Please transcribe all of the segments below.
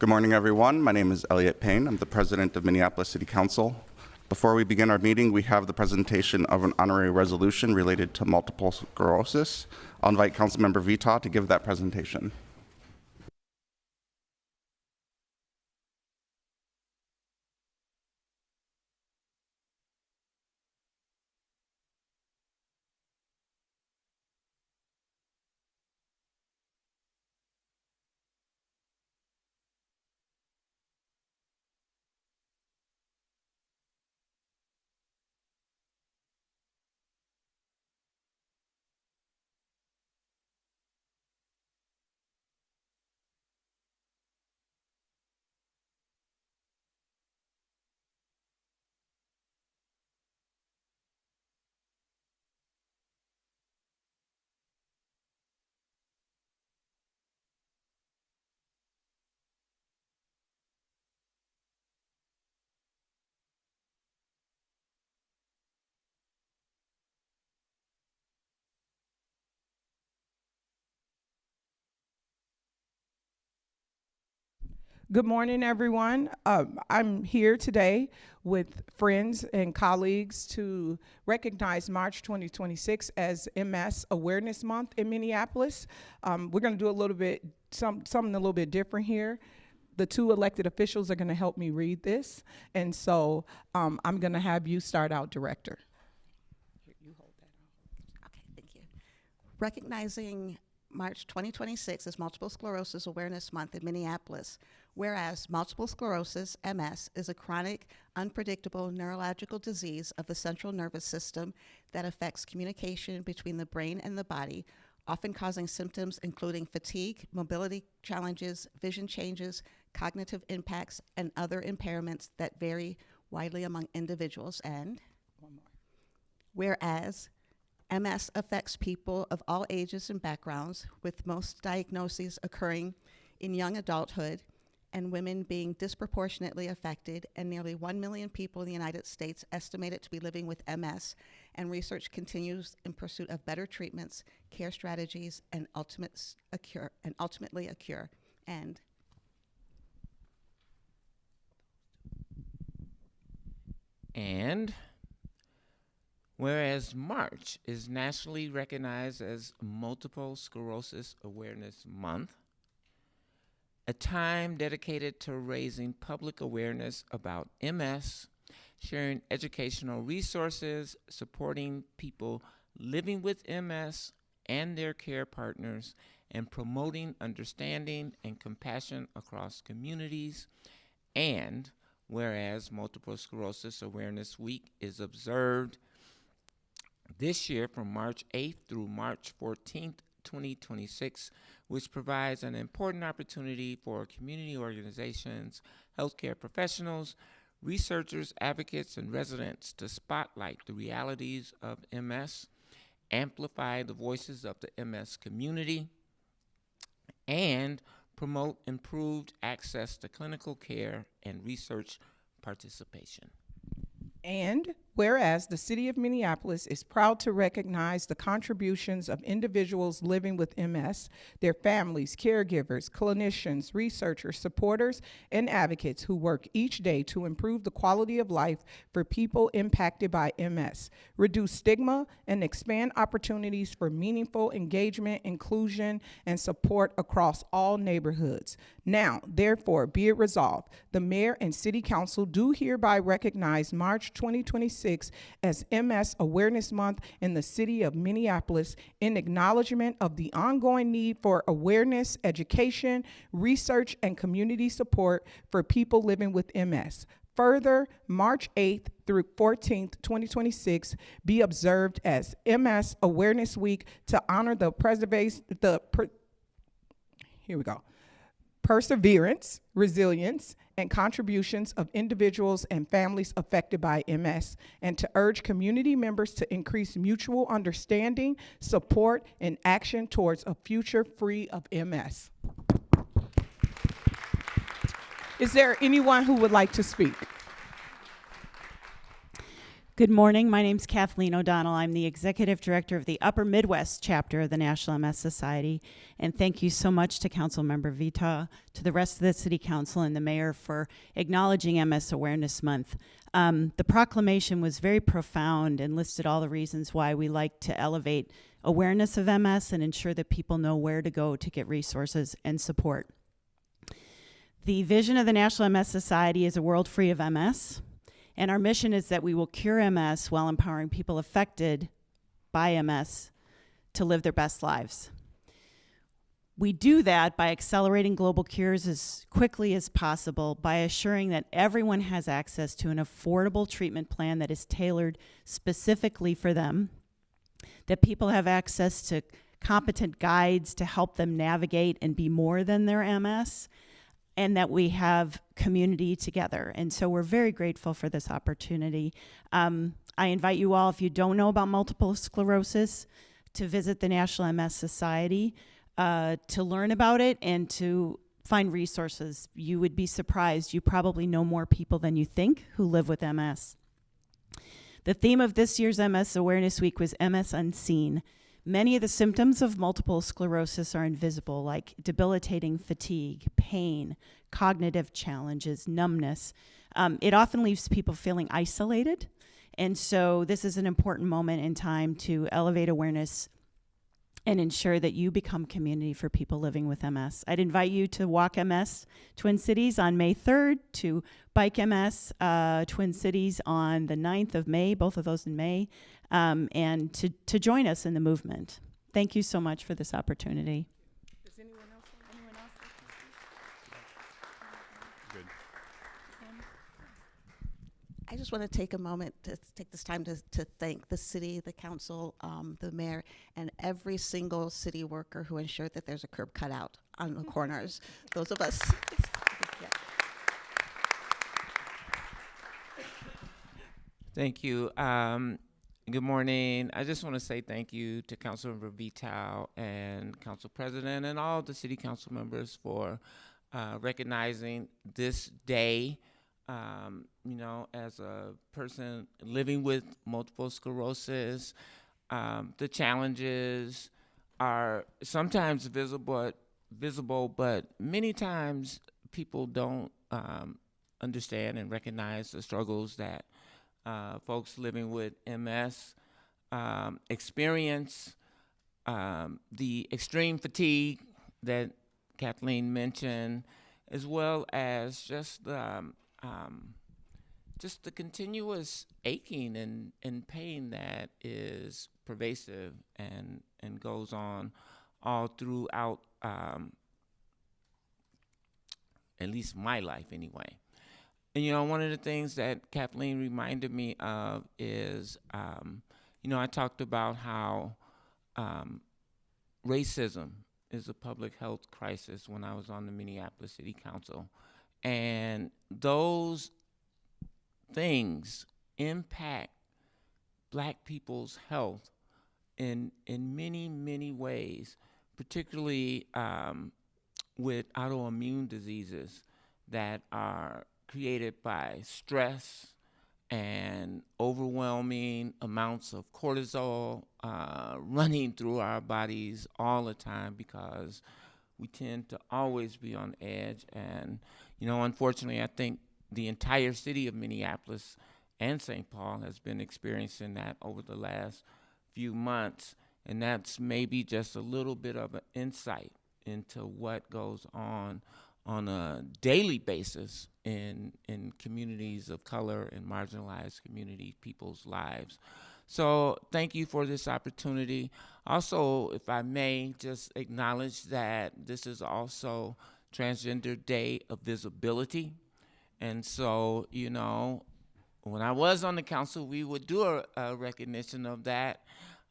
Good morning, everyone. My name is Elliot Payne. I'm the president of Minneapolis City Council. Before we begin our meeting, we have the presentation of an honorary resolution related to multiple sclerosis. I'll invite Councilmember Vita to give that presentation. Good morning, everyone. I'm here today with friends and colleagues to recognize March 2026 as MS Awareness Month in Minneapolis. We're going to do something a little bit different here. The two elected officials are going to help me read this, and so I'm going to have you start out, Director. You hold that. Okay, thank you. Recognizing March 2026 as Multiple Sclerosis Awareness Month in Minneapolis. Whereas multiple sclerosis, MS, is a chronic, unpredictable neurological disease of the central nervous system that affects communication between the brain and the body, often causing symptoms including fatigue, mobility challenges, vision changes, cognitive impacts, and other impairments that vary widely among individuals. And whereas MS affects people of all ages and backgrounds, with most diagnoses occurring in young adulthood, and women being disproportionately affected, and nearly 1 million people in the United States estimated to be living with MS, and research continues in pursuit of better treatments, care strategies, and ultimately a cure. And whereas March is nationally recognized as Multiple Sclerosis Awareness Month, a time dedicated to raising public awareness about MS, sharing educational resources, supporting people living with MS and their care partners, and promoting understanding and compassion across communities. And whereas Multiple Sclerosis Awareness Week is observed this year from March 8th through March 14th, 2026, which provides an important opportunity for community organizations, healthcare professionals, researchers, advocates, and residents to spotlight the realities of MS, amplify the voices of the MS community, and promote improved access to clinical care and research participation. And whereas the City of Minneapolis is proud to recognize the contributions of individuals living with MS, their families, caregivers, clinicians, researchers, supporters, and advocates who work each day to improve the quality of life for people impacted by MS, reduce stigma, and expand opportunities for meaningful engagement, inclusion, and support across all neighborhoods. Now, therefore, be it resolved, the Mayor and City Council do hereby recognize March 2026 as MS Awareness Month in the City of Minneapolis in acknowledgement of the ongoing need for awareness, education, research, and community support for people living with MS. Further, March 8th through 14th, 2026, be observed as MS Awareness Week to honor the perseverance, resilience, and contributions of individuals and families affected by MS, and to urge community members to increase mutual understanding, support, and action towards a future free of MS. Is there anyone who would like to speak? Good morning. My name's Kathleen O'Donnell. I'm the Executive Director of the Upper Midwest chapter of the National MS Society. And thank you so much to Councilmember Vita, to the rest of the City Council and the Mayor for acknowledging MS Awareness Month. The proclamation was very profound and listed all the reasons why we like to elevate awareness of MS and ensure that people know where to go to get resources and support. The vision of the National MS Society is a world free of MS. And our mission is that we will cure MS while empowering people affected by MS to live their best lives. We do that by accelerating global cures as quickly as possible, by assuring that everyone has access to an affordable treatment plan that is tailored specifically for them, that people have access to competent guides to help them navigate and be more than their MS, and that we have community together. And so we're very grateful for this opportunity. I invite you all, if you don't know about multiple sclerosis, to visit the National MS Society, to learn about it and to find resources. You would be surprised. You probably know more people than you think who live with MS. The theme of this year's MS Awareness Week was MS Unseen. Many of the symptoms of multiple sclerosis are invisible, like debilitating fatigue, pain, cognitive challenges, numbness. It often leaves people feeling isolated, and so this is an important moment in time to elevate awareness and ensure that you become community for people living with MS. I'd invite you to walk MS Twin Cities on May 3rd, to bike MS Twin Cities on the 9th of May, both of those in May, and to join us in the movement. Thank you so much for this opportunity. Does anyone else Good. I just want to take a moment to take this time to thank the city, the council, the mayor, and every single city worker who ensured that there's a curb cut out on the corners. Those of us. Yeah. Thank you. Good morning. I just want to say thank you to Councilmember Vital and Council President and all the City Council members for recognizing this day. You know, as a person living with multiple sclerosis, the challenges are sometimes visible, but many times people don't understand and recognize the struggles that folks living with MS experience, the extreme fatigue that Kathleen mentioned, as well as just the continuous aching and pain that is pervasive and goes on all throughout, at least my life anyway. And, you know, one of the things that Kathleen reminded me of is, you know, I talked about how racism is a public health crisis when I was on the Minneapolis City Council. And those things impact Black people's health in many, many ways, particularly with autoimmune diseases that are created by stress and overwhelming amounts of cortisol running through our bodies all the time, because we tend to always be on edge. And, you know, unfortunately, I think the entire city of Minneapolis and St. Paul has been experiencing that over the last few months. And that's maybe just a little bit of an insight into what goes on a daily basis in communities of color and marginalized community people's lives. So thank you for this opportunity. Also, if I may just acknowledge that this is also Transgender Day of Visibility. And so, you know, when I was on the council, we would do a recognition of that.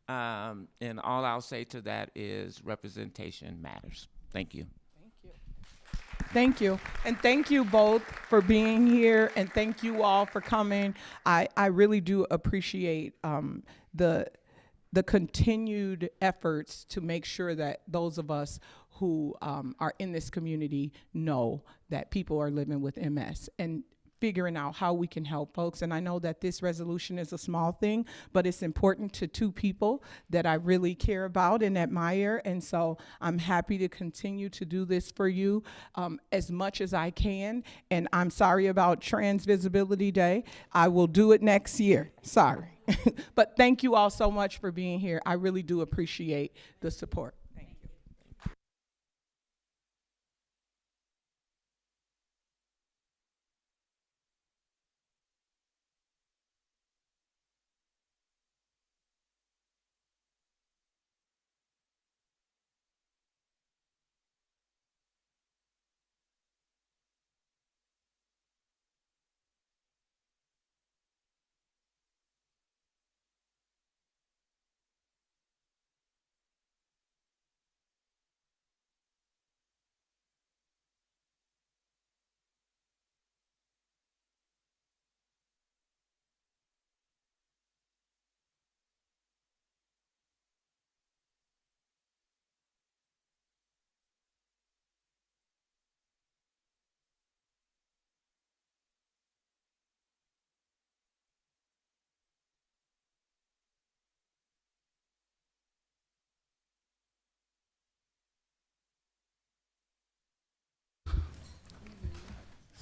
And all I'll say to that is representation matters. Thank you. Thank you. And thank you both for being here, and thank you all for coming. I really do appreciate the continued efforts to make sure that those of us who are in this community know that people are living with MS. And figuring out how we can help folks. And I know that this resolution is a small thing, but it's important to two people that I really care about and admire. And so I'm happy to continue to do this for you as much as I can. And I'm sorry about Trans Visibility Day. I will do it next year. Sorry. But thank you all so much for being here. I really do appreciate the support. Thank you.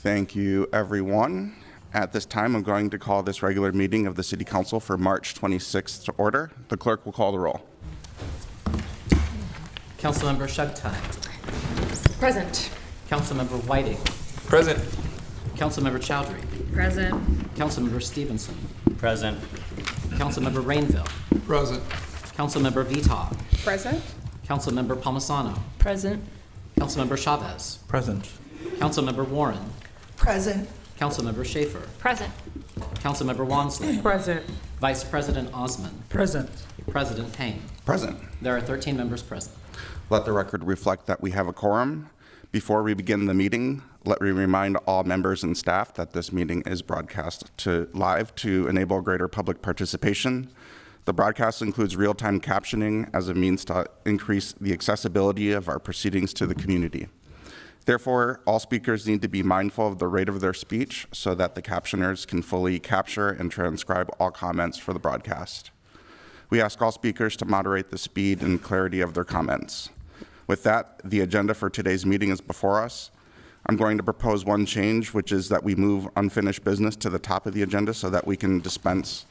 Thank you, everyone. At this time, I'm going to call this regular meeting of the City Council for March 26th to order. The clerk will call the roll. Councilmember Sugtime. Present. Councilmember Whiting. Present. Councilmember Chowdhury. Present. Councilmember Stevenson. Present. Councilmember Rainville. Present. Councilmember Vitaw. Present? Councilmember Palmisano. Present. Councilmember Chavez. Present. Councilmember Warren. Present. Councilmember Schaefer. Present. Councilmember Wansley. Present. Vice President Osman. Present. President Payne. Present. There are 13 members present. Let the record reflect that we have a quorum. Before we begin the meeting, let me remind all members and staff that this meeting is broadcast live to enable greater public participation. The broadcast includes real-time captioning as a means to increase the accessibility of our proceedings to the community. Therefore, all speakers need to be mindful of the rate of their speech so that the captioners can fully capture and transcribe all comments for the broadcast. We ask all speakers to moderate the speed and clarity of their comments. With that, the agenda for today's meeting is before us. I'm going to propose one change, which is that we move unfinished business to the top of the agenda so that we can dispense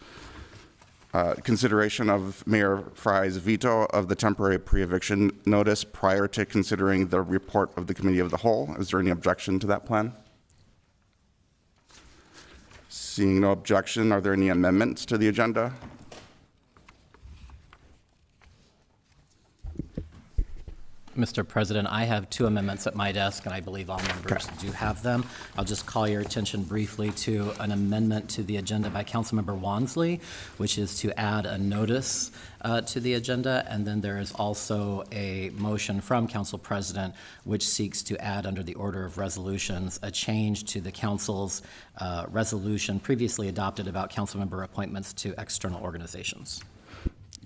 consideration of Mayor Fry's veto of the temporary pre-eviction notice prior to considering the report of the Committee of the Whole. Is there any objection to that plan? Seeing no objection, are there any amendments to the agenda? Mr. President, I have two amendments at my desk, and I believe all members do have them. I'll just call your attention briefly to an amendment to the agenda by Councilmember Wansley, which is to add a notice to the agenda, and then there is also a motion from Council President which seeks to add under the order of resolutions a change to the Council's resolution previously adopted about Councilmember appointments to external organizations.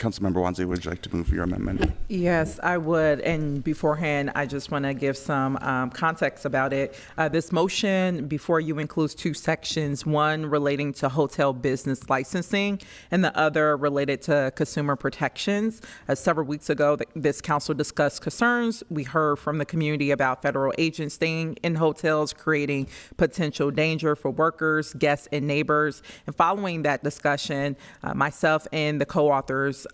Councilmember Wansley, would you like to move your amendment? Yes, I would. And beforehand, I just want to give some context about it. This motion before you includes two sections, one relating to hotel business licensing and the other related to consumer protections. Several weeks ago, this council discussed concerns we heard from the community about federal agents staying in hotels, creating potential danger for workers, guests, and neighbors. And following that discussion, myself and the co-authors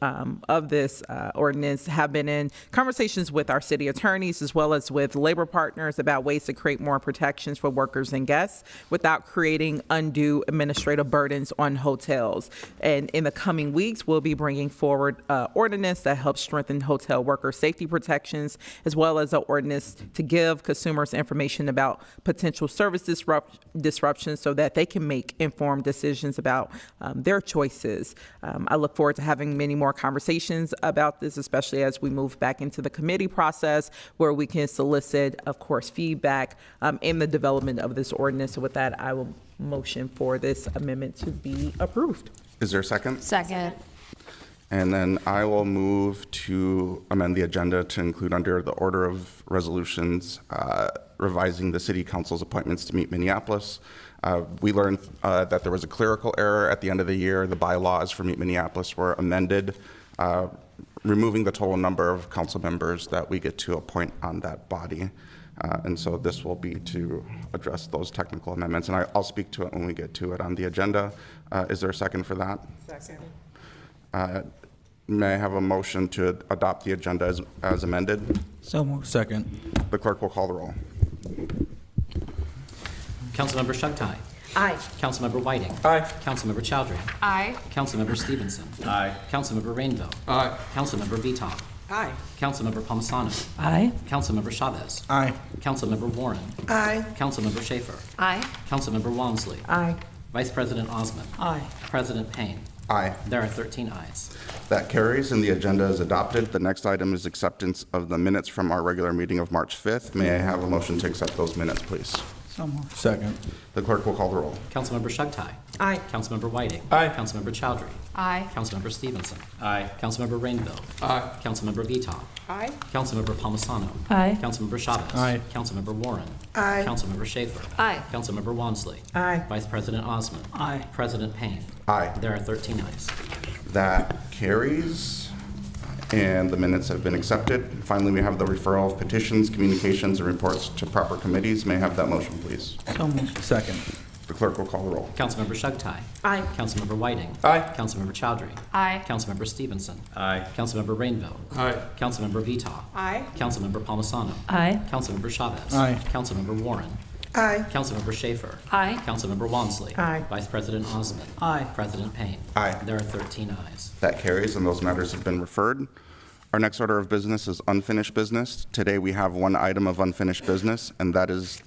of this ordinance have been in conversations with our city attorneys as well as with labor partners about ways to create more protections for workers and guests without creating undue administrative burdens on hotels. And in the coming weeks, we'll be bringing forward ordinance that helps strengthen hotel worker safety protections, as well as an ordinance to give consumers information about potential service disruptions so that they can make informed decisions about their choices. I look forward to having many more conversations about this, especially as we move back into the committee process where we can solicit, of course, feedback in the development of this ordinance. So with that, I will motion for this amendment to be approved. Is there a second? Second. And then I will move to amend the agenda to include under the order of resolutions, revising the city council's appointments to meet Minneapolis. We learned that there was a clerical error at the end of the year. The bylaws for Meet Minneapolis were amended, removing the total number of council members that we get to appoint on that body. And so this will be to address those technical amendments. And I'll speak to it when we get to it on the agenda. Is there a second for that? Second. May I have a motion to adopt the agenda as amended? So moved. Second. The clerk will call the roll. Councilmember Shugtai. Aye. Councilmember Whiting. Aye. Councilmember Chowdhury. Aye. Councilmember Stevenson. Aye. Councilmember Rainville. Aye. Councilmember Vita. Aye. Councilmember Palmisano. Aye. Councilmember Chavez. Aye. Councilmember Warren. Aye. Councilmember Schaefer. Aye. Councilmember Walmsley. Aye. Vice President Osman. Aye. President Payne. Aye. There are 13 ayes. That carries and the agenda is adopted. The next item is acceptance of the minutes from our regular meeting of March 5th. May I have a motion to accept those minutes, please? So moved. Second. The clerk will call the roll. Councilmember Shugtai. Aye. Councilmember Whiting. Aye. Councilmember Chowdhury. Aye. Councilmember Stevenson. Aye. Councilmember Rainville. Aye. Councilmember Vita. Aye. Councilmember Palmisano. Aye. Councilmember Chavez. Aye. Councilmember Warren. Aye. Councilmember Schaefer. Aye. Councilmember Walmsley. Aye. Vice President Osman. Aye. President Payne. Aye. There are 13 ayes. That carries, and the minutes have been accepted. Finally, we have the referral of petitions, communications, and reports to proper committees. May I have that motion, please? So moved. Second. The clerk will call the roll. Councilmember Shugtai. Aye. Councilmember Whiting. Aye. Councilmember Chowdhury. Aye. Councilmember Stevenson. Aye. Councilmember Rainville. Aye. Councilmember Vita. Aye. Councilmember Palmisano. Aye. Councilmember Chavez. Aye. Councilmember Warren. Aye. Councilmember Schaefer. Aye. Councilmember Walmsley. Aye. Vice President Osman. Aye. President Payne. Aye. There are 13 ayes. That carries, and those matters have been referred. Our next order of business is unfinished business. Today, we have one item of unfinished business, and that is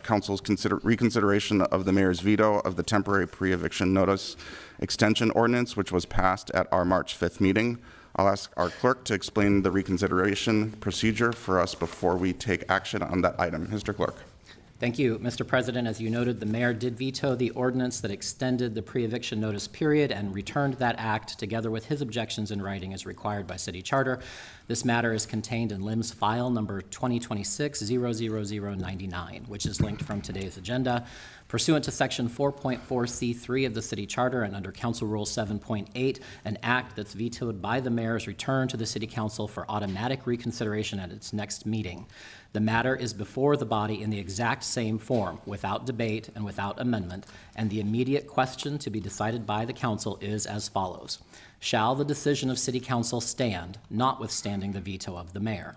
council's reconsideration of the mayor's veto of the temporary pre-eviction notice extension ordinance, which was passed at our March 5th meeting. I'll ask our clerk to explain the reconsideration procedure for us before we take action on that item. Mr. Clerk. Thank you, Mr. President. As you noted, the mayor did veto the ordinance that extended the pre-eviction notice period and returned that act together with his objections in writing as required by city charter. This matter is contained in LIM's file number 2026-00099, which is linked from today's agenda. Pursuant to Section 4.4C3 of the City Charter and under Council Rule 7.8, an act that's vetoed by the mayor is returned to the City Council for automatic reconsideration at its next meeting. The matter is before the body in the exact same form, without debate and without amendment, and the immediate question to be decided by the council is as follows. Shall the decision of City Council stand, notwithstanding the veto of the mayor?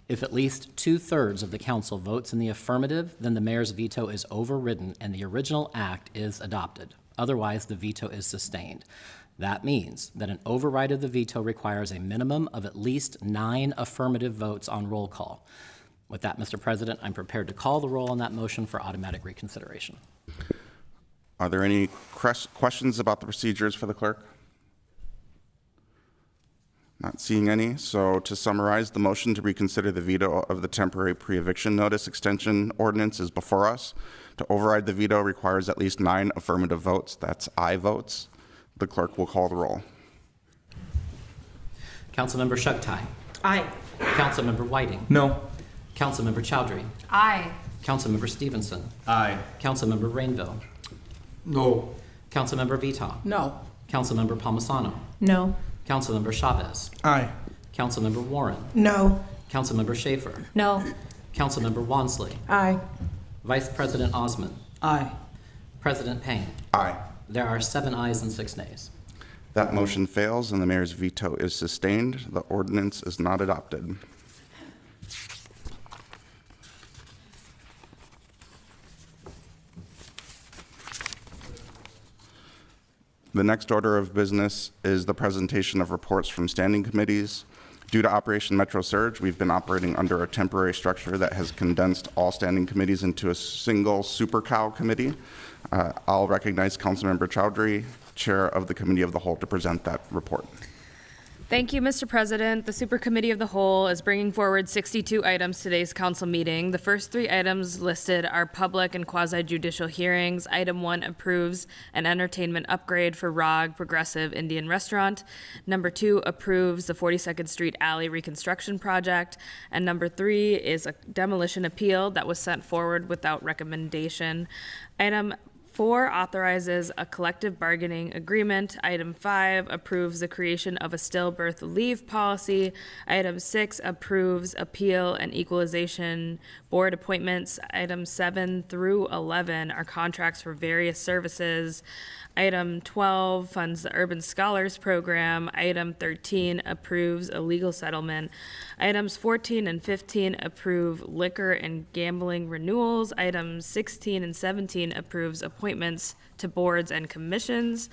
If at least 2/3 of the council votes in the affirmative, then the mayor's veto is overridden and the original act is adopted. Otherwise, the veto is sustained. That means that an override of the veto requires a minimum of at least 9 affirmative votes on roll call. With that, Mr. President, I'm prepared to call the roll on that motion for automatic reconsideration. Are there any questions about the procedures for the clerk? Not seeing any. So to summarize, the motion to reconsider the veto of the temporary pre-eviction notice extension ordinance is before us. To override the veto requires at least 9 affirmative votes. That's aye votes. The clerk will call the roll. Councilmember Shugtai. Aye. Councilmember Whiting. No. Councilmember Chowdhury. Aye. Councilmember Stevenson. Aye. Councilmember Rainville. No. Councilmember Vita. No. Councilmember Palmisano. No. Councilmember Chavez. Aye. Councilmember Warren. No. Councilmember Schaefer. No. Councilmember Walmsley. Aye. Vice President Osman. Aye. President Payne. Aye. There are 7 ayes and 6 nays. That motion fails and the mayor's veto is sustained. The ordinance is not adopted. The next order of business is the presentation of reports from standing committees. Due to Operation Metro Surge, we've been operating under a temporary structure that has condensed all standing committees into a single Super Cow committee. I'll recognize Councilmember Chowdhury, Chair of the Committee of the Whole, to present that report. Thank you, Mr. President. The Supercommittee of the Whole is bringing forward 62 items to today's council meeting. The first 3 items listed are public and quasi-judicial hearings. Item 1 approves an entertainment upgrade for ROG Progressive Indian Restaurant. Number 2 approves the 42nd Street Alley reconstruction project. And number 3 is a demolition appeal that was sent forward without recommendation. Item 4 authorizes a collective bargaining agreement. Item 5 approves the creation of a stillbirth leave policy. Item 6 approves appeal and equalization board appointments. Items 7 through 11 are contracts for various services. Item 12 funds the Urban Scholars Program. Item 13 approves a legal settlement. Items 14 and 15 approve liquor and gambling renewals. Items 16 and 17 approves appointments to boards and commissions.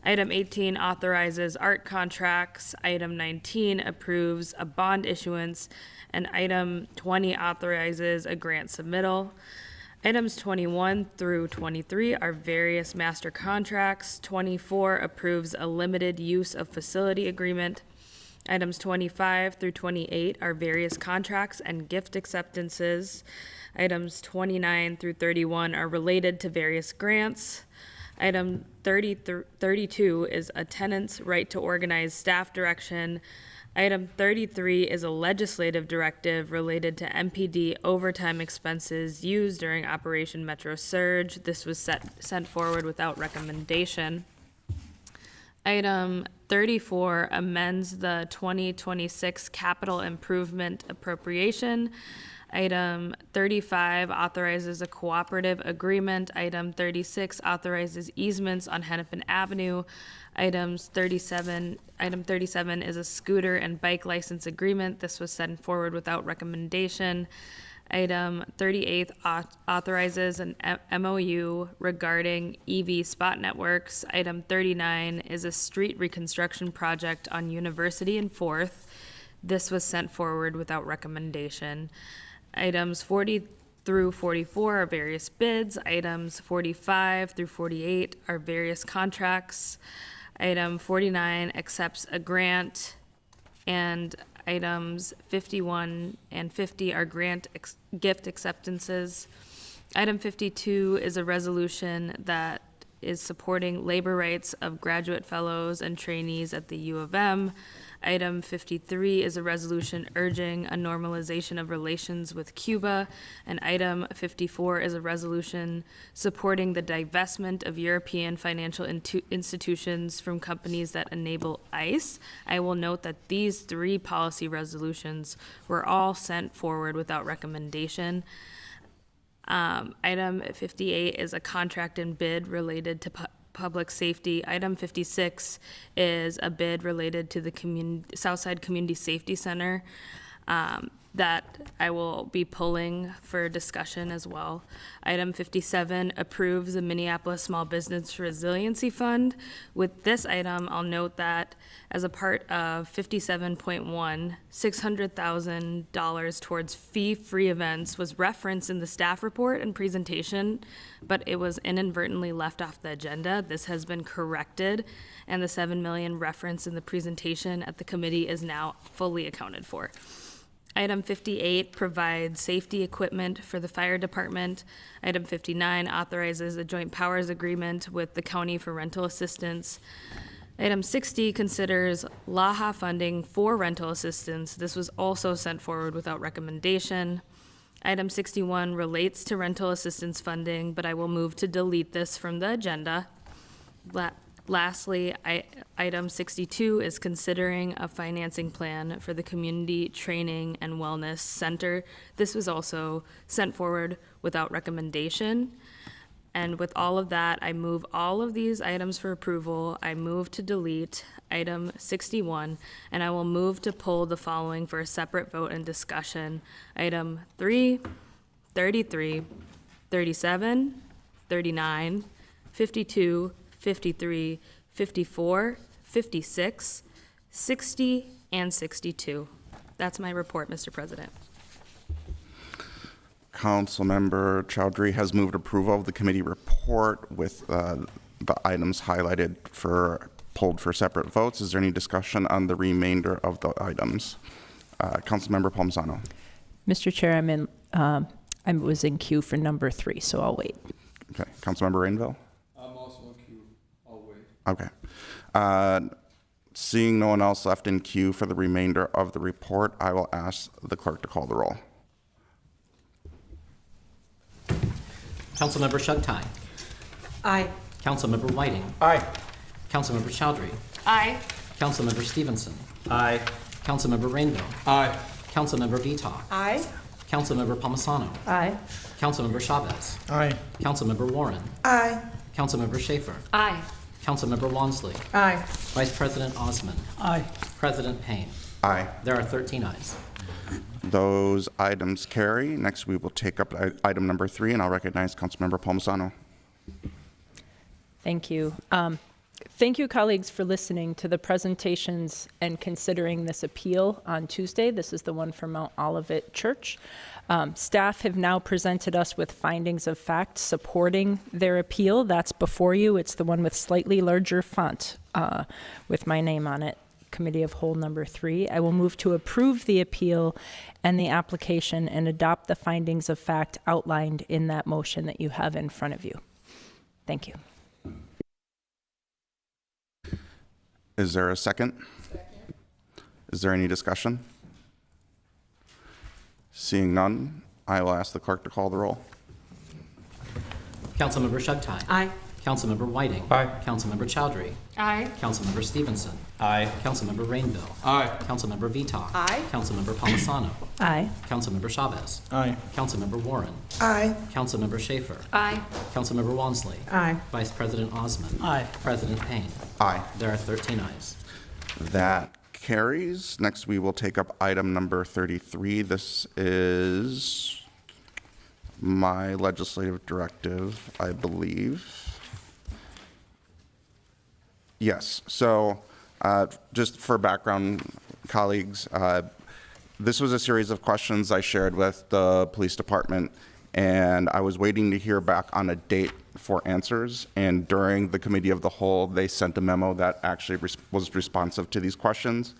Item 18 authorizes art contracts. Item 19 approves a bond issuance. And item 20 authorizes a grant submittal. Items 21 through 23 are various master contracts. 24 approves a limited use of facility agreement. Items 25 through 28 are various contracts and gift acceptances. Items 29 through 31 are related to various grants. Item 32 is a tenant's right to organize staff direction. Item 33 is a legislative directive related to MPD overtime expenses used during Operation Metro Surge. This was sent forward without recommendation. Item 34 amends the 2026 capital improvement appropriation. Item 35 authorizes a cooperative agreement. Item 36 authorizes easements on Hennepin Avenue. Item 37 is a scooter and bike license agreement. This was sent forward without recommendation. Item 38 authorizes an MOU regarding EV spot networks. Item 39 is a street reconstruction project on University and 4th. This was sent forward without recommendation. Items 40 through 44 are various bids. Items 45 through 48 are various contracts. Item 49 accepts a grant, and items 51 and 50 are gift acceptances. Item 52 is a resolution that is supporting labor rights of graduate fellows and trainees at the U of M. Item 53 is a resolution urging a normalization of relations with Cuba. And item 54 is a resolution supporting the divestment of European financial institutions from companies that enable ICE. I will note that these 3 policy resolutions were all sent forward without recommendation. Item 58 is a contract and bid related to public safety. Item 56 is a bid related to the Southside Community Safety Center that I will be pulling for discussion as well. Item 57 approves the Minneapolis Small Business Resiliency Fund. With this item, I'll note that as a part of 57.1, $600,000 towards fee-free events was referenced in the staff report and presentation, but it was inadvertently left off the agenda. This has been corrected, and the $7 million referenced in the presentation at the committee is now fully accounted for. Item 58 provides safety equipment for the fire department. Item 59 authorizes a joint powers agreement with the county for rental assistance. Item 60 considers LAHA funding for rental assistance. This was also sent forward without recommendation. Item 61 relates to rental assistance funding, but I will move to delete this from the agenda. Lastly, item 62 is considering a financing plan for the Community Training and Wellness Center. This was also sent forward without recommendation. And with all of that, I move all of these items for approval. I move to delete item 61, and I will move to pull the following for a separate vote and discussion. Item 3, 33, 37, 39, 52, 53, 54, 56, 60, and 62. That's my report, Mr. President. Councilmember Chowdhury has moved approval of the committee report with the items highlighted for pulled for separate votes. Is there any discussion on the remainder of the items? Councilmember Palmisano. Mr. Chair, I was in queue for number 3, so I'll wait. Okay. Councilmember Rainville. I'm also in queue. I'll wait. Okay. Seeing no one else left in queue for the remainder of the report, I will ask the clerk to call the roll. Councilmember Shugtai. Aye. Councilmember Whiting. Aye. Councilmember Chowdhury. Aye. Councilmember Stevenson. Aye. Councilmember Rainville. Aye. Councilmember Vita. Aye. Councilmember Palmisano. Aye. Councilmember Chavez. Aye. Councilmember Warren. Aye. Councilmember Schaefer. Aye. Councilmember Wansley. Aye. Vice President Osman. Aye. President Payne. Aye. There are 13 ayes. Those items carry. Next, we will take up item number 3, and I'll recognize Councilmember Palmisano. Thank you. Thank you, colleagues, for listening to the presentations and considering this appeal on Tuesday. This is the one for Mount Olivet Church. Staff have now presented us with findings of fact supporting their appeal. That's before you. It's the one with slightly larger font with my name on it. Committee of Whole number 3. I will move to approve the appeal and the application and adopt the findings of fact outlined in that motion that you have in front of you. Thank you. Is there a second? Is there any discussion? Seeing none, I will ask the clerk to call the roll. Councilmember Shugtai. Aye. Councilmember Whiting. Aye. Councilmember Chowdhury. Aye. Councilmember Stevenson. Aye. Councilmember Rainville. Aye. Councilmember Vita. Aye. Councilmember Palmisano. Aye. Councilmember Chavez. Aye. Councilmember Warren. Aye. Councilmember Schaefer. Aye. Councilmember Wansley. Aye. Vice President Osman. Aye. President Payne. Aye. There are 13 ayes. That carries. Next, we will take up item number 33. This is my legislative directive, I believe. Yes. So just for background, colleagues, this was a series of questions I shared with the police department, and I was waiting to hear back on a date for answers. And during the committee of the whole, they sent a memo that actually was responsive to these questions.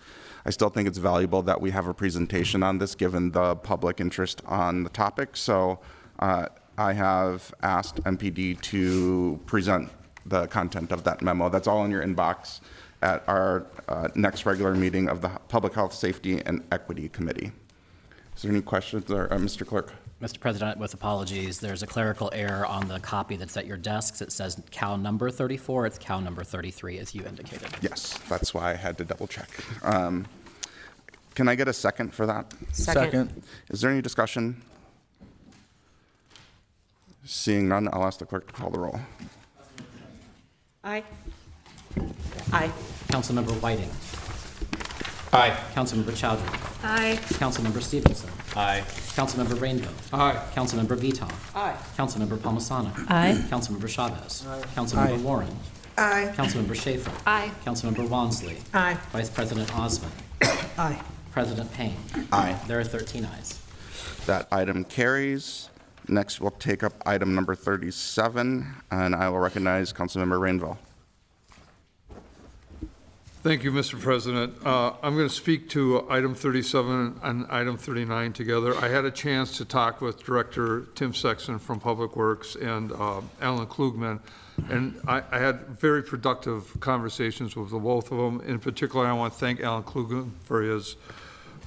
I still think it's valuable that we have a presentation on this given the public interest on the topic. So I have asked MPD to present the content of that memo. That's all in your inbox at our next regular meeting of the Public Health, Safety, and Equity Committee. Is there any questions, or, Mr. Clerk? Mr. President, with apologies, there's a clerical error on the copy that's at your desks. It says cow number 34. It's cow number 33, as you indicated. Yes, that's why I had to double check. Can I get a second for that? Second. Is there any discussion? Seeing none, I'll ask the clerk to call the roll. Aye. Aye. Councilmember Whiting. Aye. Councilmember Chowdhury. Aye. Councilmember Stevenson. Aye. Councilmember Rainville. Aye. Councilmember Vita. Aye. Councilmember Palmisano. Aye. Councilmember Chavez. Councilmember Aye. Warren. Aye. Councilmember Schaefer. Aye. Councilmember Wansley. Aye. Vice President Osman. Aye. President Payne. Aye. There are 13 ayes. That item carries. Next, we'll take up item number 37, and I will recognize Councilmember Rainville. Thank you, Mr. President. I'm going to speak to item 37 and item 39 together. I had a chance to talk with Director Tim Sexton from Public Works and Alan Klugman, and I had very productive conversations with the both of them. In particular, I want to thank Alan Klugman for his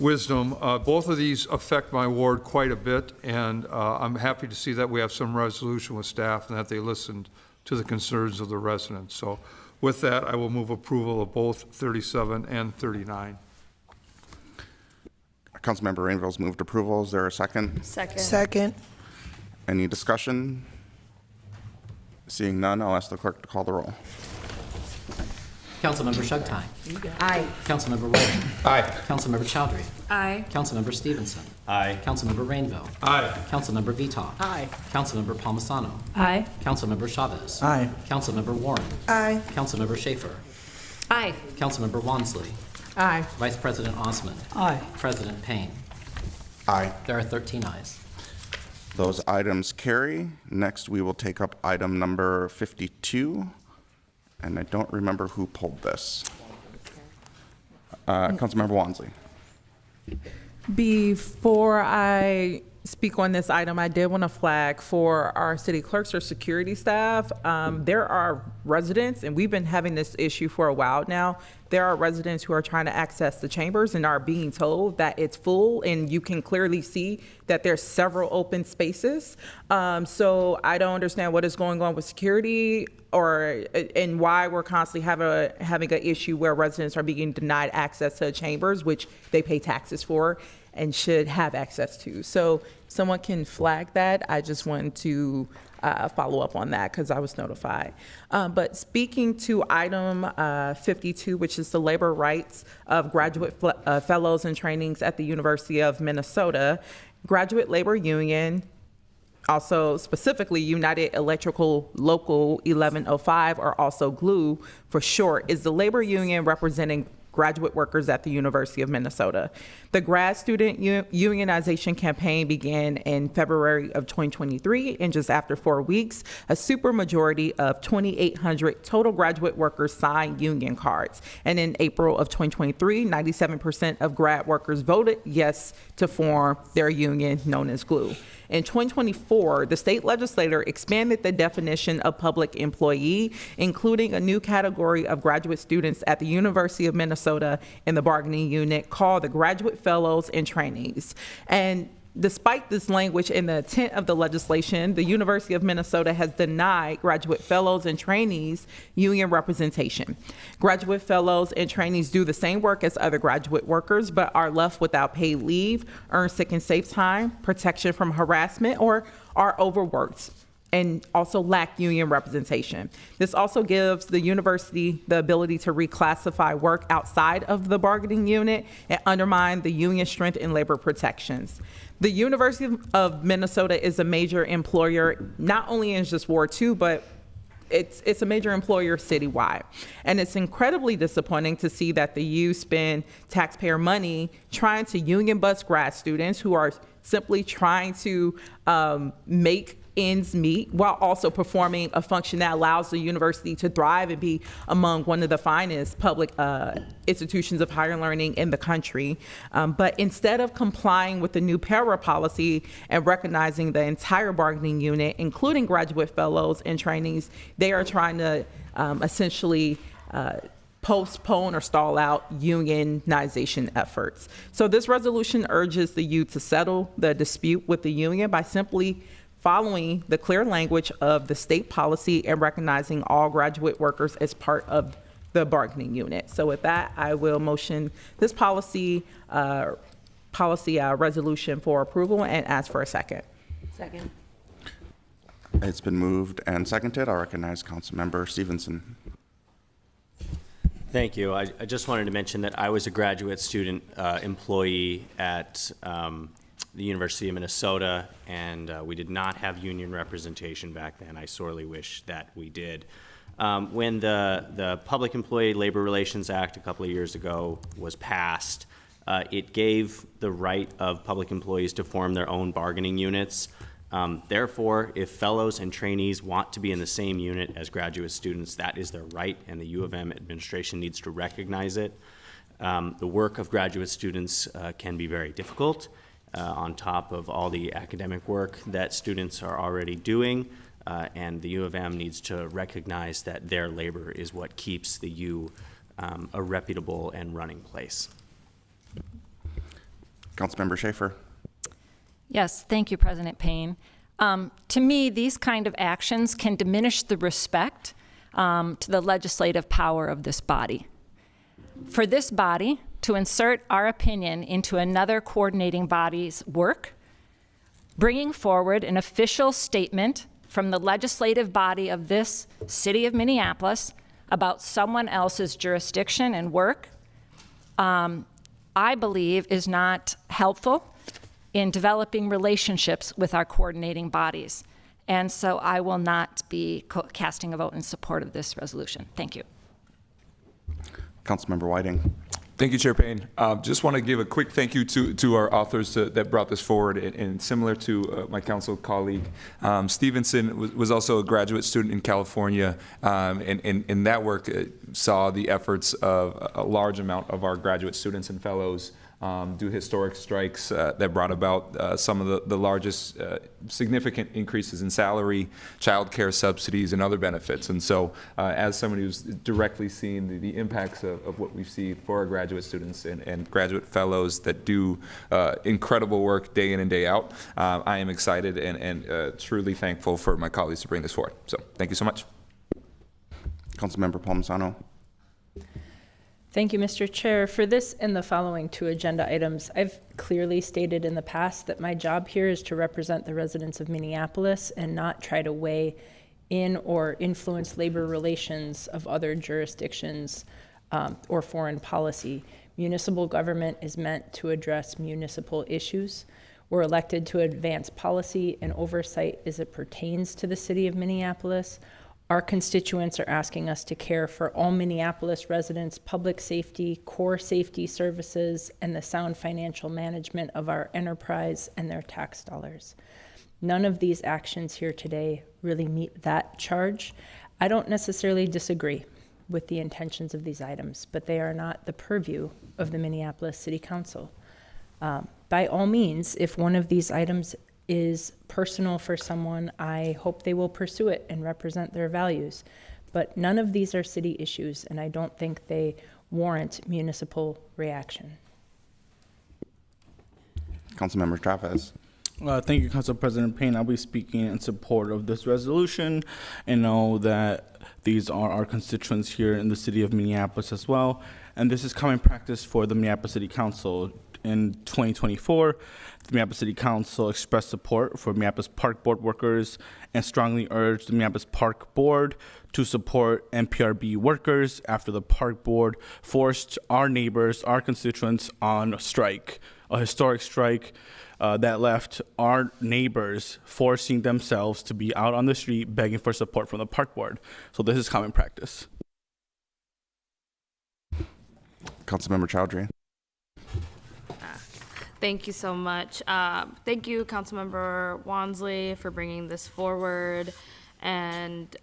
wisdom. Both of these affect my ward quite a bit, and I'm happy to see that we have some resolution with staff and that they listened to the concerns of the residents. So with that, I will move approval of both 37 and 39. Councilmember Rainville's moved approval. Is there a second? Second. Any discussion? Seeing none, I'll ask the clerk to call the roll. Councilmember Shugtai. Aye. Councilmember Whiting. Aye. Councilmember Chowdhury. Aye. Councilmember Stevenson. Aye. Councilmember Rainville. Aye. Councilmember Vita. Aye. Councilmember Palmisano. Aye. Councilmember Chavez. Aye. Councilmember Warren. Aye. Councilmember Schaefer. Aye. Councilmember Wansley. Aye. Vice President Osman. Aye. President Payne. Aye. There are 13 ayes. Those items carry. Next, we will take up item number 52, and I don't remember who pulled this. Councilmember Wansley. Before I speak on this item, I did want to flag for our city clerks or security staff. There are residents, and we've been having this issue for a while now. There are residents who are trying to access the chambers and are being told that it's full, and you can clearly see that there's several open spaces. So I don't understand what is going on with security and why we're constantly having an issue where residents are being denied access to chambers, which they pay taxes for and should have access to. So someone can flag that. I just wanted to follow up on that because I was notified. But speaking to item 52, which is the labor rights of graduate fellows and trainings at the University of Minnesota, Graduate Labor Union, also specifically United Electrical Local 1105, or also GLUE for short, is the labor union representing graduate workers at the University of Minnesota. The grad student unionization campaign began in February of 2023, and just after 4 weeks, a supermajority of 2,800 total graduate workers signed union cards. And in April of 2023, 97% of grad workers voted yes to form their union known as GLUE. In 2024, the state legislature expanded the definition of public employee, including a new category of graduate students at the University of Minnesota in the bargaining unit called the graduate fellows and trainees. And despite this language and the intent of the legislation, the University of Minnesota has denied graduate fellows and trainees union representation. Graduate fellows and trainees do the same work as other graduate workers, but are left without paid leave, earned sick and safe time, protection from harassment, or are overworked, and also lack union representation. This also gives the university the ability to reclassify work outside of the bargaining unit and undermine the union strength and labor protections. The University of Minnesota is a major employer, not only in just Ward 2, but it's a major employer citywide. And it's incredibly disappointing to see that the U spend taxpayer money trying to union bust grad students who are simply trying to make ends meet while also performing a function that allows the university to thrive and be among one of the finest public institutions of higher learning in the country. But instead of complying with the new para policy and recognizing the entire bargaining unit, including graduate fellows and trainees, they are trying to essentially postpone or stall out unionization efforts. So this resolution urges the U to settle the dispute with the union by simply following the clear language of the state policy and recognizing all graduate workers as part of the bargaining unit. So with that, I will motion this policy resolution for approval and ask for a second. Second. It's been moved and seconded. I'll recognize Councilmember Stevenson. Thank you. I just wanted to mention that I was a graduate student employee at the University of Minnesota, and we did not have union representation back then. I sorely wish that we did. When the Public Employee Labor Relations Act a couple of years ago was passed, it gave the right of public employees to form their own bargaining units. Therefore, if fellows and trainees want to be in the same unit as graduate students, that is their right, and the U of M administration needs to recognize it. The work of graduate students can be very difficult. On top of all the academic work that students are already doing, and the U of M needs to recognize that their labor is what keeps the U a reputable and running place. Councilmember Schaefer. Yes, thank you, President Payne. To me, these kind of actions can diminish the respect to the legislative power of this body. For this body to insert our opinion into another coordinating body's work, bringing forward an official statement from the legislative body of this city of Minneapolis about someone else's jurisdiction and work, I believe is not helpful in developing relationships with our coordinating bodies. And so I will not be casting a vote in support of this resolution. Thank you. Councilmember Whiting. Thank you, Chair Payne. Just want to give a quick thank you to our authors that brought this forward. And similar to my council colleague, Stevenson was also a graduate student in California. And that work saw the efforts of a large amount of our graduate students and fellows do historic strikes that brought about some of the largest significant increases in salary, child care subsidies, and other benefits. And so as somebody who's directly seen the impacts of what we see for our graduate students and graduate fellows that do incredible work day in and day out, I am excited and truly thankful for my colleagues to bring this forward. So thank you so much. Councilmember Palmisano. Thank you, Mr. Chair. For this and the following two agenda items, I've clearly stated in the past that my job here is to represent the residents of Minneapolis and not try to weigh in or influence labor relations of other jurisdictions or foreign policy. Municipal government is meant to address municipal issues. We're elected to advance policy and oversight as it pertains to the city of Minneapolis. Our constituents are asking us to care for all Minneapolis residents' public safety, core safety services, and the sound financial management of our enterprise and their tax dollars. None of these actions here today really meet that charge. I don't necessarily disagree with the intentions of these items, but they are not the purview of the Minneapolis City Council. By all means, if one of these items is personal for someone, I hope they will pursue it and represent their values. But none of these are city issues, and I don't think they warrant municipal reaction. Councilmember Chavez. Thank you, Council President Payne. I'll be speaking in support of this resolution and know that these are our constituents here in the city of Minneapolis as well. And this is common practice for the Minneapolis City Council. In 2024, the Minneapolis City Council expressed support for Minneapolis Park Board workers and strongly urged the Minneapolis Park Board to support MPRB workers after the Park Board forced our neighbors, our constituents, on a strike, a historic strike that left our neighbors forcing themselves to be out on the street begging for support from the Park Board. So this is common practice. Councilmember Chowdhury. Thank you so much. Thank you, Councilmember Wansley, for bringing this forward and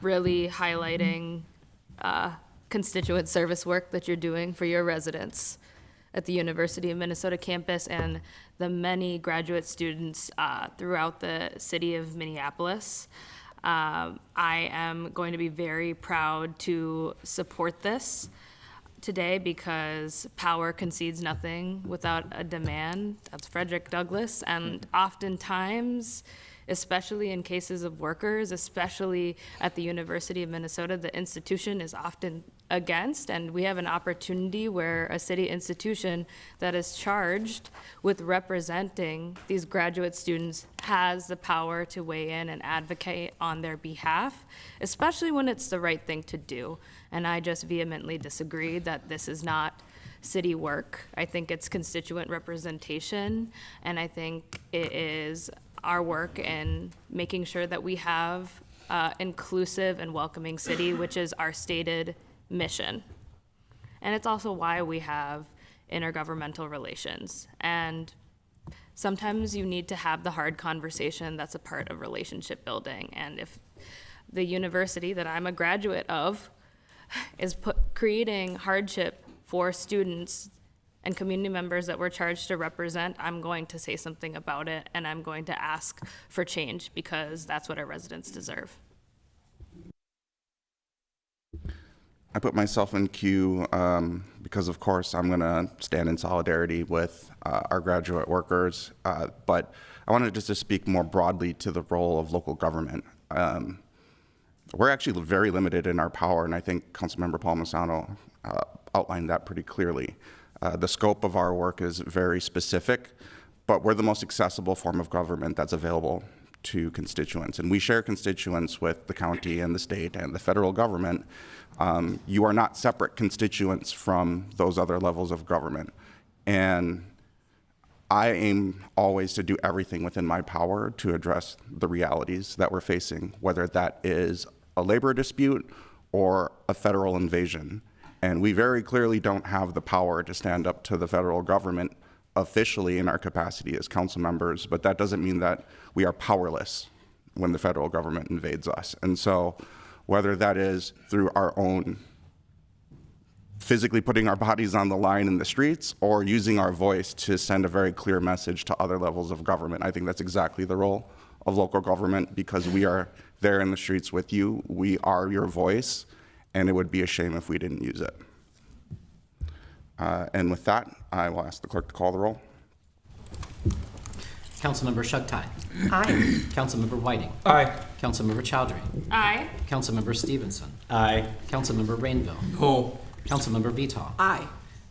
really highlighting constituent service work that you're doing for your residents at the University of Minnesota campus and the many graduate students throughout the city of Minneapolis. I am going to be very proud to support this today because power concedes nothing without a demand. That's Frederick Douglass. And oftentimes, especially in cases of workers, especially at the University of Minnesota, the institution is often against, and we have an opportunity where a city institution that is charged with representing these graduate students has the power to weigh in and advocate on their behalf, especially when it's the right thing to do. And I just vehemently disagree that this is not city work. I think it's constituent representation, and I think it is our work in making sure that we have inclusive and welcoming city, which is our stated mission. And it's also why we have intergovernmental relations. And sometimes you need to have the hard conversation that's a part of relationship building. And if the university that I'm a graduate of is creating hardship for students and community members that we're charged to represent, I'm going to say something about it, and I'm going to ask for change because that's what our residents deserve. I put myself in queue because, of course, I'm going to stand in solidarity with our graduate workers, but I wanted just to speak more broadly to the role of local government. We're actually very limited in our power, and I think Councilmember Palmisano outlined that pretty clearly. The scope of our work is very specific, but we're the most accessible form of government that's available to constituents. And we share constituents with the county and the state and the federal government. You are not separate constituents from those other levels of government. And I aim always to do everything within my power to address the realities that we're facing, whether that is a labor dispute or a federal invasion. And we very clearly don't have the power to stand up to the federal government officially in our capacity as council members, but that doesn't mean that we are powerless when the federal government invades us. And so whether that is through our own physically putting our bodies on the line in the streets or using our voice to send a very clear message to other levels of government, I think that's exactly the role of local government, because we are there in the streets with you. We are your voice, and it would be a shame if we didn't use it. And with that, I will ask the clerk to call the roll. Councilmember Shugtai. Aye. Councilmember Whiting. Aye. Councilmember Chowdhury. Aye. Councilmember Stevenson. Aye. Councilmember Rainville. No. Councilmember Vitaw. Aye.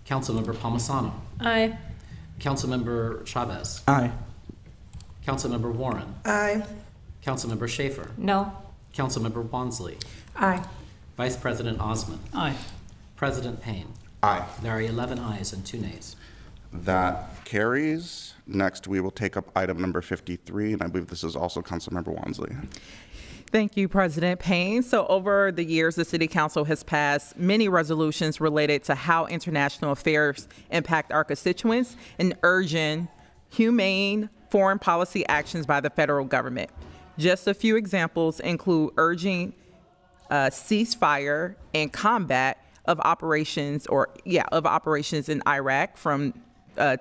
Councilmember Palmisano. Aye. Councilmember Chavez. Aye. Councilmember Warren. Aye. Councilmember Schaefer. No. Councilmember Wansley. Aye. Vice President Osmond. Aye. President Payne. Aye. There are 11 ayes and 2 nays. That carries. Next, we will take up item number 53, and I believe this is also Councilmember Wansley. Thank you, President Payne. So over the years, the City Council has passed many resolutions related to how international affairs impact our constituents and urging humane foreign policy actions by the federal government. Just a few examples include urging ceasefire and combat of operations in Iraq from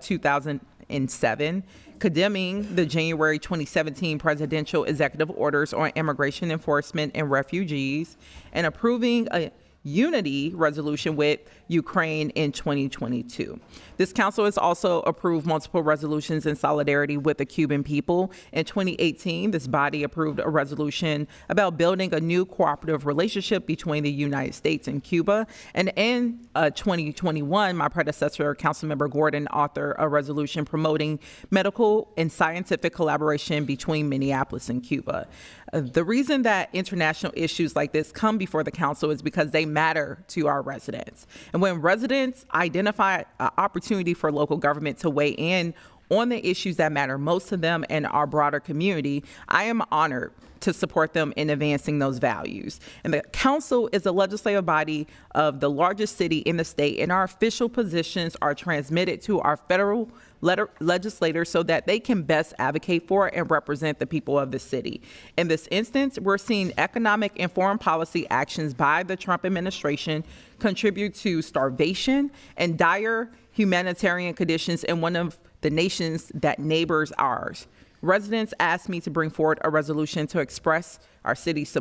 2007, condemning the January 2017 presidential executive orders on immigration enforcement and refugees, and approving a unity resolution with Ukraine in 2022. This council has also approved multiple resolutions in solidarity with the Cuban people. In 2018, this body approved a resolution about building a new cooperative relationship between the United States and Cuba. And in 2021, my predecessor, Councilmember Gordon, authored a resolution promoting medical and scientific collaboration between Minneapolis and Cuba. The reason that international issues like this come before the council is because they matter to our residents. And when residents identify an opportunity for local government to weigh in on the issues that matter most to them and our broader community, I am honored to support them in advancing those values. And the council is a legislative body of the largest city in the state, and our official positions are transmitted to our federal legislators so that they can best advocate for and represent the people of the city. In this instance, we're seeing economic and foreign policy actions by the Trump administration contribute to starvation and dire humanitarian conditions in one of the nations that neighbors ours. Residents asked me to bring forward a resolution to express our city's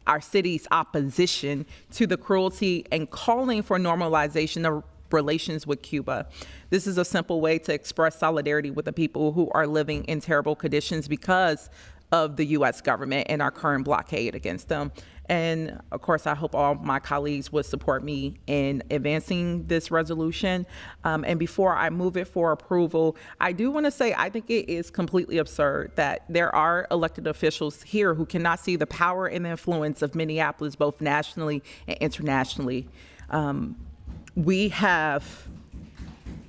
our city's opposition to the cruelty and calling for normalization of relations with Cuba. This is a simple way to express solidarity with the people who are living in terrible conditions because of the U.S. government and our current blockade against them. And of course, I hope all my colleagues would support me in advancing this resolution. And before I move it for approval, I do want to say I think it is completely absurd that there are elected officials here who cannot see the power and the influence of Minneapolis, both nationally and internationally. We have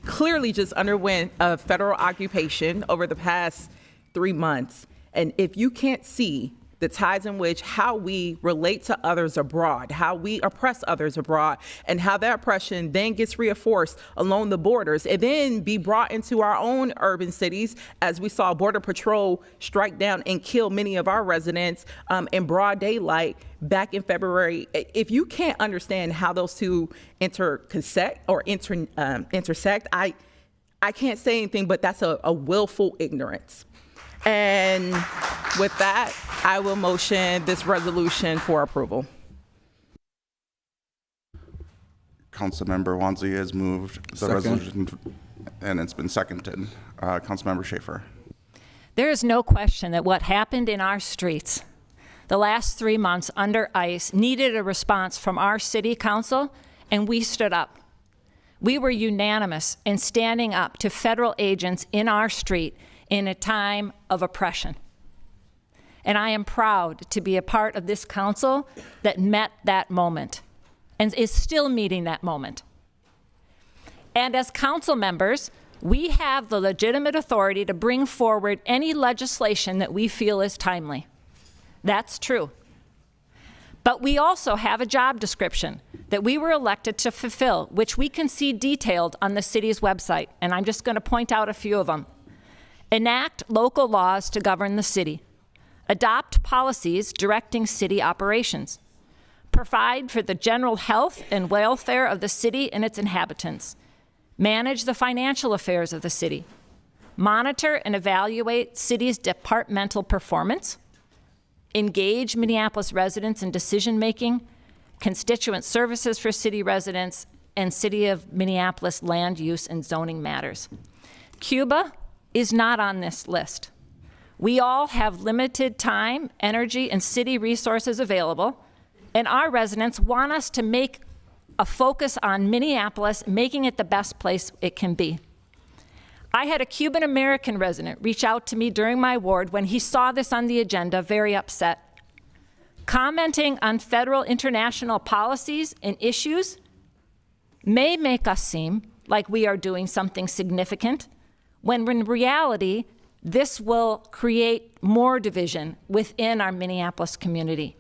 clearly just underwent a federal occupation over the past 3 months. And if you can't see the ties in which how we relate to others abroad, how we oppress others abroad, and how that oppression then gets reinforced along the borders, and then be brought into our own urban cities, as we saw Border Patrol strike down and kill many of our residents in broad daylight back in February. If you can't understand how those two intersect, I can't say anything, but that's a willful ignorance. And with that, I will motion this resolution for approval. Councilmember Wansley has moved the Second. resolution, and it's been seconded. Councilmember Schaefer. There is no question that what happened in our streets the last 3 months under ICE needed a response from our city council, and we stood up. We were unanimous in standing up to federal agents in our street in a time of oppression. And I am proud to be a part of this council that met that moment and is still meeting that moment. And as council members, we have the legitimate authority to bring forward any legislation that we feel is timely. That's true. But we also have a job description that we were elected to fulfill, which we can see detailed on the city's website. And I'm just going to point out a few of them. Enact local laws to govern the city. Adopt policies directing city operations. Provide for the general health and welfare of the city and its inhabitants. Manage the financial affairs of the city. Monitor and evaluate city's departmental performance. Engage Minneapolis residents in decision-making, constituent services for city residents, and City of Minneapolis land use and zoning matters. Cuba is not on this list. We all have limited time, energy, and city resources available, and our residents want us to make a focus on Minneapolis, making it the best place it can be. I had a Cuban American resident reach out to me during my ward when he saw this on the agenda, very upset. Commenting on federal international policies and issues may make us seem like we are doing something significant, when in reality, this will create more division within our Minneapolis community.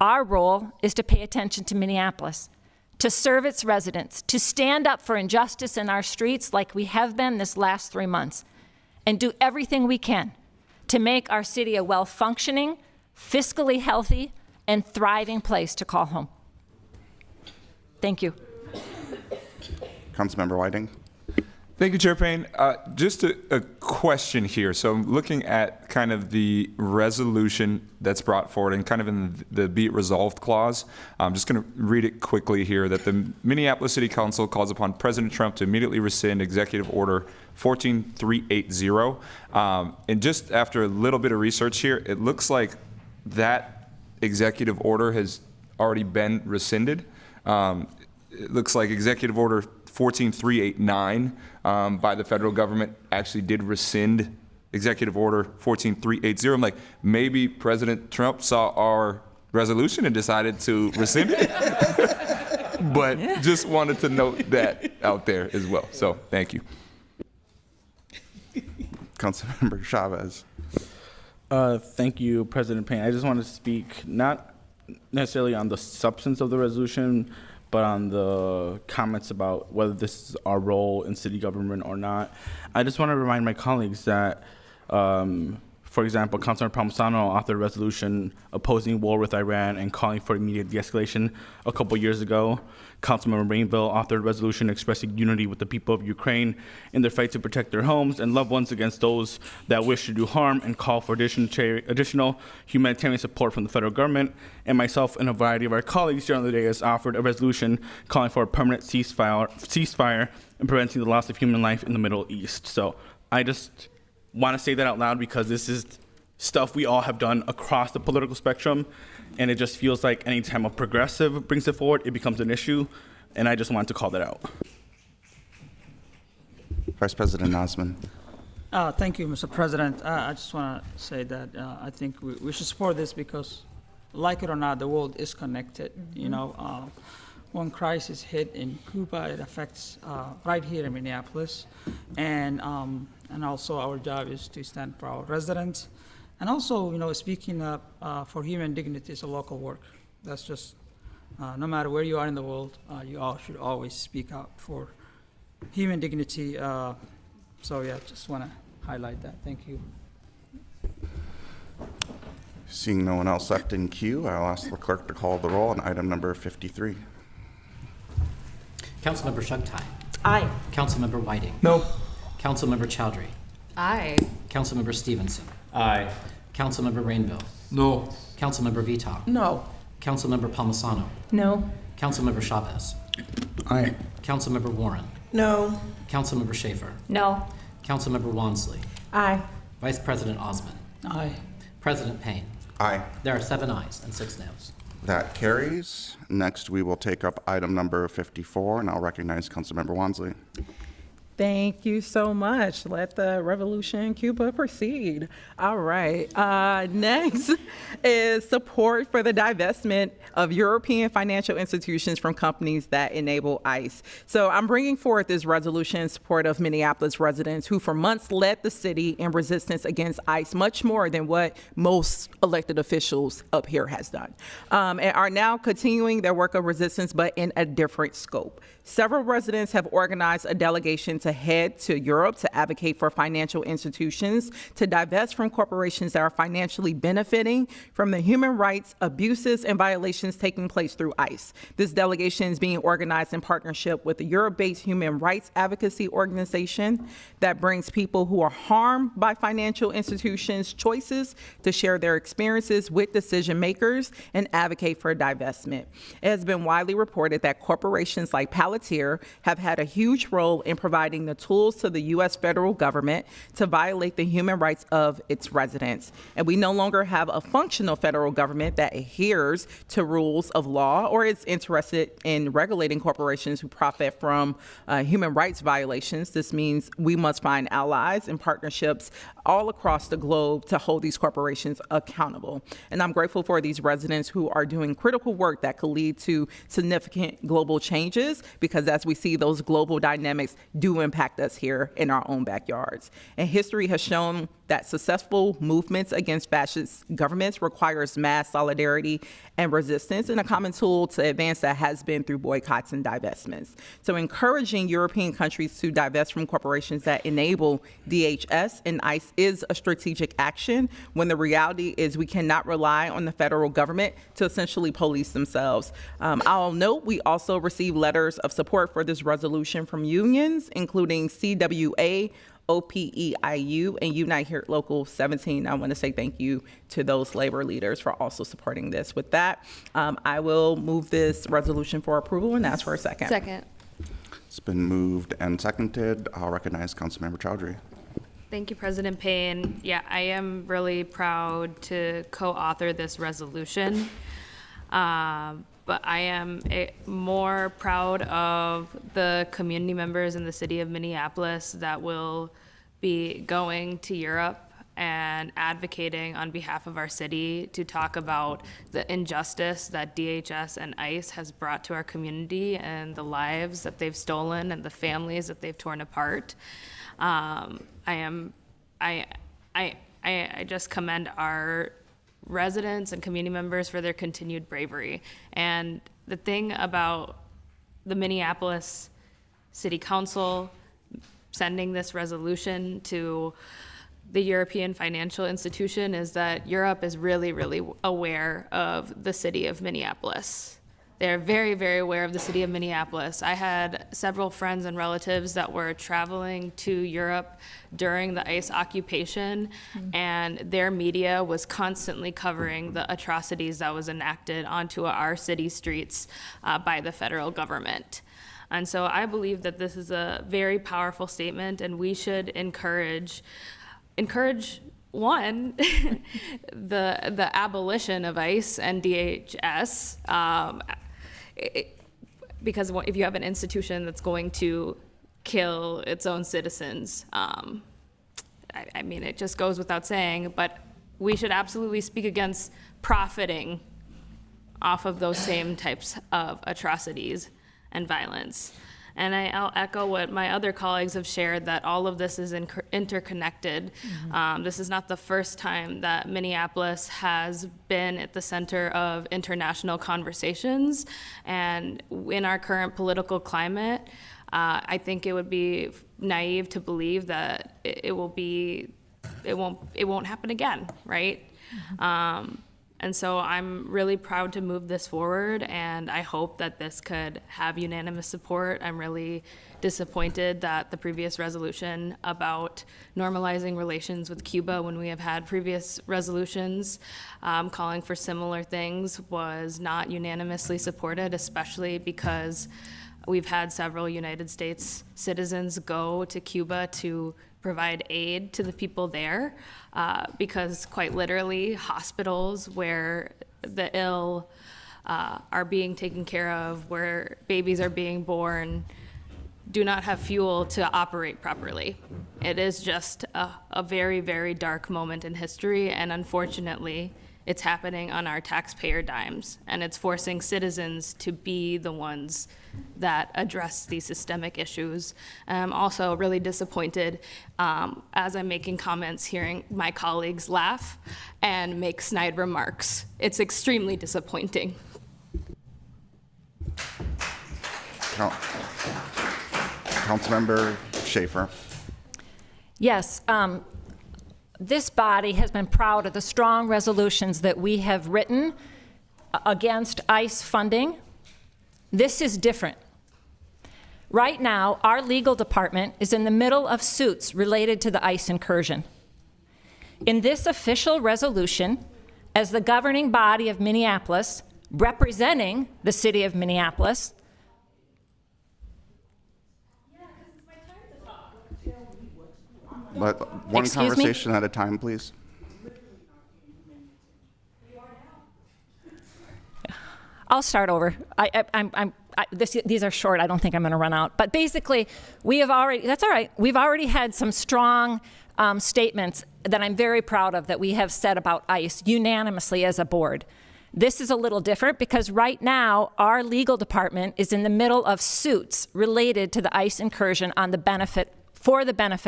Our role is to pay attention to Minneapolis, to serve its residents, to stand up for injustice in our streets like we have been this last 3 months, and do everything we can to make our city a well-functioning, fiscally healthy, and thriving place to call home. Thank you. Councilmember Whiting. Thank you, Chair Payne. Just a question here. So I'm looking at kind of the resolution that's brought forward and kind of in the be it resolved clause. I'm just going to read it quickly here that the Minneapolis City Council calls upon President Trump to immediately rescind Executive Order 14380. And just after a little bit of research here, it looks like that executive order has already been rescinded. It looks like Executive Order 14389 by the federal government actually did rescind Executive Order 14380. I'm like, maybe President Trump saw our resolution and decided to rescind it. But just wanted to note that out there as well. So thank you. Councilmember Chavez. Thank you, President Payne. I just want to speak not necessarily on the substance of the resolution, but on the comments about whether this is our role in city government or not. I just want to remind my colleagues that, for example, Councilmember Palmisano authored a resolution opposing war with Iran and calling for immediate de-escalation a couple years ago. Councilmember Rainville authored a resolution expressing unity with the people of Ukraine in their fight to protect their homes and loved ones against those that wish to do harm, and call for additional humanitarian support from the federal government. And myself and a variety of our colleagues during the day has offered a resolution calling for a permanent ceasefire and preventing the loss of human life in the Middle East. So I just want to say that out loud because this is stuff we all have done across the political spectrum, and it just feels like anytime a progressive brings it forward, it becomes an issue, and I just wanted to call that out. Vice President Osman. Thank you, Mr. President. I just want to say that I think we should support this because, like it or not, the world is connected. You know, when crisis hit in Cuba, it affects right here in Minneapolis, and also our job is to stand for our residents. And also, you know, speaking up for human dignity is a local work. That's just, no matter where you are in the world, you all should always speak out for human dignity. So yeah, just want to highlight that. Thank you. Seeing no one else left in queue, I'll ask the clerk to call the roll on item number 53. Councilmember Shugtai. Aye. Councilmember Whiting. No. Councilmember Chowdhury. Aye. Councilmember Stevenson. Aye. Councilmember Rainville. No. Councilmember Vita. No. Councilmember Palmisano. No. Councilmember Chavez. Aye. Councilmember Warren. No. Councilmember Schaefer. No. Councilmember Wansley. Aye. Vice President Osman. Aye. President Payne. Aye. There are 7 ayes and 6 noes. That carries. Next, we will take up item number 54, and I'll recognize Councilmember Wansley. Thank you so much. Let the revolution in Cuba proceed. All right. Next is support for the divestment of European financial institutions from companies that enable ICE. So I'm bringing forth this resolution in support of Minneapolis residents who for months led the city in resistance against ICE, much more than what most elected officials up here has done, and are now continuing their work of resistance, but in a different scope. Several residents have organized a delegation to head to Europe to advocate for financial institutions to divest from corporations that are financially benefiting from the human rights abuses and violations taking place through ICE. This delegation is being organized in partnership with the Europe-based human rights advocacy organization that brings people who are harmed by financial institutions choices to share their experiences with decision makers and advocate for divestment. It has been widely reported that corporations like Palantir have had a huge role in providing the tools to the U.S. federal government to violate the human rights of its residents. And we no longer have a functional federal government that adheres to rules of law or is interested in regulating corporations who profit from human rights violations. This means we must find allies and partnerships all across the globe to hold these corporations accountable. And I'm grateful for these residents who are doing critical work that could lead to significant global changes, because as we see, those global dynamics do impact us here in our own backyards. And history has shown that successful movements against fascist governments requires mass solidarity and resistance, and a common tool to advance that has been through boycotts and divestments. So encouraging European countries to divest from corporations that enable DHS and ICE is a strategic action when the reality is we cannot rely on the federal government to essentially police themselves. I'll note we also received letters of support for this resolution from unions, including CWA, OPEIU, and Unite Here Local 17. I want to say thank you to those labor leaders for also supporting this. With that, I will move this resolution for approval and ask for a second. Second. It's been moved and seconded. I'll recognize Councilmember Chowdhury. Thank you, President Payne. Yeah, I am really proud to co-author this resolution. But I am more proud of the community members in the city of Minneapolis that will be going to Europe and advocating on behalf of our city to talk about the injustice that DHS and ICE has brought to our community and the lives that they've stolen and the families that they've torn apart. I just commend our residents and community members for their continued bravery. And the thing about the Minneapolis City Council sending this resolution to the European financial institution is that Europe is really, really aware of the city of Minneapolis. They're very, very aware of the city of Minneapolis. I had several friends and relatives that were traveling to Europe during the ICE occupation, and their media was constantly covering the atrocities that was enacted onto our city streets by the federal government. And so I believe that this is a very powerful statement, and we should encourage one, the abolition of ICE and DHS, because if you have an institution that's going to kill its own citizens, I mean, it just goes without saying, but we should absolutely speak against profiting off of those same types of atrocities and violence. And I'll echo what my other colleagues have shared, that all of this is interconnected. This is not the first time that Minneapolis has been at the center of international conversations. And in our current political climate, I think it would be naive to believe that it won't happen again, right? And so I'm really proud to move this forward, and I hope that this could have unanimous support. I'm really disappointed that the previous resolution about normalizing relations with Cuba, when we have had previous resolutions calling for similar things, was not unanimously supported, especially because we've had several United States citizens go to Cuba to provide aid to the people there, because quite literally hospitals where the ill are being taken care of, where babies are being born, do not have fuel to operate properly. It is just a very, very dark moment in history, and unfortunately, it's happening on our taxpayer dimes, and it's forcing citizens to be the ones that address these systemic issues. I'm also really disappointed as I'm making comments, hearing my colleagues laugh and make snide remarks. It's extremely disappointing. Councilmember Schaefer. Yes, this body has been proud of the strong resolutions that we have written against ICE funding. This is different. Right now, our legal department is in the middle of suits related to the ICE incursion. In this official resolution, as the governing body of Minneapolis, representing the city of Minneapolis, But one Excuse me? conversation at a time, please. I'll start over. These are short. I don't think I'm going to run out. But basically, we have already, that's all right. We've already had some strong statements that I'm very proud of that we have said about ICE unanimously as a board. This is a little different because right now, our legal department is in the middle of suits related to the ICE incursion on the benefit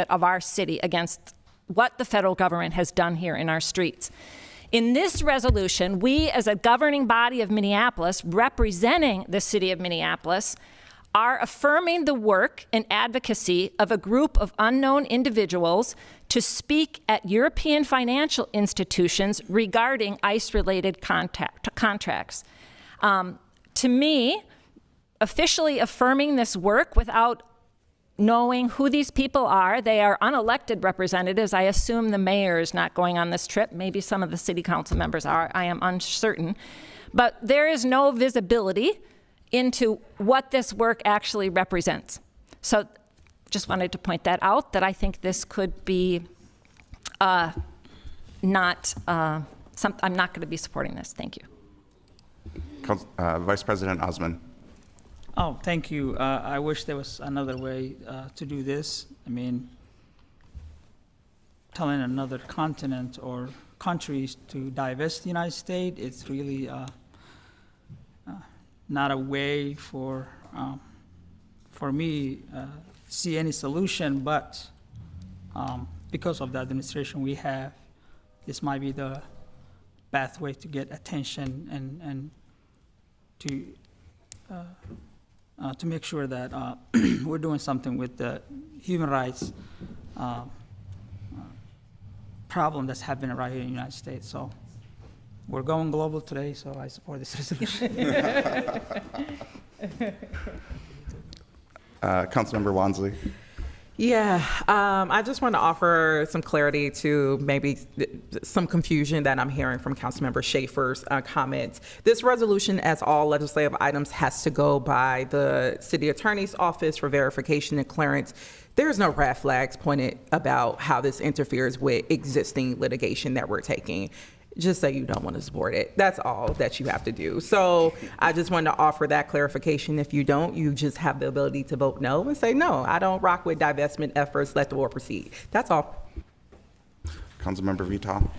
of our city against what the federal government has done here in our streets. In this resolution, we as a governing body of Minneapolis, representing the city of Minneapolis, are affirming the work and advocacy of a group of unknown individuals to speak at European financial institutions regarding ICE-related contracts. To me, officially affirming this work without knowing who these people are, they are unelected representatives. I assume the mayor is not going on this trip. Maybe some of the city council members are. I am uncertain. But there is no visibility into what this work actually represents. So just wanted to point that out, that I think this could be I'm not going to be supporting this. Thank you. Vice President Osman. Oh, thank you. I wish there was another way to do this. I mean, telling another continent or countries to divest the United States, it's really not a way for me to see any solution, but because of the administration we have, this might be the pathway to get attention and to make sure that we're doing something with the human rights problem that's happening right here in the United States. So we're going global today, so I support this resolution. Councilmember Wansley. Yeah, I just want to offer some clarity to maybe some confusion that I'm hearing from Councilmember Schaefer's comments. This resolution, as all legislative items, has to go by the city attorney's office for verification and clearance. There's no red flags pointed about how this interferes with existing litigation that we're taking. Just say you don't want to support it. That's all that you have to do. So I just wanted to offer that clarification. If you don't, you just have the ability to vote no and say, no, I don't rock with divestment efforts. Let the war proceed. That's all. Councilmember Vital.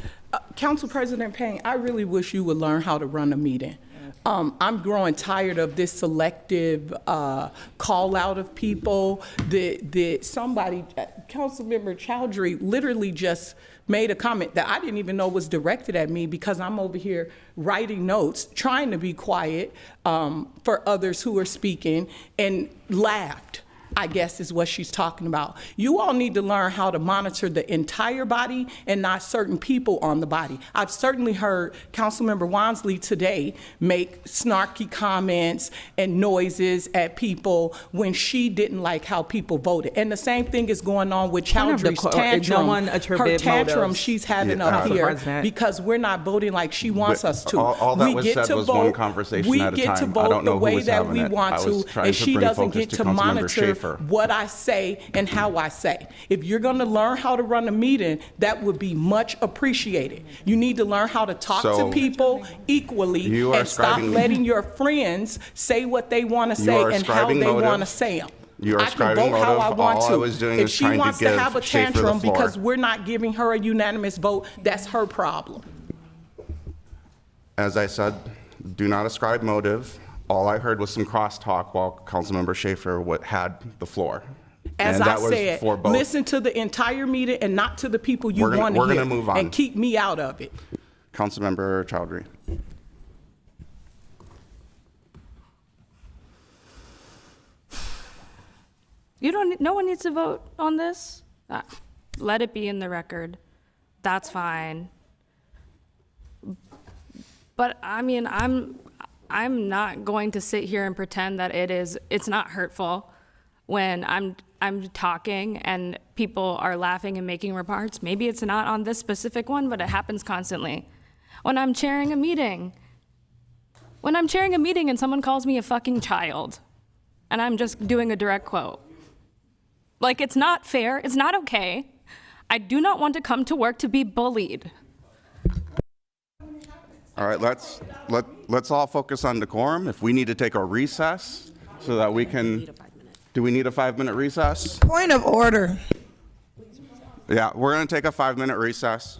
Council President Payne, I really wish you would learn how to run a meeting. I'm growing tired of this selective call out of people. Somebody, Councilmember Chowdhury, literally just made a comment that I didn't even know was directed at me because I'm over here writing notes, trying to be quiet for others who are speaking, and laughed, I guess is what she's talking about. You all need to learn how to monitor the entire body and not certain people on the body. I've certainly heard Councilmember Wansley today make snarky comments and noises at people when she didn't like how people voted. And the same thing is going on with Chowdhury's tantrum. Her tantrum she's having up here because we're not voting like she wants us to. All that was said was one conversation at a time. We get to vote the way that we want to, and she doesn't get to monitor what I say and how I say. If you're going to learn how to run a meeting, that would be much appreciated. You need to learn how to talk to people equally and stop letting your friends say what they want to say and how they want to say them. You are I can ascribing vote how I motive. want All to. I was doing If is she trying to wants to give have a Schaefer the tantrum floor. because we're not giving her a unanimous vote, that's her problem. As I said, do not ascribe motive. All I heard was some crosstalk while Councilmember Schaefer had the floor. As And I that was said, for both. listen to the entire meeting and not to the people you We're gonna- want to we're hear. gonna move on. And keep me out of it. Councilmember Chowdhury. No one needs to vote on this. Let it be in the record. That's fine. But I mean, I'm not going to sit here and pretend that it's not hurtful when I'm talking and people are laughing and making remarks. Maybe it's not on this specific one, but it happens constantly. When I'm chairing a meeting and someone calls me a fucking child, and I'm just doing a direct quote. Like, it's not fair, it's not okay. I do not want to come to work to be bullied. All right, let's all focus on decorum. If we need to take a recess so that we can, do we need a 5-minute recess? Point of order. Yeah, we're gonna take a 5-minute recess.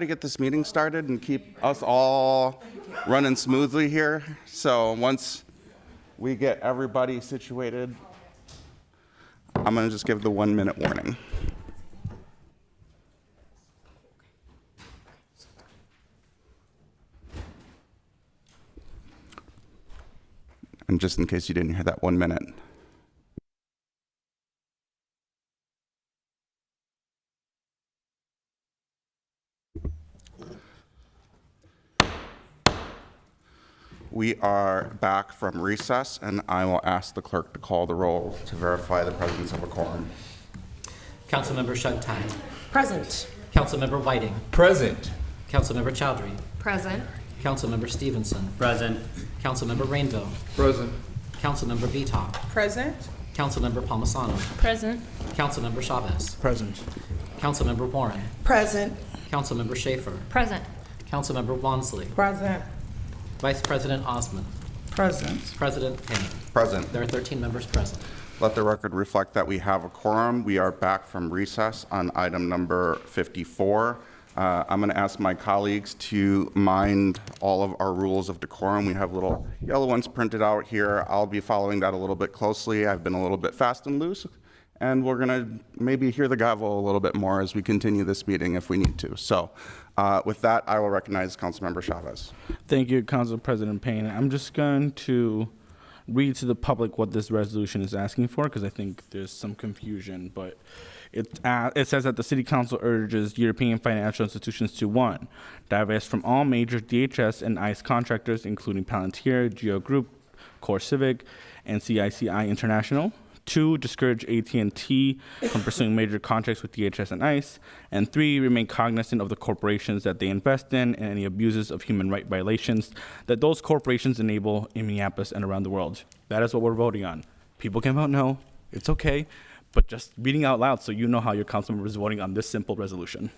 To get this meeting started and keep us all running smoothly here. So once we get everybody situated, I'm going to just give the 1 minute warning. And just in case you didn't hear that 1 minute. We are back from recess, and I will ask the clerk to call the roll to verify the presence of a quorum. Councilmember Shugtai. Present. Councilmember Whiting. Present. Councilmember Chowdhury. Present. Councilmember Stevenson. Present. Councilmember Rainville. Present. Councilmember Vita. Present. Councilmember Palmisano. Present. Councilmember Chavez. Present. Councilmember Warren. Present. Councilmember Schaefer. Present. Councilmember Wansley. Present. Vice President Osman. Present. President Payne. Present. There are 13 members present. Let the record reflect that we have a quorum. We are back from recess on item number 54. I'm going to ask my colleagues to mind all of our rules of decorum. We have little yellow ones printed out here. I'll be following that a little bit closely. I've been a little bit fast and loose, and we're going to maybe hear the gavel a little bit more as we continue this meeting if we need to. So with that, I will recognize Councilmember Chavez. Thank you, Council President Payne. I'm just going to read to the public what this resolution is asking for, because I think there's some confusion, but it says that the City Council urges European financial institutions to 1, divest from all major DHS and ICE contractors, including Palantir, Geo Group, Core Civic, and CICI International. 2, discourage AT&T from pursuing major contracts with DHS and ICE. And 3, remain cognizant of the corporations that they invest in and any abuses of human rights violations that those corporations enable in Minneapolis and around the world. That is what we're voting on. People can vote no. It's okay. But just reading out loud so you know how your council member is voting on this simple resolution.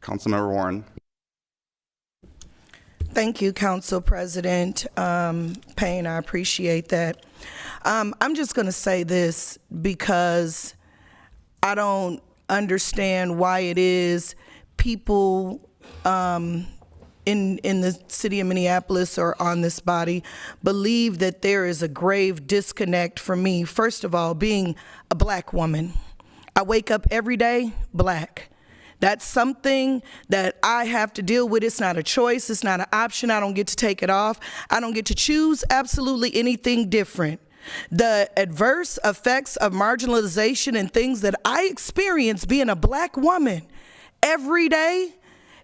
Councilmember Warren. Thank you, Council President Payne. I appreciate that. I'm just going to say this because I don't understand why it is people in the city of Minneapolis or on this body believe that there is a grave disconnect from me. First of all, being a black woman, I wake up every day black. That's something that I have to deal with. It's not a choice. It's not an option. I don't get to take it off. I don't get to choose absolutely anything different. The adverse effects of marginalization and things that I experience being a black woman every day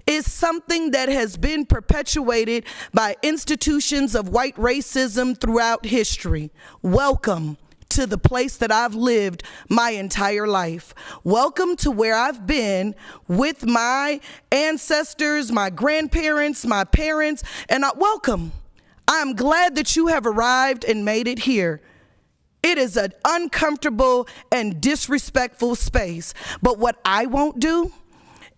is something that has been perpetuated by institutions of white racism throughout history. Welcome to the place that I've lived my entire life. Welcome to where I've been with my ancestors, my grandparents, my parents, and welcome. I'm glad that you have arrived and made it here. It is an uncomfortable and disrespectful space, but what I won't do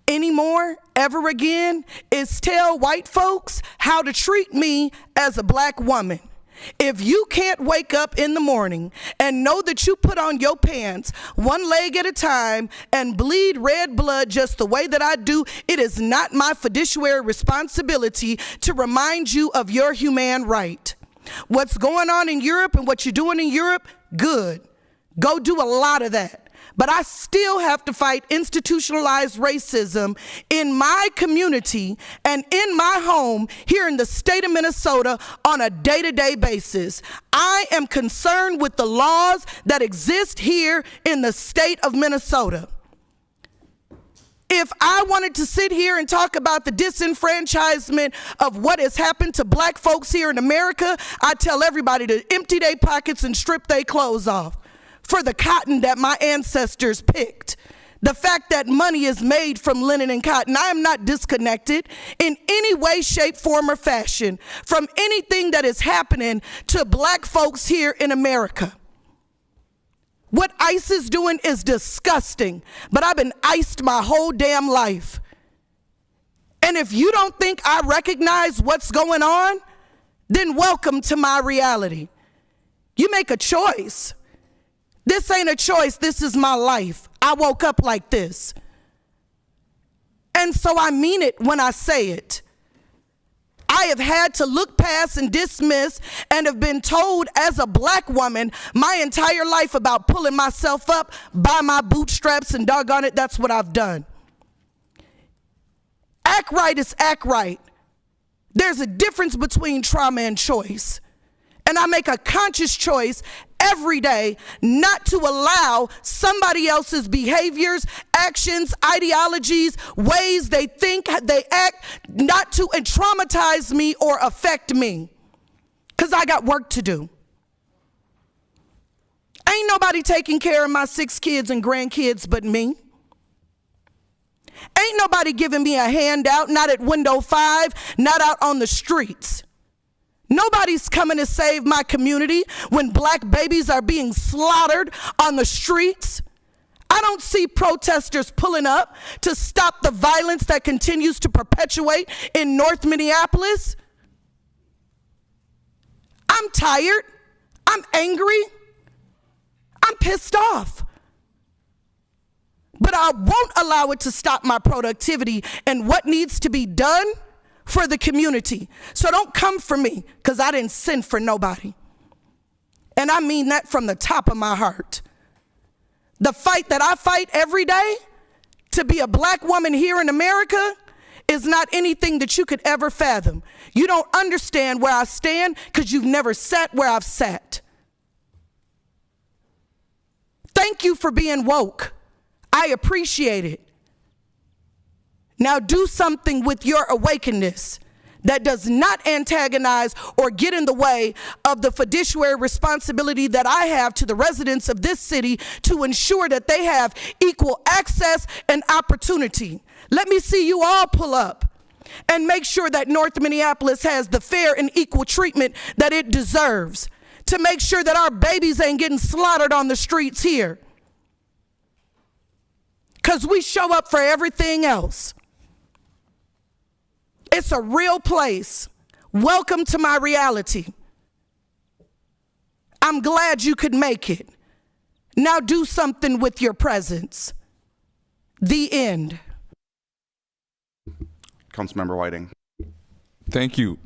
anymore, ever again, is tell white folks how to treat me as a black woman. If you can't wake up in the morning and know that you put on your pants one leg at a time and bleed red blood just the way that I do, it is not my fiduciary responsibility to remind you of your humane right. What's going on in Europe and what you're doing in Europe, good. Go do a lot of that. But I still have to fight institutionalized racism in my community and in my home here in the state of Minnesota on a day-to-day basis. I am concerned with the laws that exist here in the state of Minnesota. If I wanted to sit here and talk about the disenfranchisement of what has happened to black folks here in America, I'd tell everybody to empty their pockets and strip their clothes off for the cotton that my ancestors picked. The fact that money is made from linen and cotton, I am not disconnected in any way, shape, form, or fashion from anything that is happening to black folks here in America. What ICE is doing is disgusting, but I've been iced my whole damn life. And if you don't think I recognize what's going on, then welcome to my reality. You make a choice. This ain't a choice, this is my life. I woke up like this. And so I mean it when I say it. I have had to look past and dismiss and have been told as a black woman my entire life about pulling myself up by my bootstraps, and doggone it, that's what I've done. Act right is act right. There's a difference between trauma and choice. And I make a conscious choice every day not to allow somebody else's behaviors, actions, ideologies, ways they think, they act, not to traumatize me or affect me. Because I got work to do. Ain't nobody taking care of my 6 kids and grandkids but me. Ain't nobody giving me a handout, not at window 5, not out on the streets. Nobody's coming to save my community when black babies are being slaughtered on the streets. I don't see protesters pulling up to stop the violence that continues to perpetuate in North Minneapolis. I'm tired. I'm angry. I'm pissed off. But I won't allow it to stop my productivity and what needs to be done for the community. So don't come for me, because I didn't send for nobody. And I mean that from the top of my heart. The fight that I fight every day to be a black woman here in America is not anything that you could ever fathom. You don't understand where I stand because you've never sat where I've sat. Thank you for being woke. I appreciate it. Now do something with your awakeness that does not antagonize or get in the way of the fiduciary responsibility that I have to the residents of this city to ensure that they have equal access and opportunity. Let me see you all pull up and make sure that North Minneapolis has the fair and equal treatment that it deserves, to make sure that our babies ain't getting slaughtered on the streets here. Because we show up for everything else. It's a real place. Welcome to my reality. I'm glad you could make it. Now do something with your presence. The end. Councilmember Whiting. Thank you,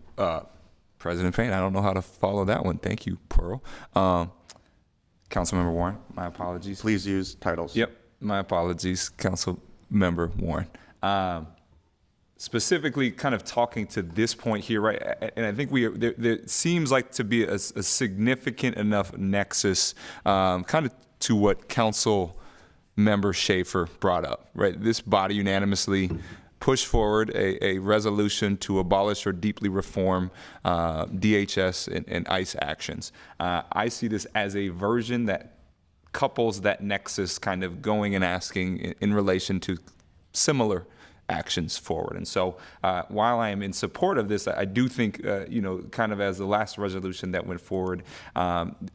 President Payne. I don't know how to follow that one. Thank you, Pearl. Councilmember Warren, my apologies. Please use titles. Yep, my apologies, Councilmember Warren. Specifically kind of talking to this point here, right? And I think there seems like to be a significant enough nexus kind of to what Council Member Schaefer brought up, right? This body unanimously pushed forward a resolution to abolish or deeply reform DHS and ICE actions. I see this as a version that couples that nexus kind of going and asking in relation to similar actions forward. And so while I am in support of this, I do think, kind of as the last resolution that went forward,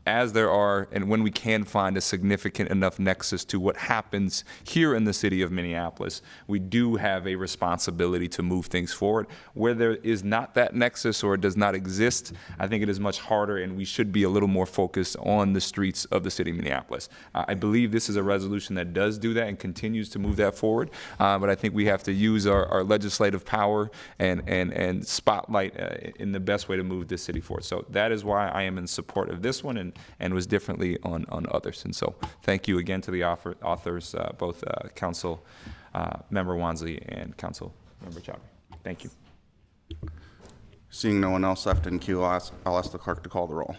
as there are, and when we can find a significant enough nexus to what happens here in the city of Minneapolis, we do have a responsibility to move things forward. Where there is not that nexus or it does not exist, I think it is much harder, and we should be a little more focused on the streets of the city of Minneapolis. I believe this is a resolution that does do that and continues to move that forward, but I think we have to use our legislative power and spotlight in the best way to move this city forward. So that is why I am in support of this one and was differently on others. And so thank you again to the authors, both Council Member Wansley and Council Member Chowdhury. Thank you. Seeing no one else left in queue, I'll ask the clerk to call the roll.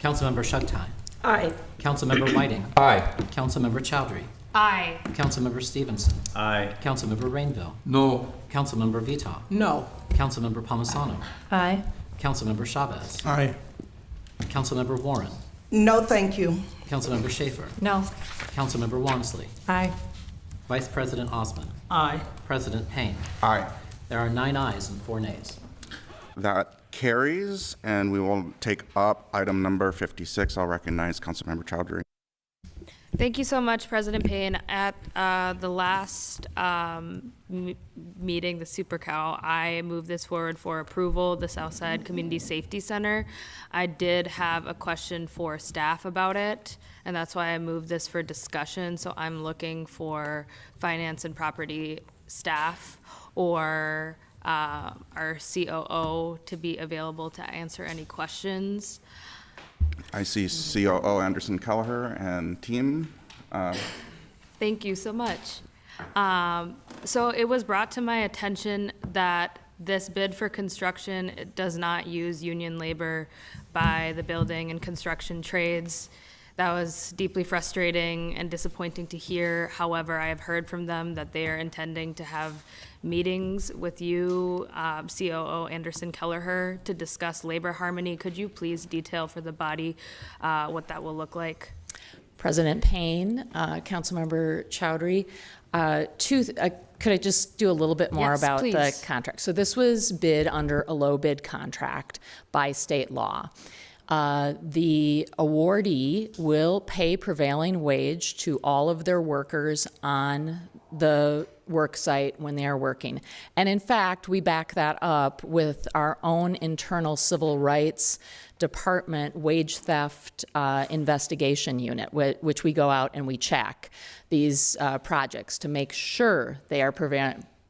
Councilmember Sugtai. Aye. Councilmember Whiting. Aye. Councilmember Chowdhury. Aye. Councilmember Stevenson. Aye. Councilmember Rainville. No. Councilmember Vita. No. Councilmember Palmisano. Aye. Councilmember Chavez. Aye. Councilmember Warren. No, thank you. Councilmember Schaefer. No. Councilmember Wansley. Aye. Vice President Osman. Aye. President Payne. Aye. There are 9 ayes and 4 nays. That carries, and we will take up item number 56. I'll recognize Councilmember Chowdhury. Thank you so much, President Payne. At the last meeting, the Super Cow, I moved this forward for approval, the Southside Community Safety Center. I did have a question for staff about it, and that's why I moved this for discussion. So I'm looking for finance and property staff or our COO to be available to answer any questions. I see COO Anderson Kelleher and team. Thank you so much. So it was brought to my attention that this bid for construction does not use union labor by the building and construction trades. That was deeply frustrating and disappointing to hear. However, I have heard from them that they are intending to have meetings with you, COO Anderson Kelleher, to discuss labor harmony. Could you please detail for the body what that will look like? President Payne, Councilmember Chowdhury, could I just do a little bit more Yes, about please. the contract? So this was bid under a low bid contract by state law. The awardee will pay prevailing wage to all of their workers on the work site when they are working. And in fact, we back that up with our own internal civil rights department wage theft investigation unit, which we go out and we check these projects to make sure they are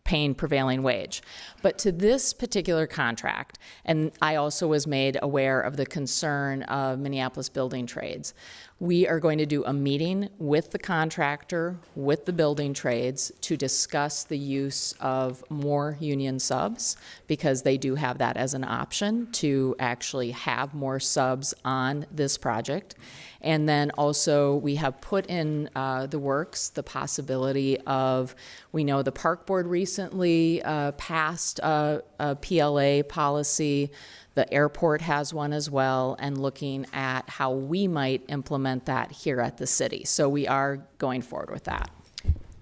paying prevailing wage. But to this particular contract, and I also was made aware of the concern of Minneapolis building trades, we are going to do a meeting with the contractor, with the building trades, to discuss the use of more union subs, because they do have that as an option to actually have more subs on this project. And then also we have put in the works the possibility of, we know the Park Board recently passed a PLA policy. The airport has one as well, and looking at how we might implement that here at the city. So we are going forward with that.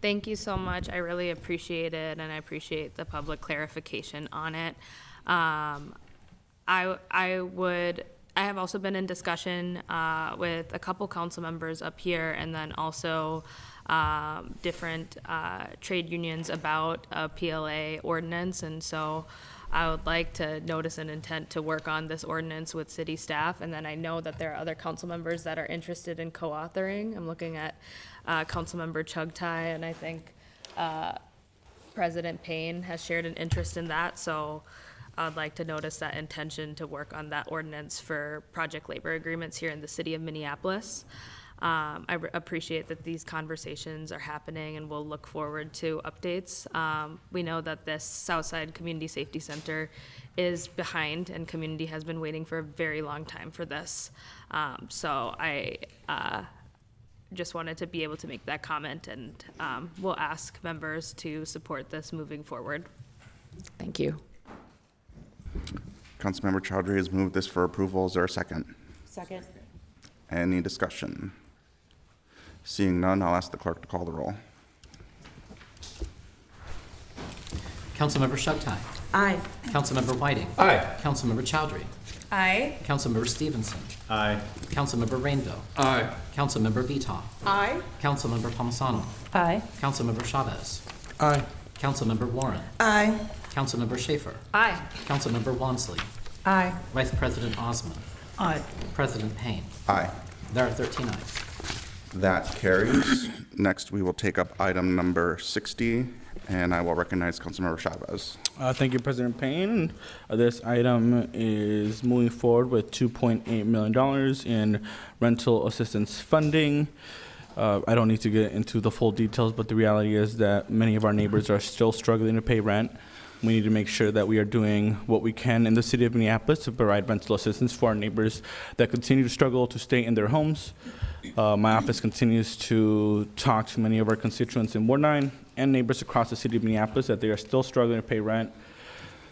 Thank you so much. I really appreciate it, and I appreciate the public clarification on it. I have also been in discussion with a couple council members up here, and then also different trade unions about a PLA ordinance, and so I would like to notice an intent to work on this ordinance with city staff, and then I know that there are other council members that are interested in co-authoring. I'm looking at Councilmember Chugtai, and I think President Payne has shared an interest in that, so I'd like to notice that intention to work on that ordinance for project labor agreements here in the city of Minneapolis. I appreciate that these conversations are happening, and we'll look forward to updates. We know that this Southside Community Safety Center is behind, and community has been waiting for a very long time for this. So I just wanted to be able to make that comment, and we'll ask members to support this moving forward. Thank you. Councilmember Chowdhury has moved this for approval. Is there a second? Second. Any discussion? Seeing none, I'll ask the clerk to call the roll. Councilmember Chugtai. Aye. Councilmember Whiting. Aye. Councilmember Chowdhury. Aye. Councilmember Stevenson. Aye. Councilmember Rainville. Aye. Councilmember Vita. Aye. Councilmember Palmisano. Aye. Councilmember Chavez. Aye. Councilmember Warren. Aye. Councilmember Schaefer. Aye. Councilmember Wansley. Aye. Vice President Osmond. Aye. President Payne. Aye. There are 13 ayes. That carries. Next, we will take up item number 60, and I will recognize Councilmember Chavez. Thank you, President Payne. This item is moving forward with $2.8 million in rental assistance funding. I don't need to get into the full details, but the reality is that many of our neighbors are still struggling to pay rent. We need to make sure that we are doing what we can in the city of Minneapolis to provide rental assistance for our neighbors that continue to struggle to stay in their homes. My office continues to talk to many of our constituents in Ward 9 and neighbors across the city of Minneapolis that they are still struggling to pay rent.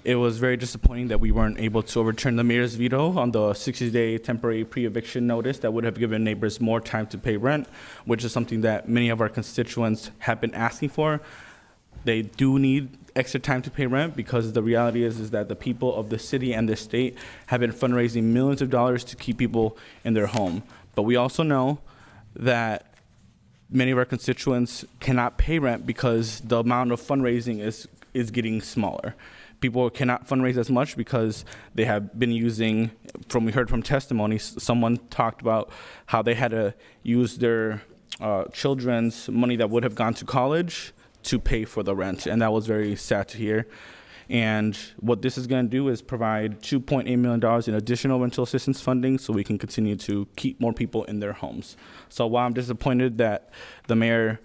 It was very disappointing that we weren't able to overturn the mayor's veto on the 60-day temporary pre-eviction notice that would have given neighbors more time to pay rent, which is something that many of our constituents have been asking for. They do need extra time to pay rent because the reality is that the people of the city and the state have been fundraising millions of dollars to keep people in their home. But we also know that many of our constituents cannot pay rent because the amount of fundraising is getting smaller. People cannot fundraise as much because they have been using, we heard from testimonies, someone talked about how they had to use their children's money that would have gone to college to pay for the rent, and that was very sad to hear. And what this is going to do is provide $2.8 million in additional rental assistance funding so we can continue to keep more people in their homes. So while I'm disappointed that the mayor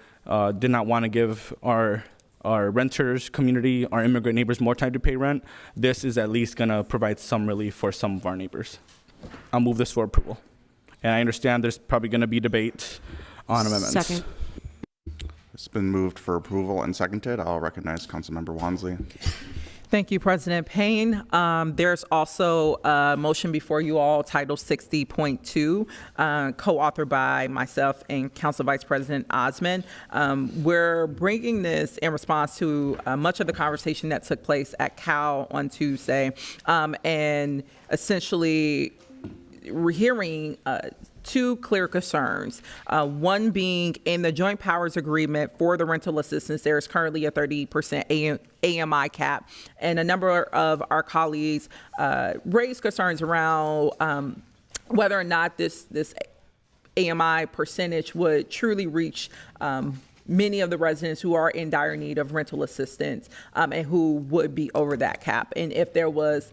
did not want to give our renters community, our immigrant neighbors more time to pay rent, this is at least going to provide some relief for some of our neighbors. I'll move this for approval. And I understand there's probably going to be debate on amendments. Second. It's been moved for approval and seconded. I'll recognize Councilmember Wansley. Thank you, President Payne. There's also a motion before you all, Title 60.2, co-authored by myself and Council Vice President Osmond. We're bringing this in response to much of the conversation that took place at Cal on Tuesday, and essentially we're hearing two clear concerns. One being in the joint powers agreement for the rental assistance, there is currently a 30% AMI cap, and a number of our colleagues raised concerns around whether or not this AMI percentage would truly reach many of the residents who are in dire need of rental assistance and who would be over that cap. And if there was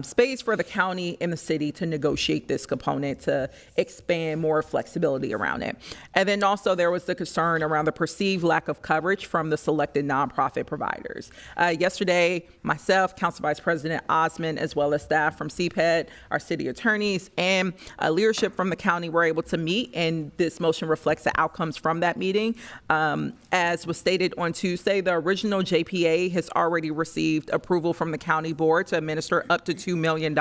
space for the county and the city to negotiate this component to expand more flexibility around it. And then also there was the concern around the perceived lack of coverage from the selected nonprofit providers. Yesterday, myself, Council Vice President Osmond, as well as staff from CPED, our city attorneys, and leadership from the county were able to meet, and this motion reflects the outcomes from that meeting. As was stated on Tuesday, the original JPA has already received approval from the county board to administer up to $2 million.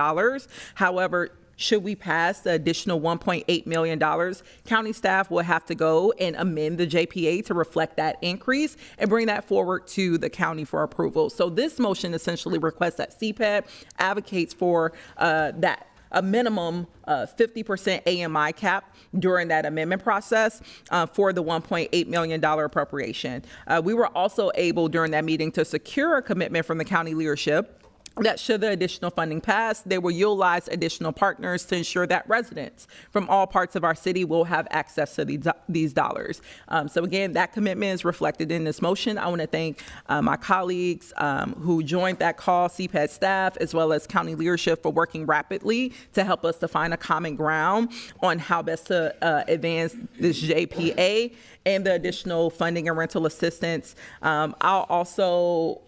However, should we pass the additional $1.8 million, county staff will have to go and amend the JPA to reflect that increase and bring that forward to the county for approval. So this motion essentially requests that CPED advocates for that a minimum 50% AMI cap during that amendment process for the $1.8 million appropriation. We were also able during that meeting to secure a commitment from the county leadership that should the additional funding pass, they will utilize additional partners to ensure that residents from all parts of our city will have access to these dollars. So again, that commitment is reflected in this motion. I want to thank my colleagues who joined that call, CPED staff, as well as county leadership for working rapidly to help us to find a common ground on how best to advance this JPA and the additional funding and rental assistance. I'll also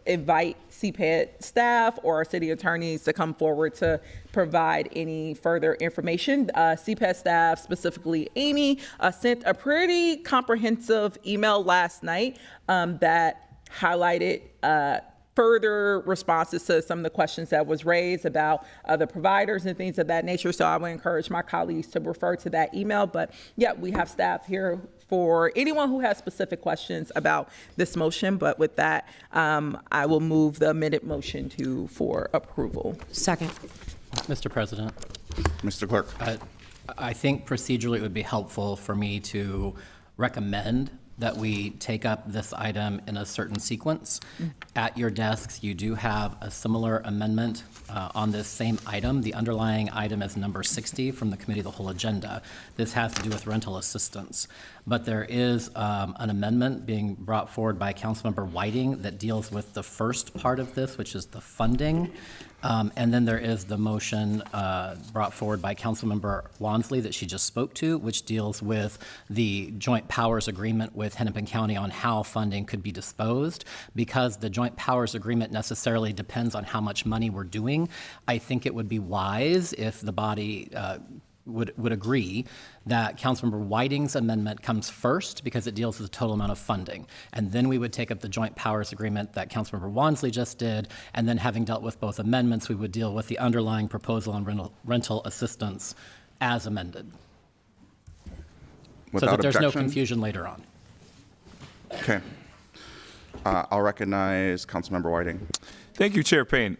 invite CPED staff or our city attorneys to come forward to provide any further information. CPED staff, specifically Amy, sent a pretty comprehensive email last night that highlighted further responses to some of the questions that was raised about the providers and things of that nature. So I would encourage my colleagues to refer to that email. But yeah, we have staff here for anyone who has specific questions about this motion. But with that, I will move the amended motion for approval. Second. Mr. President. Mr. Clerk. I think procedurally it would be helpful for me to recommend that we take up this item in a certain sequence. At your desks, you do have a similar amendment on this same item. The underlying item is number 60 from the Committee of the Whole agenda. This has to do with rental assistance. But there is an amendment being brought forward by Councilmember Whiting that deals with the first part of this, which is the funding. And then there is the motion brought forward by Councilmember Wansley that she just spoke to, which deals with the joint powers agreement with Hennepin County on how funding could be disposed. Because the joint powers agreement necessarily depends on how much money we're doing, I think it would be wise if the body would agree that Councilmember Whiting's amendment comes first because it deals with the total amount of funding. And then we would take up the joint powers agreement that Councilmember Wansley just did, and then having dealt with both amendments, we would deal with the underlying proposal on rental assistance as amended. Without so that there's no objection? confusion later on. Okay. I'll recognize Councilmember Whiting. Thank you, Chair Payne.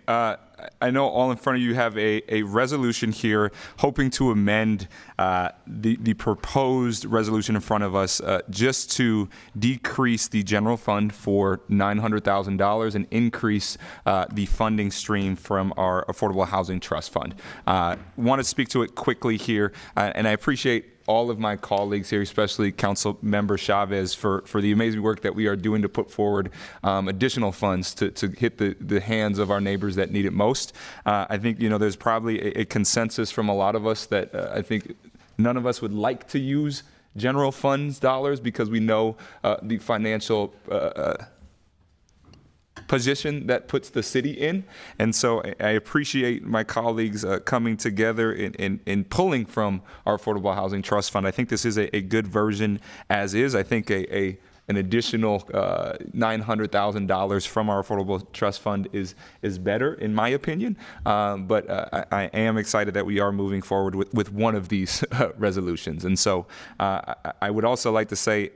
I know all in front of you have a resolution here hoping to amend the proposed resolution in front of us just to decrease the general fund for $900,000 and increase the funding stream from our Affordable Housing Trust Fund. Want to speak to it quickly here, and I appreciate all of my colleagues here, especially Council Member Chavez, for the amazing work that we are doing to put forward additional funds to hit the hands of our neighbors that need it most. I think, there's probably a consensus from a lot of us that I think none of us would like to use general funds dollars because we know the financial position that puts the city in. And so I appreciate my colleagues coming together in pulling from our Affordable Housing Trust Fund. I think this is a good version as is. I think an additional $900,000 from our Affordable Trust Fund is better, in my opinion. But I am excited that we are moving forward with one of these resolutions. And so I would also like to say,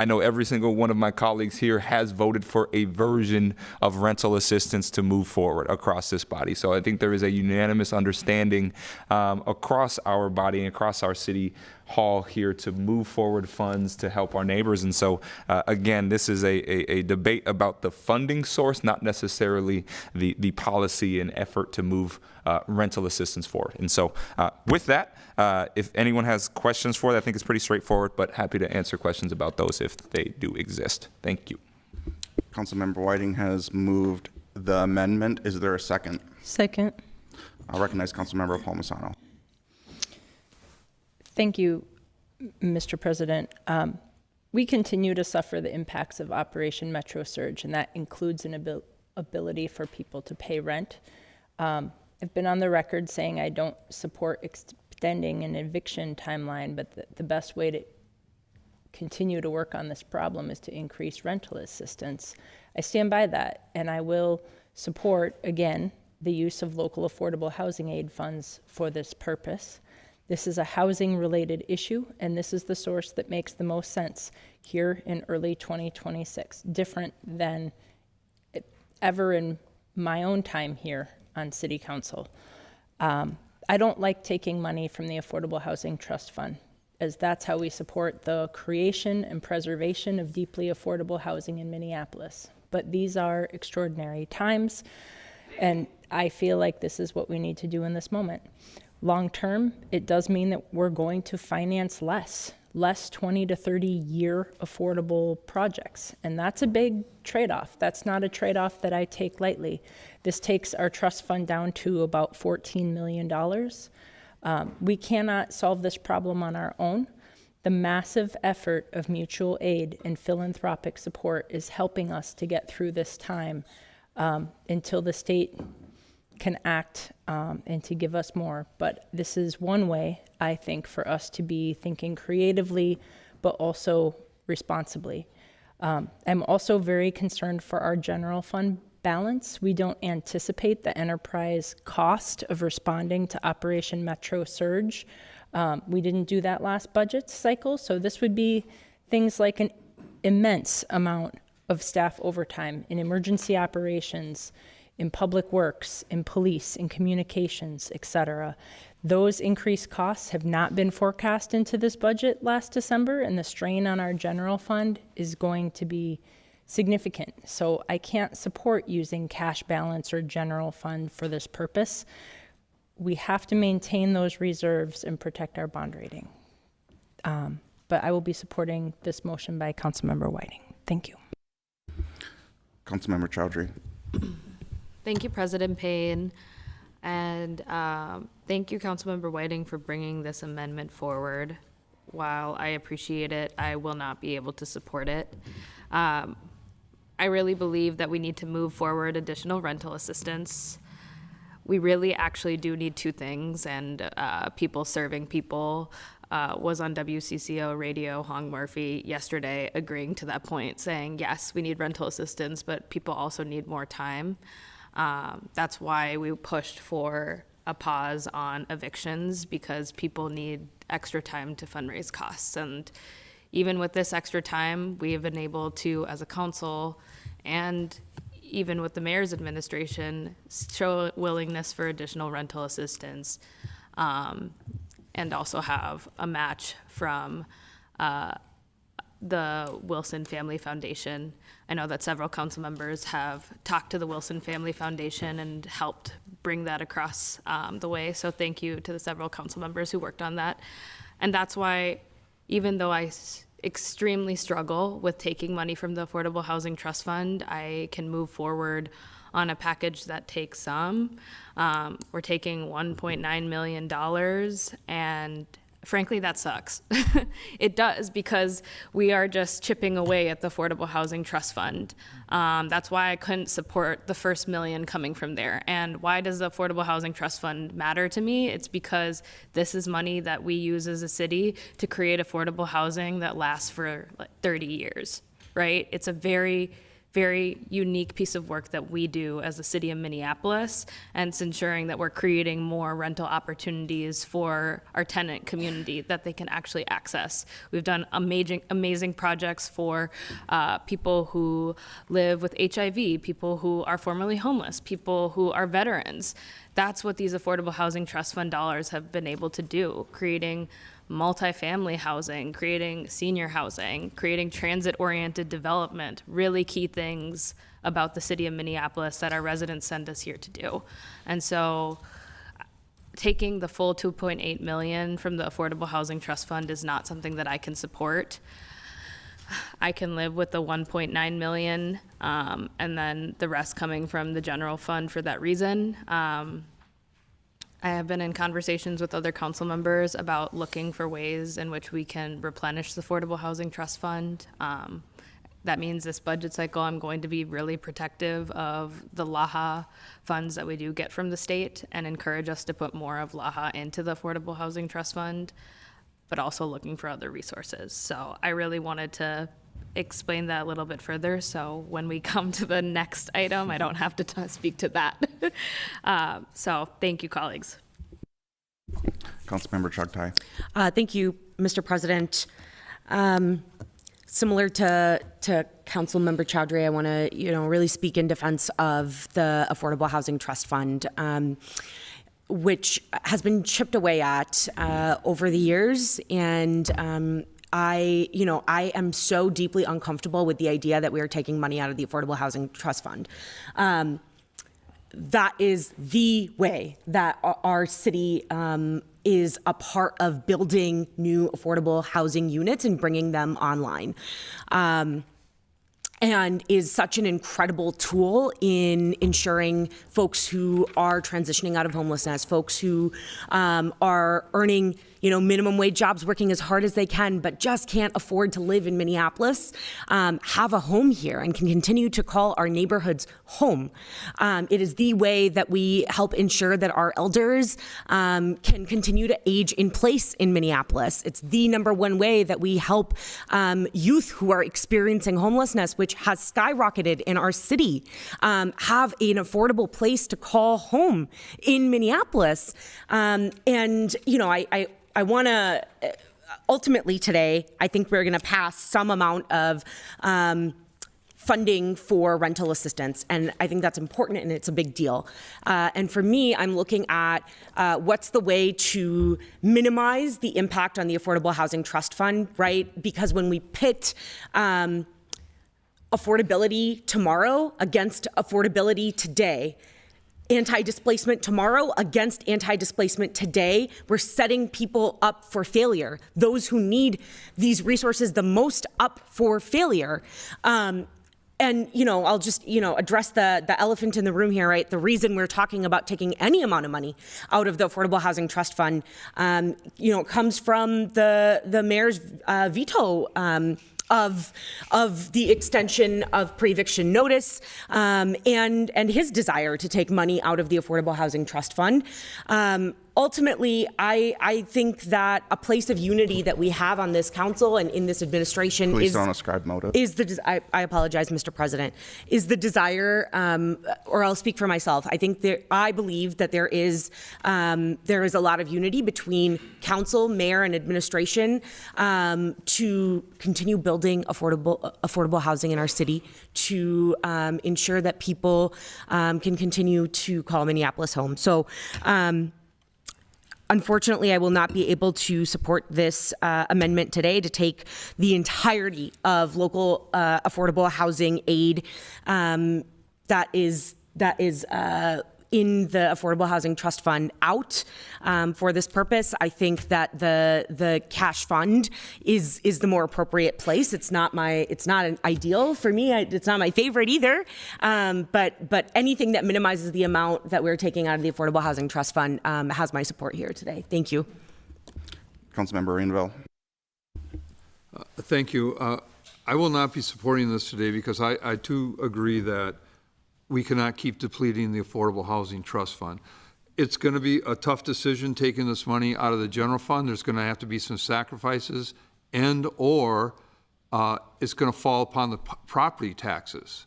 I know every single one of my colleagues here has voted for a version of rental assistance to move forward across this body. So I think there is a unanimous understanding across our body and across our city hall here to move forward funds to help our neighbors. And so, again, this is a debate about the funding source, not necessarily the policy and effort to move rental assistance forward. And so with that, if anyone has questions for that, I think it's pretty straightforward, but happy to answer questions about those if they do exist. Thank you. Councilmember Whiting has moved the amendment. Is there a second? Second. I'll recognize Councilmember Palmisano. Thank you, Mr. President. We continue to suffer the impacts of Operation Metro Surge, and that includes an ability for people to pay rent. I've been on the record saying I don't support extending an eviction timeline, but the best way to continue to work on this problem is to increase rental assistance. I stand by that, and I will support, again, the use of local affordable housing aid funds for this purpose. This is a housing-related issue, and this is the source that makes the most sense here in early 2026, different than ever in my own time here on City Council. I don't like taking money from the Affordable Housing Trust Fund, as that's how we support the creation and preservation of deeply affordable housing in Minneapolis. But these are extraordinary times, and I feel like this is what we need to do in this moment. Long term, it does mean that we're going to finance less 20 to 30 year affordable projects. And that's a big trade-off. That's not a trade-off that I take lightly. This takes our trust fund down to about $14 million. We cannot solve this problem on our own. The massive effort of mutual aid and philanthropic support is helping us to get through this time until the state can act and to give us more. But this is one way, I think, for us to be thinking creatively, but also responsibly. I'm also very concerned for our general fund balance. We don't anticipate the enterprise cost of responding to Operation Metro Surge. We didn't do that last budget cycle, so this would be things like an immense amount of staff overtime in emergency operations, in public works, in police, in communications, et cetera. Those increased costs have not been forecast into this budget last December, and the strain on our general fund is going to be significant. So I can't support using cash balance or general fund for this purpose. We have to maintain those reserves and protect our bond rating. But I will be supporting this motion by Councilmember Whiting. Thank you. Councilmember Chowdhury. Thank you, President Payne. And thank you, Councilmember Whiting, for bringing this amendment forward. While I appreciate it, I will not be able to support it. I really believe that we need to move forward additional rental assistance. We really actually do need two things, and People Serving People was on WCCO radio, Hong Murphy, yesterday agreeing to that point, saying, yes, we need rental assistance, but people also need more time. That's why we pushed for a pause on evictions, because people need extra time to fundraise costs. And even with this extra time, we have been able to, as a council, and even with the mayor's administration, show willingness for additional rental assistance, and also have a match from the Wilson Family Foundation. I know that several council members have talked to the Wilson Family Foundation and helped bring that across the way. So thank you to the several council members who worked on that. And that's why, even though I extremely struggle with taking money from the Affordable Housing Trust Fund, I can move forward on a package that takes some. We're taking $1.9 million, and frankly, that sucks. It does, because we are just chipping away at the Affordable Housing Trust Fund. That's why I couldn't support the first $1 million coming from there. And why does the Affordable Housing Trust Fund matter to me? It's because this is money that we use as a city to create affordable housing that lasts for like 30 years, right? It's a very unique piece of work that we do as the city of Minneapolis, and it's ensuring that we're creating more rental opportunities for our tenant community that they can actually access. We've done amazing projects for people who live with HIV, people who are formerly homeless, people who are veterans. That's what these Affordable Housing Trust Fund dollars have been able to do, creating multifamily housing, creating senior housing, creating transit-oriented development, really key things about the city of Minneapolis that our residents send us here to do. And so taking the full $2.8 million from the Affordable Housing Trust Fund is not something that I can support. I can live with the $1.9 million, and then the rest coming from the general fund for that reason. I have been in conversations with other council members about looking for ways in which we can replenish the Affordable Housing Trust Fund. That means this budget cycle, I'm going to be really protective of the LAHA funds that we do get from the state and encourage us to put more of LAHA into the Affordable Housing Trust Fund, but also looking for other resources. So I really wanted to explain that a little bit further, so when we come to the next item, I don't have to speak to that. So thank you, colleagues. Councilmember Chagtai. Thank you, Mr. President. Similar to Councilmember Chowdhury, I want to really speak in defense of the Affordable Housing Trust Fund, which has been chipped away at over the years, and I am so deeply uncomfortable with the idea that we are taking money out of the Affordable Housing Trust Fund. That is the way that our city is a part of building new affordable housing units and bringing them online. And is such an incredible tool in ensuring folks who are transitioning out of homelessness, folks who are earning minimum wage jobs, working as hard as they can, but just can't afford to live in Minneapolis, have a home here and can continue to call our neighborhoods home. It is the way that we help ensure that our elders can continue to age in place in Minneapolis. It's the number one way that we help youth who are experiencing homelessness, which has skyrocketed in our city, have an affordable place to call home in Minneapolis. I want to, ultimately today, I think we're going to pass some amount of funding for rental assistance. And I think that's important and it's a big deal. And for me, I'm looking at what's the way to minimize the impact on the Affordable Housing Trust Fund, right? Because when we pit affordability tomorrow against affordability today, anti-displacement tomorrow against anti-displacement today, we're setting people up for failure. Those who need these resources the most up for failure. And, I'll just, address the elephant in the room here, right? The reason we're talking about taking any amount of money out of the Affordable Housing Trust Fund, comes from the mayor's veto of the extension of pre-eviction notice and his desire to take money out of the Affordable Housing Trust Fund. Ultimately, I think that a place of unity that we have on this council and in this administration Please don't ascribe motive. I apologize, Mr. President, is the desire, or I'll speak for myself. I believe that there is a lot of unity between council, mayor, and administration to continue building affordable housing in our city, to ensure that people can continue to call Minneapolis home. So, unfortunately, I will not be able to support this amendment today to take the entirety of local affordable housing aid that is in the Affordable Housing Trust Fund out for this purpose. I think that the cash fund is the more appropriate place. It's not an ideal for me. It's not my favorite either. But anything that minimizes the amount that we're taking out of the Affordable Housing Trust Fund has my support here today. Thank you. Councilmember Rainville. Thank you. I will not be supporting this today because I too agree that we cannot keep depleting the Affordable Housing Trust Fund. It's going to be a tough decision taking this money out of the general fund. There's going to have to be some sacrifices or it's going to fall upon the property taxes.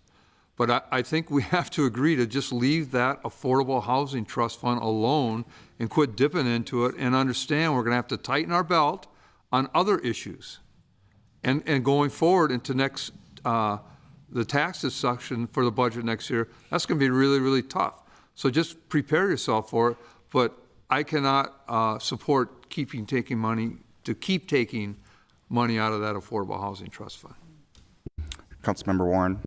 But I think we have to agree to just leave that Affordable Housing Trust Fund alone and quit dipping into it and understand we're going to have to tighten our belt on other issues. And going forward into next the taxes section for the budget next year, that's going to be really, really tough. So just prepare yourself for it. But I cannot support keep taking money out of that Affordable Housing Trust Fund. Councilmember Warren.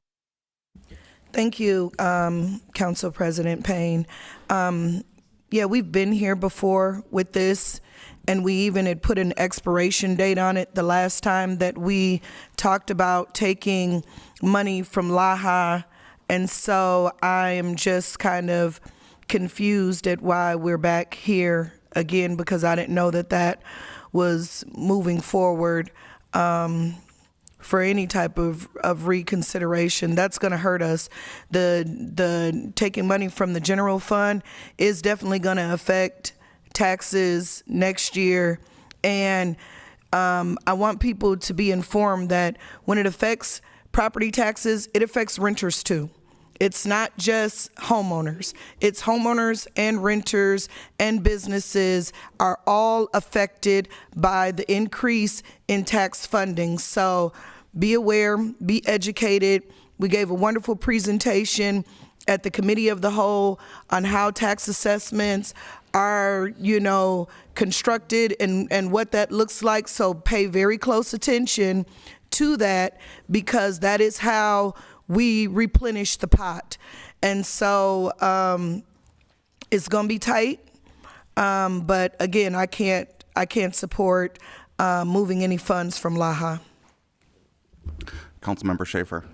Thank you, Council President Payne. Yeah, we've been here before with this, and we even had put an expiration date on it the last time that we talked about taking money from LAHA. And so I am just kind of confused at why we're back here again, because I didn't know that was moving forward for any type of reconsideration. That's going to hurt us. The taking money from the general fund is definitely going to affect taxes next year. And I want people to be informed that when it affects property taxes, it affects renters too. It's not just homeowners. It's homeowners and renters and businesses are all affected by the increase in tax funding. So be aware, be educated. We gave a wonderful presentation at the Committee of the Whole on how tax assessments are, constructed and what that looks like. So pay very close attention to that, because that is how we replenish the pot. And so it's going to be tight. But again, I can't support moving any funds from LAHA. Councilmember Schaefer.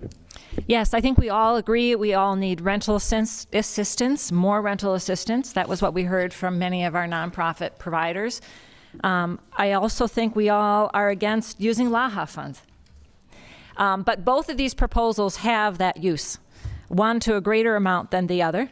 Yes, I think we all agree we all need rental assistance, more rental assistance. That was what we heard from many of our nonprofit providers. I also think we all are against using LAHA funds. But both of these proposals have that use, one to a greater amount than the other.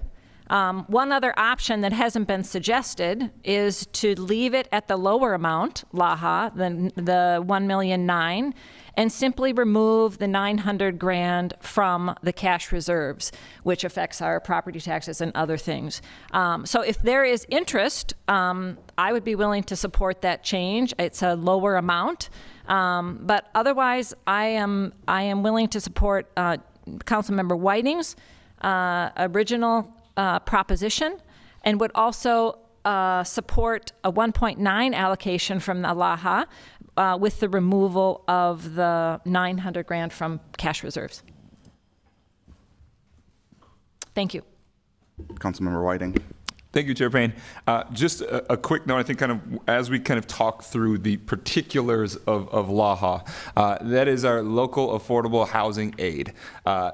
One other option that hasn't been suggested is to leave it at the lower amount, LAHA, the $1,000,009, and simply remove the $900,000 from the cash reserves, which affects our property taxes and other things. So if there is interest, I would be willing to support that change. It's a lower amount. But otherwise, I am willing to support Councilmember Whiting's original proposition, and would also support a 1.9 allocation from the LAHA with the removal of the $900,000 from cash reserves. Thank you. Councilmember Whiting. Thank you, Chair Payne. Just a quick note, I think as we talk through the particulars of LAHA, that is our local affordable housing aid.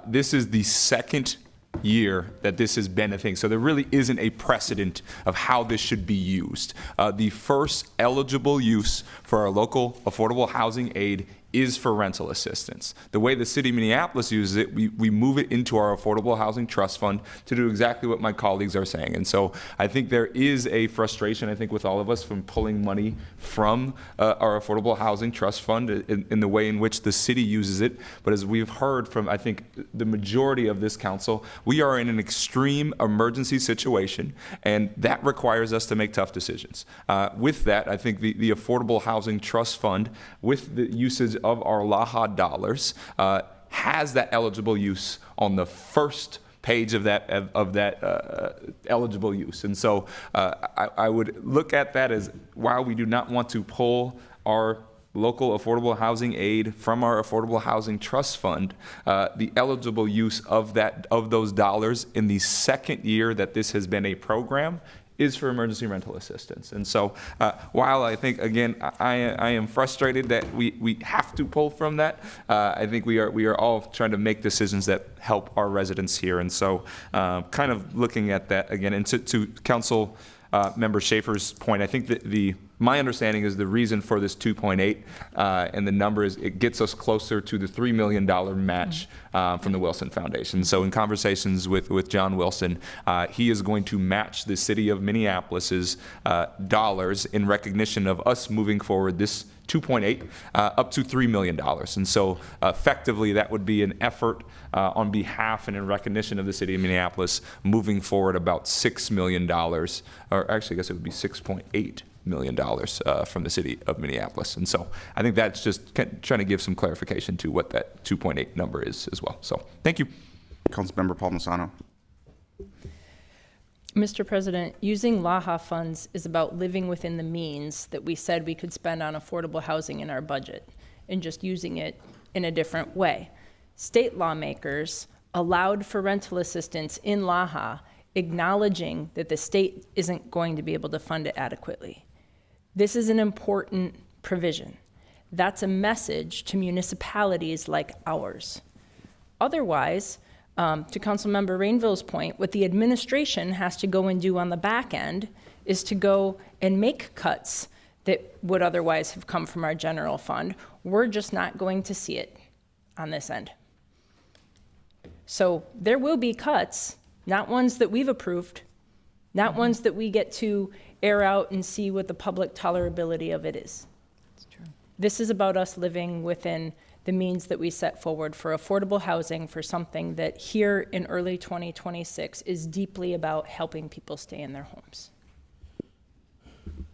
This is the second year that this has been a thing. So there really isn't a precedent of how this should be used. The first eligible use for our local affordable housing aid is for rental assistance. The way the city of Minneapolis uses it, we move it into our Affordable Housing Trust Fund to do exactly what my colleagues are saying. And so I think there is a frustration, I think, with all of us from pulling money from our Affordable Housing Trust Fund in the way in which the city uses it. But as we've heard from, I think, the majority of this council, we are in an extreme emergency situation, and that requires us to make tough decisions. With that, I think the Affordable Housing Trust Fund, with the usage of our LAHA dollars, has that eligible use on the first page of that eligible use. And so I would look at that as, while we do not want to pull our local affordable housing aid from our Affordable Housing Trust Fund, the eligible use of those dollars in the second year that this has been a program is for emergency rental assistance. And so while I think, again, I am frustrated that we have to pull from that, I think we are all trying to make decisions that help our residents here. And so kind of looking at that again, and to Council Member Schaefer's point, I think that my understanding is the reason for this 2.8 and the number is it gets us closer to the $3 million match from the Wilson Foundation. So in conversations with John Wilson, he is going to match the city of Minneapolis's dollars in recognition of us moving forward this 2.8 up to $3 million. And so effectively that would be an effort on behalf and in recognition of the city of Minneapolis moving forward about $6 million, or actually I guess it would be $6.8 million from the city of Minneapolis. And so I think that's just trying to give some clarification to what that 2.8 number is as well. So thank you. Councilmember Palmisano. Mr. President, using LAHA funds is about living within the means that we said we could spend on affordable housing in our budget and just using it in a different way. State lawmakers allowed for rental assistance in LAHA, acknowledging that the state isn't going to be able to fund it adequately. This is an important provision. That's a message to municipalities like ours. Otherwise, to Councilmember Rainville's point, what the administration has to go and do on the back end is to go and make cuts that would otherwise have come from our general fund. We're just not going to see it on this end. So there will be cuts, not ones that we've approved, not ones that we get to air out and see what the public tolerability of it is. That's true. This is about us living within the means that we set forward for affordable housing, for something that here in early 2026 is deeply about helping people stay in their homes.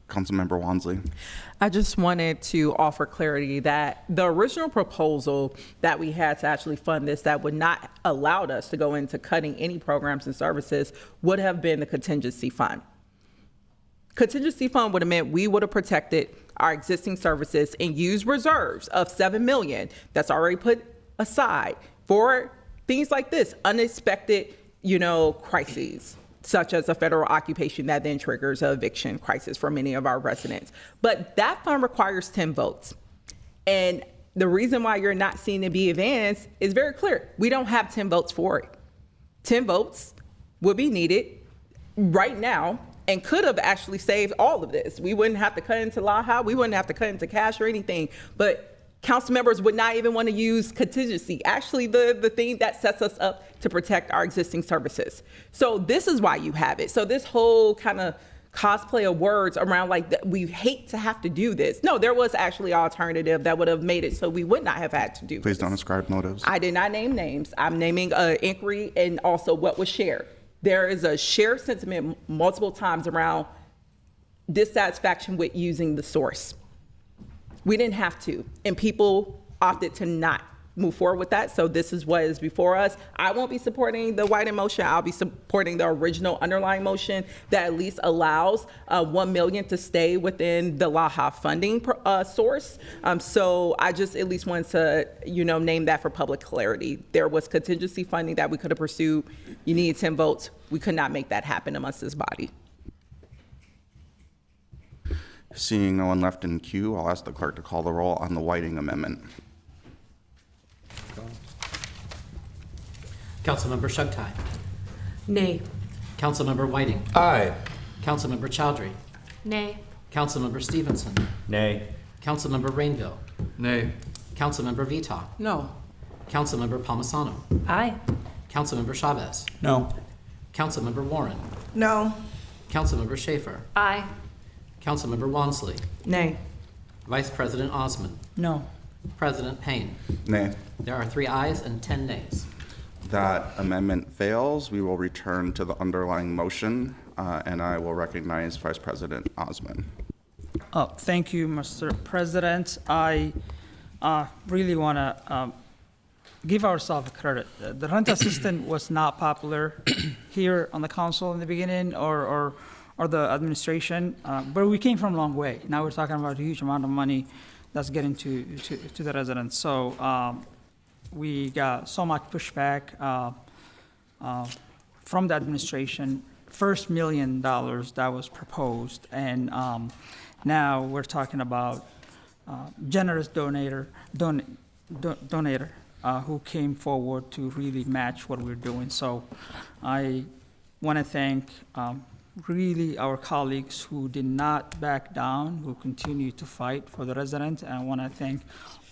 Councilmember Wansley. I just wanted to offer clarity that the original proposal that we had to actually fund this that would not allowed us to go into cutting any programs and services would have been the contingency fund. Contingency fund would have meant we would have protected our existing services and used reserves of $7 million that's already put aside for things like this, unexpected, crises, such as a federal occupation that then triggers an eviction crisis for many of our residents. But that fund requires 10 votes. And the reason why you're not seeing it be advanced is very clear. We don't have 10 votes for it. 10 votes would be needed right now and could have actually saved all of this. We wouldn't have to cut into LAHA, we wouldn't have to cut into cash or anything, but council members would not even want to use contingency, actually the thing that sets us up to protect our existing services. So this is why you have it. So this whole kind of cosplay of words around we hate to have to do this. No, there was actually an alternative that would have made it so we would not have had to do Please this. don't ascribe motives. I did not name names. I'm naming inquiry and also what was shared. There is a shared sentiment multiple times around dissatisfaction with using the source. We didn't have to, and people opted to not move forward with that. So this is what is before us. I won't be supporting the White motion. I'll be supporting the original underlying motion that at least allows $1 million to stay within the LAHA funding source. So I just at least wanted to, name that for public clarity. There was contingency funding that we could have pursued. You needed 10 votes. We could not make that happen amongst this body. Seeing no one left in queue, I'll ask the clerk to call the roll on the Whiting amendment. Councilmember Shugtai. Nay. Councilmember Whiting. Aye. Councilmember Chowdhury. Nay. Councilmember Stevenson. Nay. Councilmember Rainville. Nay. Councilmember Vita. No. Councilmember Palmisano. Aye. Councilmember Chavez. No. Councilmember Warren. No. Councilmember Schaefer. Aye. Councilmember Wansley. Nay. Vice President Osman. No. President Payne. Nay. There are 3 ayes and 10 nays. That amendment fails. We will return to the underlying motion, and I will recognize Vice President Osman. Oh, thank you, Mr. President. I really want to give ourselves credit. The rent assistance was not popular here on the council in the beginning or the administration, but we came from a long way. Now we're talking about a huge amount of money that's getting to the residents. So we got so much pushback from the administration. First $1 million that was proposed, and now we're talking about generous donator who came forward to really match what we're doing. So I want to thank really our colleagues who did not back down, who continue to fight for the residents. And I want to thank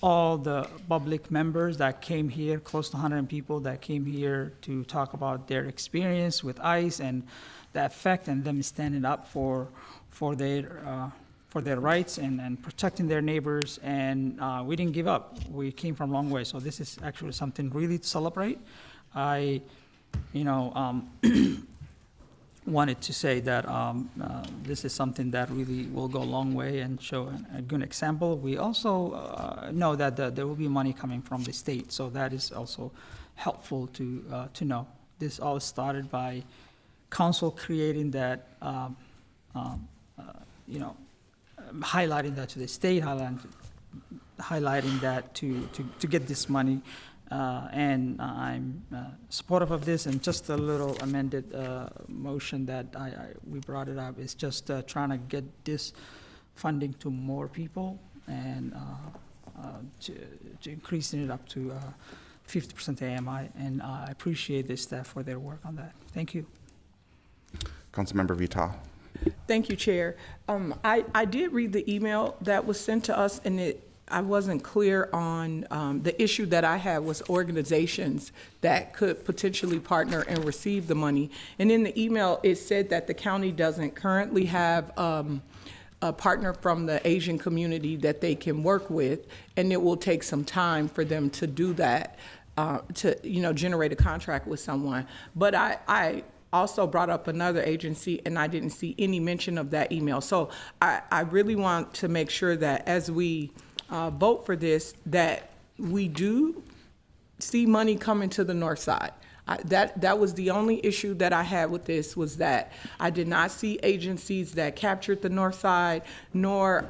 all the public members that came here, close to 100 people that came here to talk about their experience with ICE and the effect and them standing up for their rights and protecting their neighbors. And we didn't give up. We came from a long way. So this is actually something really to celebrate. I, wanted to say that this is something that really will go a long way and show a good example. We also know that there will be money coming from the state, so that is also helpful to know. This all started by council creating that, highlighting that to the state, highlighting that to get this money. And I'm supportive of this, and just a little amended motion that we brought it up is just trying to get this funding to more people and to increasing it up to 50% AMI, and I appreciate the staff for their work on that. Thank you. Councilmember Vita. Thank you, Chair. I did read the email that was sent to us, and I wasn't clear on the issue that I had was organizations that could potentially partner and receive the money. And in the email, it said that the county doesn't currently have a partner from the Asian community that they can work with, and it will take some time for them to do that, to generate a contract with someone. But I also brought up another agency, and I didn't see any mention of that email. So I really want to make sure that as we vote for this, that we do see money coming to the north side. That was the only issue that I had with this, was that I did not see agencies that captured the north side, nor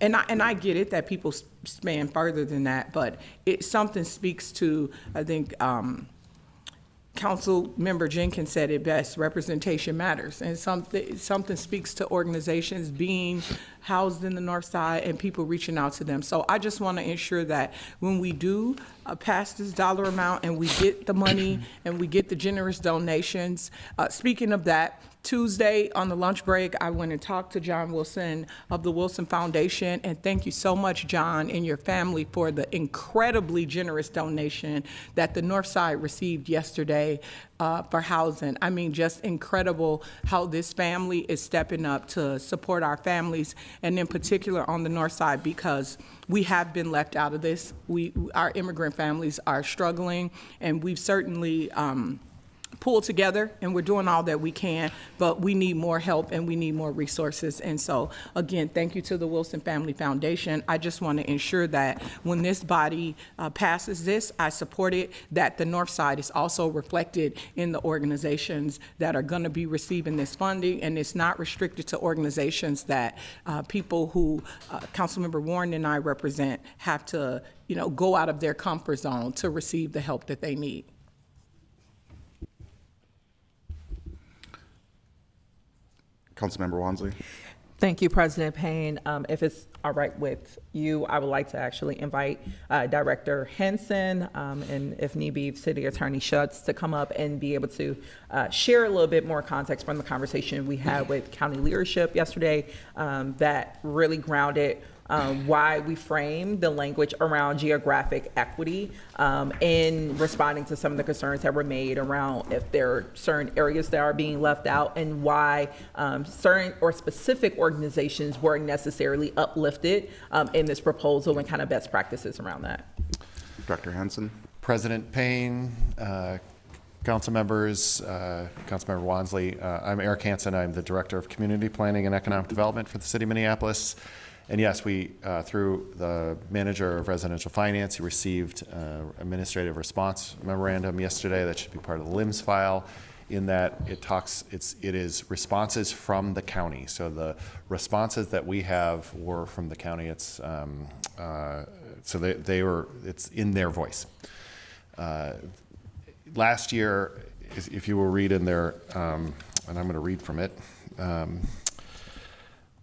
and I get it that people span further than that, but something speaks to, I think, Council Member Jenkins said it best: representation matters, and something speaks to organizations being housed in the north side and people reaching out to them. So I just want to ensure that when we do pass this dollar amount and we get the money and we get the generous donations. Speaking of that, Tuesday on the lunch break, I went and talked to John Wilson of the Wilson Foundation, and thank you so much, John, and your family for the incredibly generous donation that the North Side received yesterday for housing. I mean, just incredible how this family is stepping up to support our families, and in particular on the North Side, because we have been left out of this. Our immigrant families are struggling, and we've certainly pull together, and we're doing all that we can, but we need more help and we need more resources. And so, again, thank you to the Wilson Family Foundation. I just want to ensure that when this body passes this, I support it, that the North Side is also reflected in the organizations that are going to be receiving this funding, and it's not restricted to organizations that people who Councilmember Warren and I represent have to, go out of their comfort zone to receive the help that they need. Councilmember Wansley. Thank you, President Payne. If it's all right with you, I would like to actually invite Director Henson and, if need be, City Attorney Schutz to come up and be able to share a little bit more context from the conversation we had with county leadership yesterday that really grounded why we frame the language around geographic equity in responding to some of the concerns that were made around if there are certain areas that are being left out, and why certain or specific organizations weren't necessarily uplifted in this proposal, and kind of best practices around that. Dr. Hansen. President Payne, council members, Councilmember Wansley. I'm Eric Hansen. I'm the Director of Community Planning and Economic Development for the City of Minneapolis. And yes, we, through the Manager of Residential Finance, he received administrative response memorandum yesterday that should be part of the LIMS file, in that it is responses from the county. So the responses that we have were from the county. It's it's in their voice. Last year, if you will read in there, and I'm going to read from it,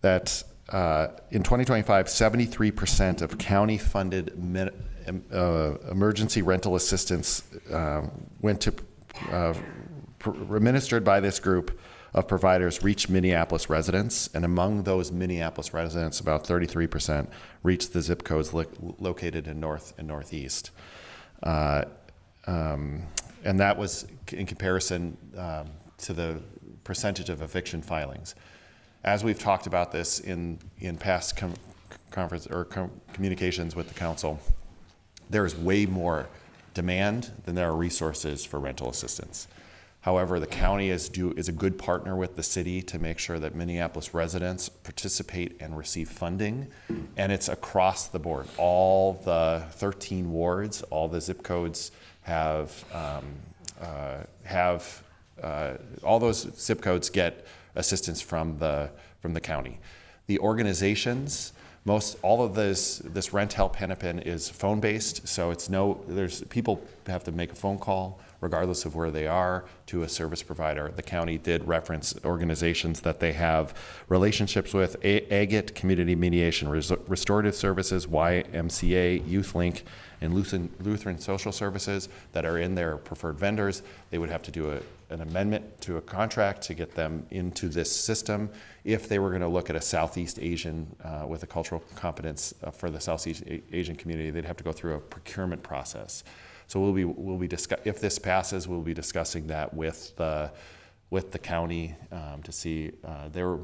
that in 2025, 73% of county-funded emergency rental assistance went to administered by this group of providers reached Minneapolis residents, and among those Minneapolis residents, about 33% reached the zip codes located in North and Northeast. And that was in comparison to the percentage of eviction filings. As we've talked about this in past communications with the council, there is way more demand than there are resources for rental assistance. However, the county is a good partner with the city to make sure that Minneapolis residents participate and receive funding, and it's across the board. All the 13 wards, all the zip codes have all those zip codes get assistance from the county. The organizations, all of this Rent Help Hennepin is phone based, so people have to make a phone call regardless of where they are to a service provider. The county did reference organizations that they have relationships with: Agate Community Mediation Restorative Services, YMCA, Youth Link, and Lutheran Social Services that are in their preferred vendors. They would have to do an amendment to a contract to get them into this system. If they were going to look at a Southeast Asian with a cultural competence for the Southeast Asian community, they'd have to go through a procurement process. So if this passes, we'll be discussing that with the county to see. They were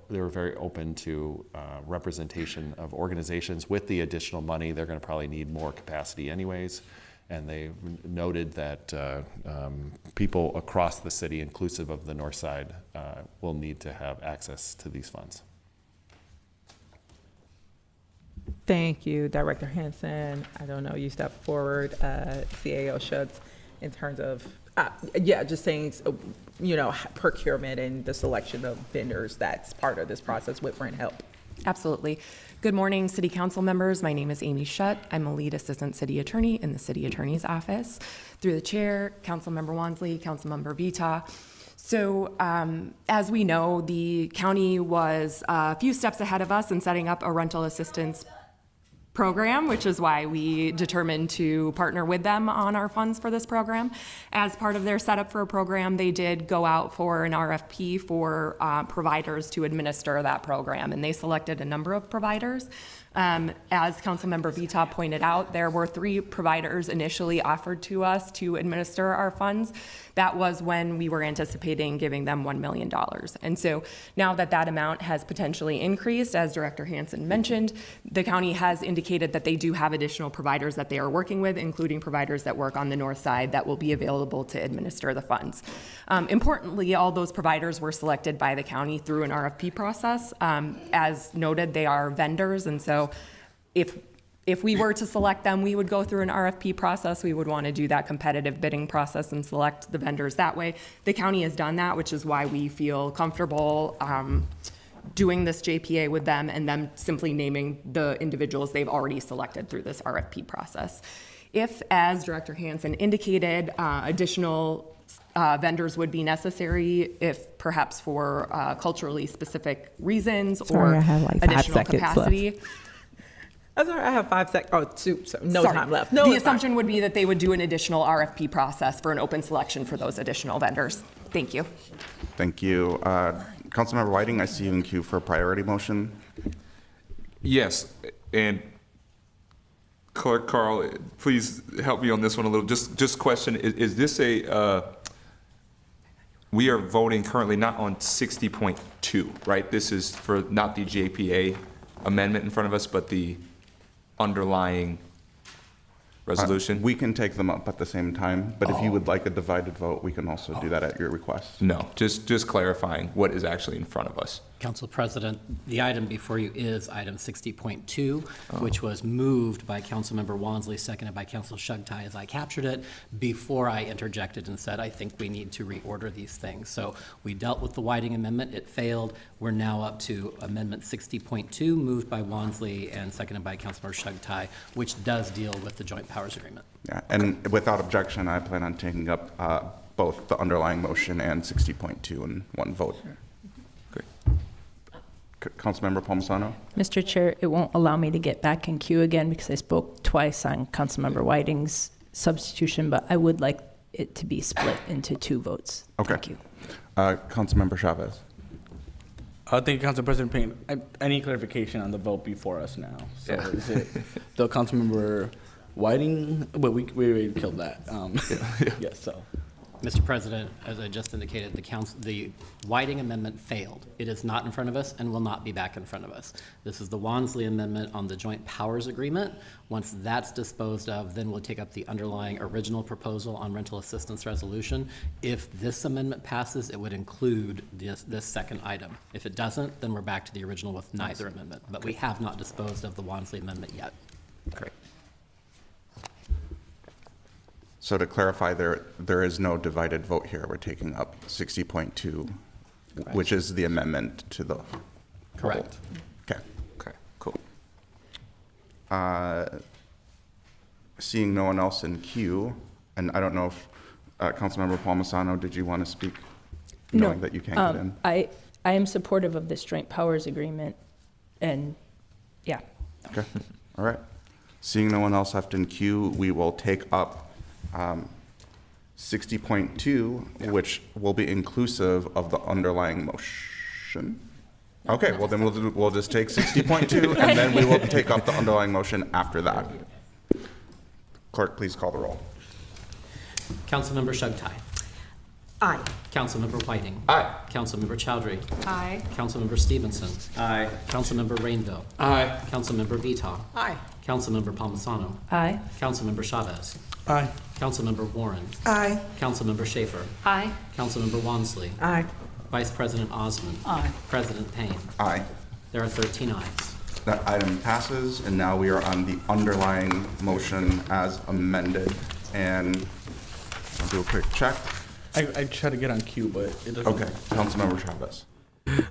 very open to representation of organizations. With the additional money, they're going to probably need more capacity anyways. And they noted that people across the city, inclusive of the north side, will need to have access to these funds. Thank you, Director Hansen. I don't know, you stepped forward, CAO Schutz, in terms of, just saying, procurement and the selection of vendors that's part of this process with Rent Help. Absolutely. Good morning, City Council members. My name is Amy Schutt. I'm a lead assistant city attorney in the City Attorney's Office. Through the chair, Councilmember Wansley, Councilmember Vita. So as we know, the county was a few steps ahead of us in setting up a rental assistance program, which is why we determined to partner with them on our funds for this program. As part of their setup for a program, they did go out for an RFP for providers to administer that program, and they selected a number of providers. As Councilmember Vita pointed out, there were 3 providers initially offered to us to administer our funds. That was when we were anticipating giving them $1 million. And so now that amount has potentially increased, as Director Hansen mentioned, the county has indicated that they do have additional providers that they are working with, including providers that work on the north side that will be available to administer the funds. Importantly, all those providers were selected by the county through an RFP process. As noted, they are vendors, and so if we were to select them, we would go through an RFP process. We would want to do that competitive bidding process and select the vendors that way. The county has done that, which is why we feel comfortable doing this JPA with them and them simply naming the individuals they've already selected through this RFP process. If, as Director Hansen indicated, additional vendors would be necessary, if perhaps for culturally specific reasons or additional capacity. Left. I'm sorry, I have 5 seconds. Oh, 2. So no time left. No, the assumption would be that they would do an additional RFP process for an open selection for those additional vendors. Thank you. Thank you. Councilmember Whiting, I see you in queue for a priority motion. Yes, And Clerk Carl, please help me on this one a little. Just question, is this we are voting currently not on 60.2, right? This is for not the JPA amendment in front of us, but the underlying resolution? We can take them up at the same time, but if you would like a divided vote, we can also do that at your request. No, just clarifying what is actually in front of us. Council President, the item before you is item 60.2, which was moved by Councilmember Wansley, seconded by Council Shugtai as I captured it, before I interjected and said, I think we need to reorder these things. So we dealt with the Whiting amendment, it failed. We're now up to Amendment 60.2, moved by Wansley and seconded by Councilmember Shugtai, which does deal with the Joint Powers Agreement. Yeah, and without objection, I plan on taking up both the underlying motion and 60.2 in one vote. Councilmember Palmisano? Mr. Chair, it won't allow me to get back in queue again because I spoke twice on Councilmember Whiting's substitution, but I would like it to be split into 2 votes. Okay. Thank you. Councilmember Chavez? Thank you, Council President Payne. I need clarification on the vote before us now. So is it the Councilmember Whiting? Well, we already killed that. Yes, so. Mr. President, as I just indicated, the Whiting amendment failed. It is not in front of us and will not be back in front of us. This is the Wansley amendment on the Joint Powers Agreement. Once that's disposed of, then we'll take up the underlying original proposal on rental assistance resolution. If this amendment passes, it would include this second item. If it doesn't, then we're back to the original with neither amendment. But we have not disposed of the Wansley amendment yet. Great. So to clarify, there is no divided vote here. We're taking up 60.2, which is the amendment to the Correct. Okay. Okay, cool. Seeing no one else in queue, and I don't know if Councilmember Palmisano, did you want to speak, knowing that you can't get in? I am supportive of this Joint Powers Agreement, and yeah. Okay, all right. Seeing no one else left in queue, we will take up 60.2, which will be inclusive of the underlying motion. Okay, well then we'll just take 60.2 and then we will take up the underlying motion after that. Clerk, please call the roll. Councilmember Shugtai. Aye. Councilmember Whiting. Aye. Councilmember Chowdhury. Aye. Councilmember Stevenson. Aye. Councilmember Rainville. Aye. Councilmember Vita. Aye. Councilmember Palmisano. Aye. Councilmember Chavez. Aye. Councilmember Warren. Aye. Councilmember Schaefer. Aye. Councilmember Wansley. Aye. Vice President Osmond. Aye. President Payne. Aye. There are 13 ayes. That item passes, and now we are on the underlying motion as amended. And I'll do a quick check. I try to get on queue, but it doesn't. Okay, Councilmember Chavez.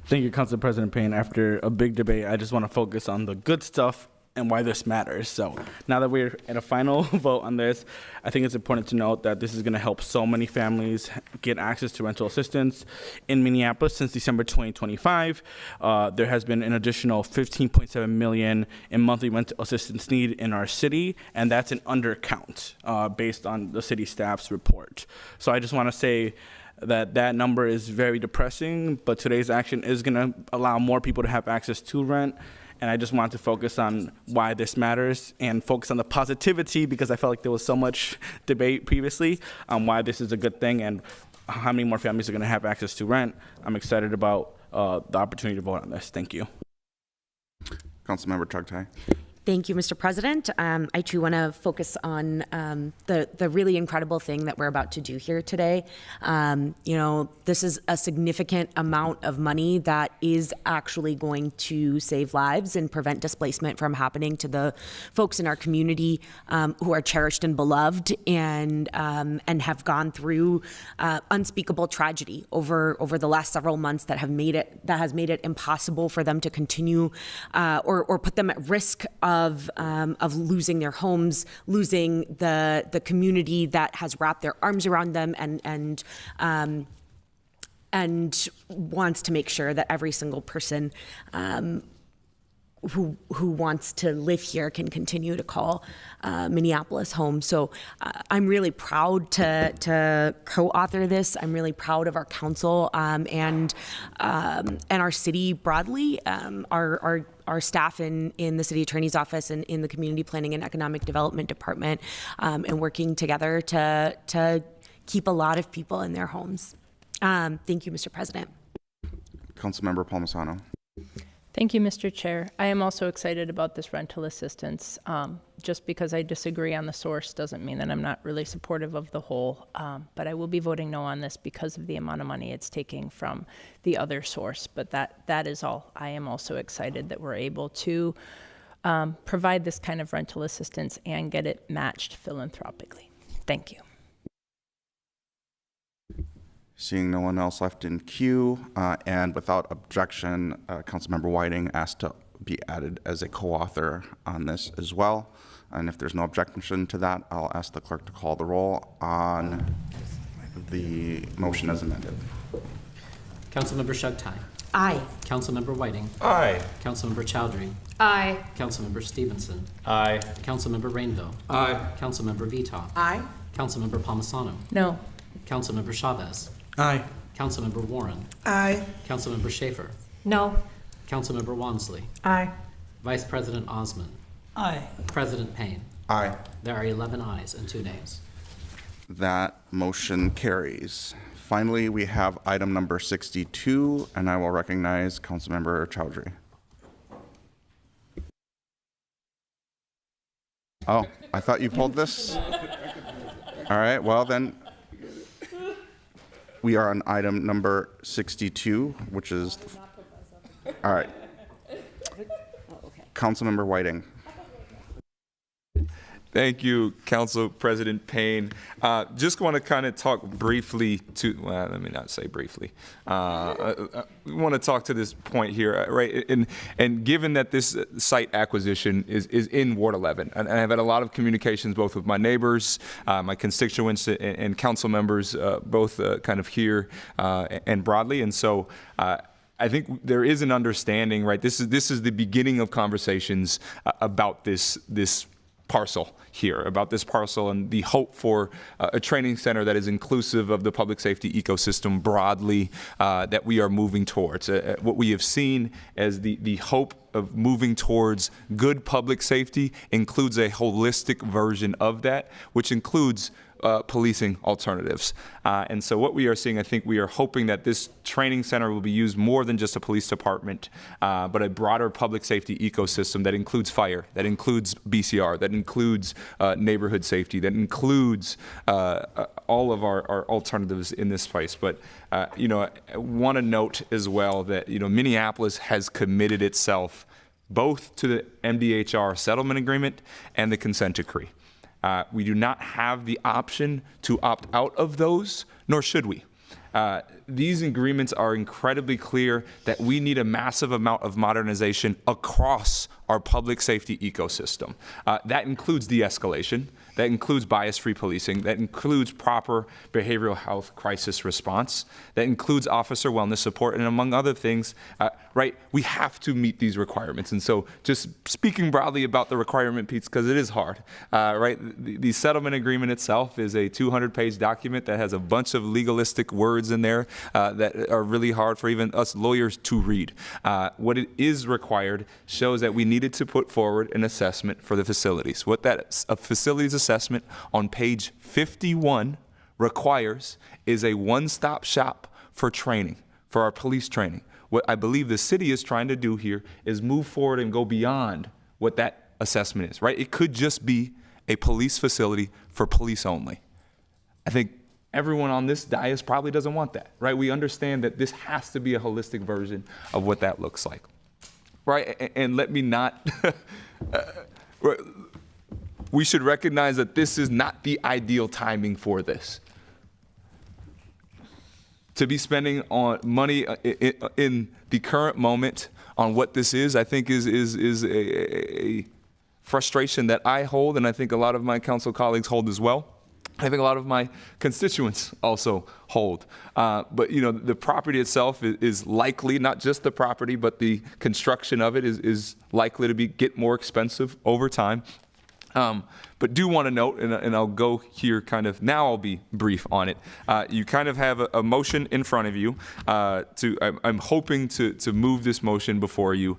Thank you, Council President Payne. After a big debate, I just want to focus on the good stuff and why this matters. So now that we're in a final vote on this, I think it's important to note that this is going to help so many families get access to rental assistance in Minneapolis. Since December 2025, there has been an additional $15.7 million in monthly rental assistance need in our city, and that's an undercount based on the city staff's report. So I just want to say that number is very depressing, but today's action is going to allow more people to have access to rent. And I just wanted to focus on why this matters and focus on the positivity, because I felt like there was so much debate previously on why this is a good thing and how many more families are going to have access to rent. I'm excited about the opportunity to vote on this. Thank you. Councilmember Chugtai. Thank you, Mr. President. I too want to focus on the really incredible thing that we're about to do here today. This is a significant amount of money that is actually going to save lives and prevent displacement from happening to the folks in our community who are cherished and beloved and have gone through unspeakable tragedy over the last several months that has made it impossible for them to continue or put them at risk of losing their homes, losing the community that has wrapped their arms around them and wants to make sure that every single person who wants to live here can continue to call Minneapolis home. So I'm really proud to co-author this. I'm really proud of our council and our city broadly, our staff in the city attorney's office and in the community planning and economic development department, and working together to keep a lot of people in their homes. Thank you, Mr. President. Councilmember Palmisano. Thank you, Mr. Chair. I am also excited about this rental assistance. Just because I disagree on the source doesn't mean that I'm not really supportive of the whole, but I will be voting no on this because of the amount of money it's taking from the other source. But that is all. I am also excited that we're able to provide this kind of rental assistance and get it matched philanthropically. Thank you. Seeing no one else left in queue, and without objection, Councilmember Whiting asked to be added as a co-author on this as well. And if there's no objection to that, I'll ask the clerk to call the roll on the motion as amended. Councilmember Shugtai. Aye. Councilmember Whiting. Aye. Councilmember Chowdhury. Aye. Councilmember Stevenson. Aye. Councilmember Rainville. Aye. Councilmember Vita. Aye. Councilmember Palmisano. No. Councilmember Chavez. Aye. Councilmember Warren. Aye. Councilmember Schaefer. No. Councilmember Wansley. Aye. Vice President Osman. Aye. President Payne. Aye. There are 11 ayes and 2 nays. That motion carries. Finally, we have item number 62, and I will recognize Councilmember Chowdhury. Oh, I thought you pulled this? All right, well then, we are on item number 62, which is, all right. Councilmember Whiting. Thank you, Council President Payne. Just want to kind of talk briefly to, well, let me not say briefly. We want to talk to this point here, right? And given that this site acquisition is in Ward 11, and I've had a lot of communications both with my neighbors, my constituents, and council members, both kind of here and broadly. And so I think there is an understanding, right? This is the beginning of conversations about this parcel here, about this parcel and the hope for a training center that is inclusive of the public safety ecosystem broadly that we are moving towards. What we have seen as the hope of moving towards good public safety includes a holistic version of that, which includes policing alternatives. And so what we are seeing, I think we are hoping that this training center will be used more than just a police department, but a broader public safety ecosystem that includes fire, that includes BCR, that includes neighborhood safety, that includes all of our alternatives in this place. But, I want to note as well that, Minneapolis has committed itself both to the MDHR settlement agreement and the consent decree. We do not have the option to opt out of those, nor should we. These agreements are incredibly clear that we need a massive amount of modernization across our public safety ecosystem. That includes de-escalation, that includes bias-free policing, that includes proper behavioral health crisis response, that includes officer wellness support, and among other things, right, we have to meet these requirements. And so just speaking broadly about the requirement piece, because it is hard, right, the settlement agreement itself is a 200-page document that has a bunch of legalistic words in there that are really hard for even us lawyers to read. What it is required shows that we needed to put forward an assessment for the facilities. What that facilities assessment on page 51 requires is a one-stop shop for training, for our police training. What I believe the city is trying to do here is move forward and go beyond what that assessment is, right? It could just be a police facility for police only. I think everyone on this dais probably doesn't want that, right? We understand that this has to be a holistic version of what that looks like, right? And let me not, we should recognize that this is not the ideal timing for this. To be spending on money in the current moment on what this is, I think is a frustration that I hold, and I think a lot of my council colleagues hold as well. I think a lot of my constituents also hold. But the property itself is likely, not just the property, but the construction of it is likely to get more expensive over time. But do want to note, and I'll go here now I'll be brief on it. You kind of have a motion in front of you. I'm hoping to move this motion before you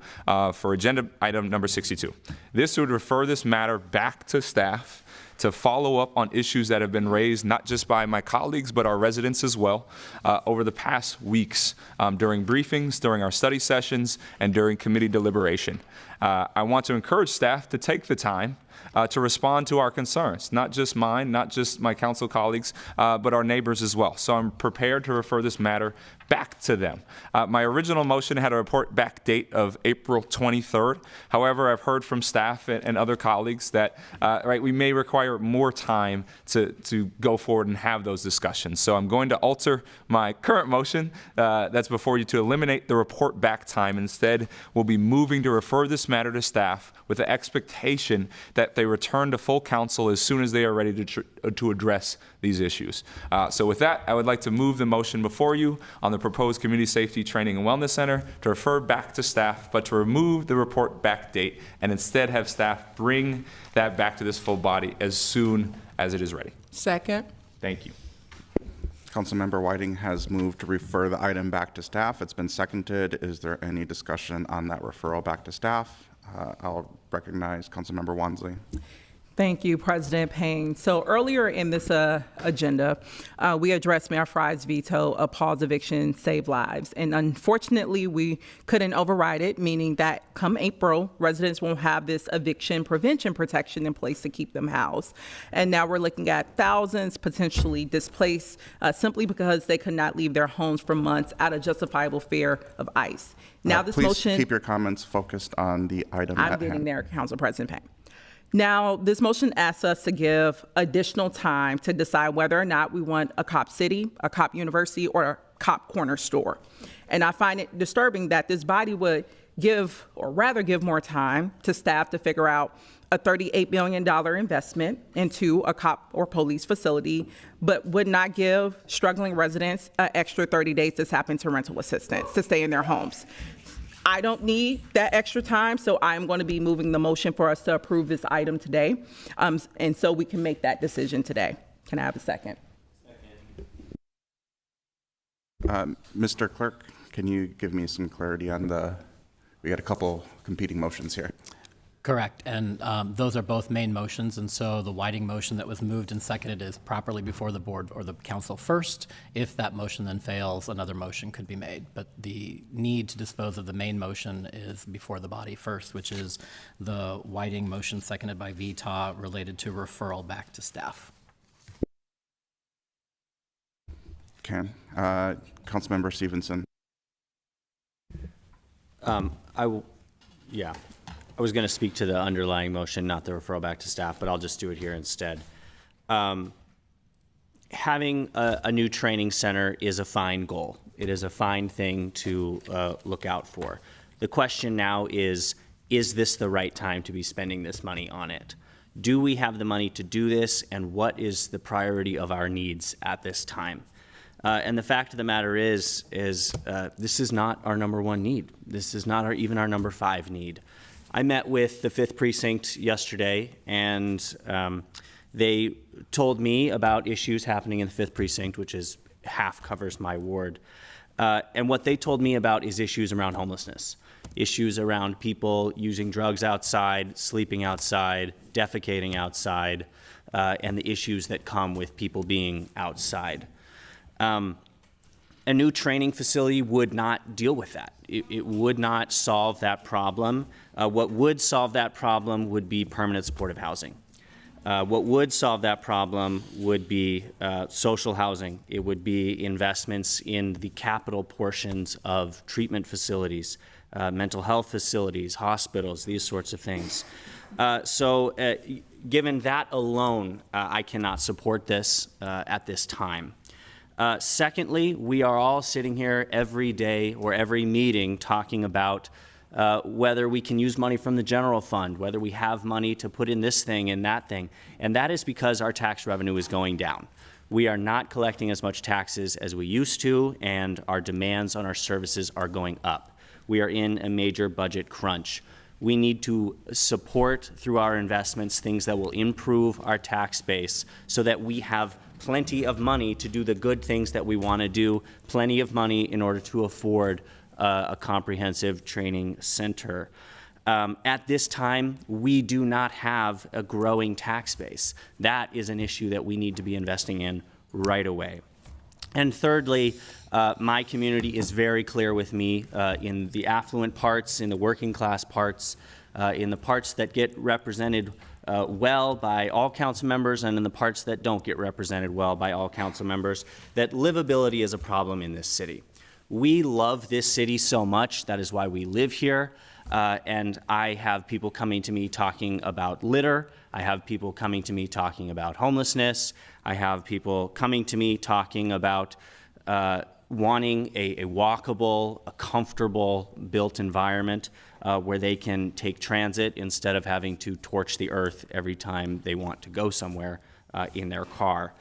for agenda item number 62. This would refer this matter back to staff to follow up on issues that have been raised, not just by my colleagues, but our residents as well, over the past weeks during briefings, during our study sessions, and during committee deliberation. I want to encourage staff to take the time to respond to our concerns, not just mine, not just my council colleagues, but our neighbors as well. So I'm prepared to refer this matter back to them. My original motion had a report back date of April 23rd. However, I've heard from staff and other colleagues that we may require more time to go forward and have those discussions. So I'm going to alter my current motion that's before you to eliminate the report back time. Instead, we'll be moving to refer this matter to staff with the expectation that they return to full council as soon as they are ready to address these issues. So with that, I would like to move the motion before you on the proposed Community Safety Training and Wellness Center to refer back to staff, but to remove the report back date and instead have staff bring that back to this full body as soon as it is ready. Second. Thank you. Councilmember Whiting has moved to refer the item back to staff. It's been seconded. Is there any discussion on that referral back to staff? I'll recognize Councilmember Wansley. Thank you, President Payne. So earlier in this agenda, we addressed Mayor Fry's veto of pause eviction save lives. And unfortunately, we couldn't override it, meaning that come April, residents won't have this eviction prevention protection in place to keep them housed. And now we're looking at thousands potentially displaced simply because they could not leave their homes for months out of justifiable fear of ICE. Now this please motion— keep your comments focused on the item I'm at getting hand. there, Council President Payne. Now, this motion asks us to give additional time to decide whether or not we want a cop city, a cop university, or a cop corner store. And I find it disturbing that this body would give, or rather give more time to staff to figure out a $38 million investment into a cop or police facility, but would not give struggling residents an extra 30 days to tap into rental assistance to stay in their homes. I don't need that extra time, so I'm going to be moving the motion for us to approve this item today, and so we can make that decision today. Can I have a second? Mr. Clerk, can you give me some clarity on we got a couple competing motions here. Correct, and those are both main motions, and so the Whiting motion that was moved and seconded is properly before the board or the council first. If that motion then fails, another motion could be made, but the need to dispose of the main motion is before the body first, which is the Whiting motion seconded by Vita related to referral back to staff. Okay, Councilmember Stevenson. I was going to speak to the underlying motion, not the referral back to staff, but I'll just do it here instead. Having a new training center is a fine goal. It is a fine thing to look out for. The question now is this the right time to be spending this money on it? Do we have the money to do this, and what is the priority of our needs at this time? And the fact of the matter is this is not our number one need. This is not even our number 5 need. I met with the 5th Precinct yesterday, and they told me about issues happening in the 5th Precinct, which is half covers my ward. And what they told me about is issues around homelessness, issues around people using drugs outside, sleeping outside, defecating outside, and the issues that come with people being outside. A new training facility would not deal with that. It would not solve that problem. What would solve that problem would be permanent supportive housing. What would solve that problem would be social housing. It would be investments in the capital portions of treatment facilities, mental health facilities, hospitals, these sorts of things. So given that alone, I cannot support this at this time. Secondly, we are all sitting here every day or every meeting talking about whether we can use money from the general fund, whether we have money to put in this thing and that thing. And that is because our tax revenue is going down. We are not collecting as much taxes as we used to, and our demands on our services are going up. We are in a major budget crunch. We need to support through our investments things that will improve our tax base so that we have plenty of money to do the good things that we want to do, plenty of money in order to afford a comprehensive training center. At this time, we do not have a growing tax base. That is an issue that we need to be investing in right away. And thirdly, my community is very clear with me in the affluent parts, in the working class parts, in the parts that get represented well by all council members, and in the parts that don't get represented well by all council members, that livability is a problem in this city. We love this city so much. That is why we live here. And I have people coming to me talking about litter. I have people coming to me talking about homelessness. I have people coming to me talking about wanting a walkable, a comfortable built environment where they can take transit instead of having to torch the earth every time they want to go somewhere in their car.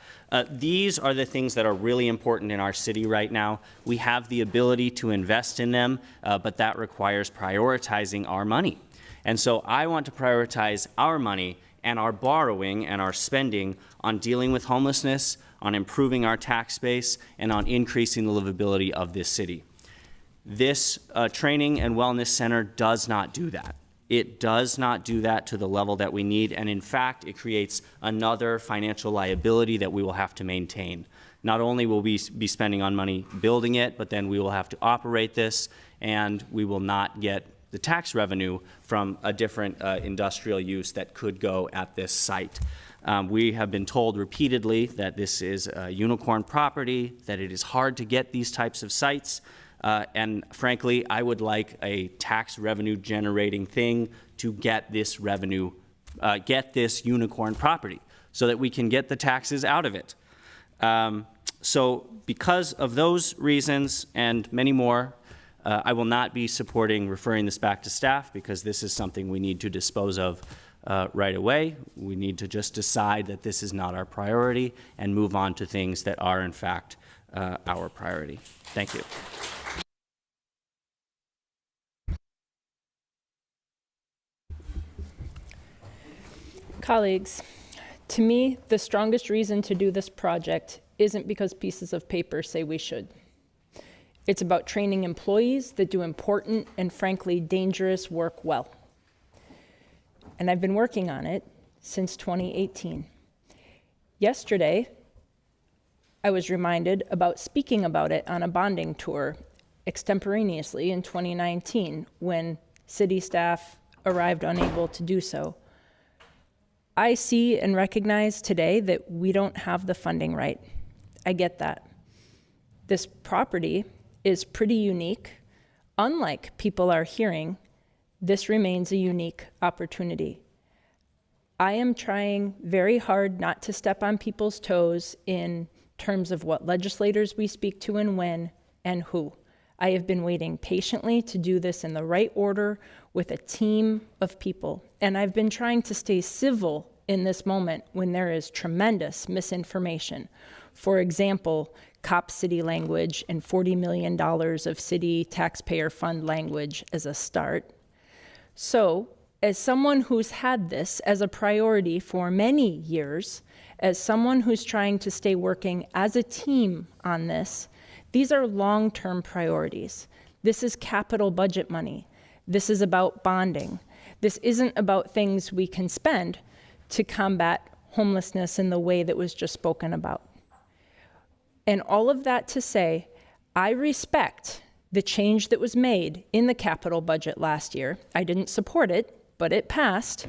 These are the things that are really important in our city right now. We have the ability to invest in them, but that requires prioritizing our money. And so I want to prioritize our money and our borrowing and our spending on dealing with homelessness, on improving our tax base, and on increasing the livability of this city. This training and wellness center does not do that. It does not do that to the level that we need, and in fact, it creates another financial liability that we will have to maintain. Not only will we be spending on money building it, but then we will have to operate this, and we will not get the tax revenue from a different industrial use that could go at this site. We have been told repeatedly that this is a unicorn property, that it is hard to get these types of sites. And frankly, I would like a tax revenue generating thing to get this revenue, get this unicorn property so that we can get the taxes out of it. So because of those reasons and many more, I will not be supporting referring this back to staff because this is something we need to dispose of right away. We need to just decide that this is not our priority and move on to things that are in fact our priority. Thank you. Colleagues, to me, the strongest reason to do this project isn't because pieces of paper say we should. It's about training employees that do important and frankly dangerous work well. And I've been working on it since 2018. Yesterday, I was reminded about speaking about it on a bonding tour extemporaneously in 2019 when city staff arrived unable to do so. I see and recognize today that we don't have the funding right. I get that. This property is pretty unique. Unlike people are hearing, this remains a unique opportunity. I am trying very hard not to step on people's toes in terms of what legislators we speak to and when and who. I have been waiting patiently to do this in the right order with a team of people. And I've been trying to stay civil in this moment when there is tremendous misinformation. For example, cop city language and $40 million of city taxpayer fund language as a start. So, as someone who's had this as a priority for many years, as someone who's trying to stay working as a team on this, these are long-term priorities. This is capital budget money. This is about bonding. This isn't about things we can spend to combat homelessness in the way that was just spoken about. And all of that to say, I respect the change that was made in the capital budget last year. I didn't support it, but it passed,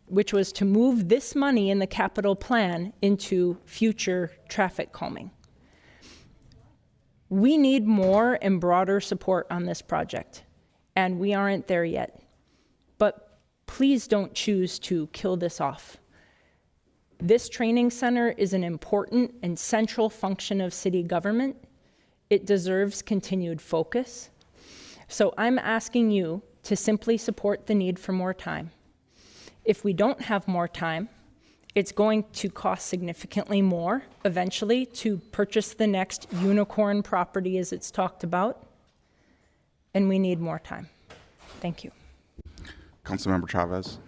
which was to move this money in the capital plan into future traffic calming. We need more and broader support on this project, and we aren't there yet. But please don't choose to kill this off. This training center is an important and central function of city government. It deserves continued focus. So I'm asking you to simply support the need for more time. If we don't have more time, it's going to cost significantly more eventually to purchase the next unicorn property as it's talked about, and we need more time. Thank you. Councilmember Chavez.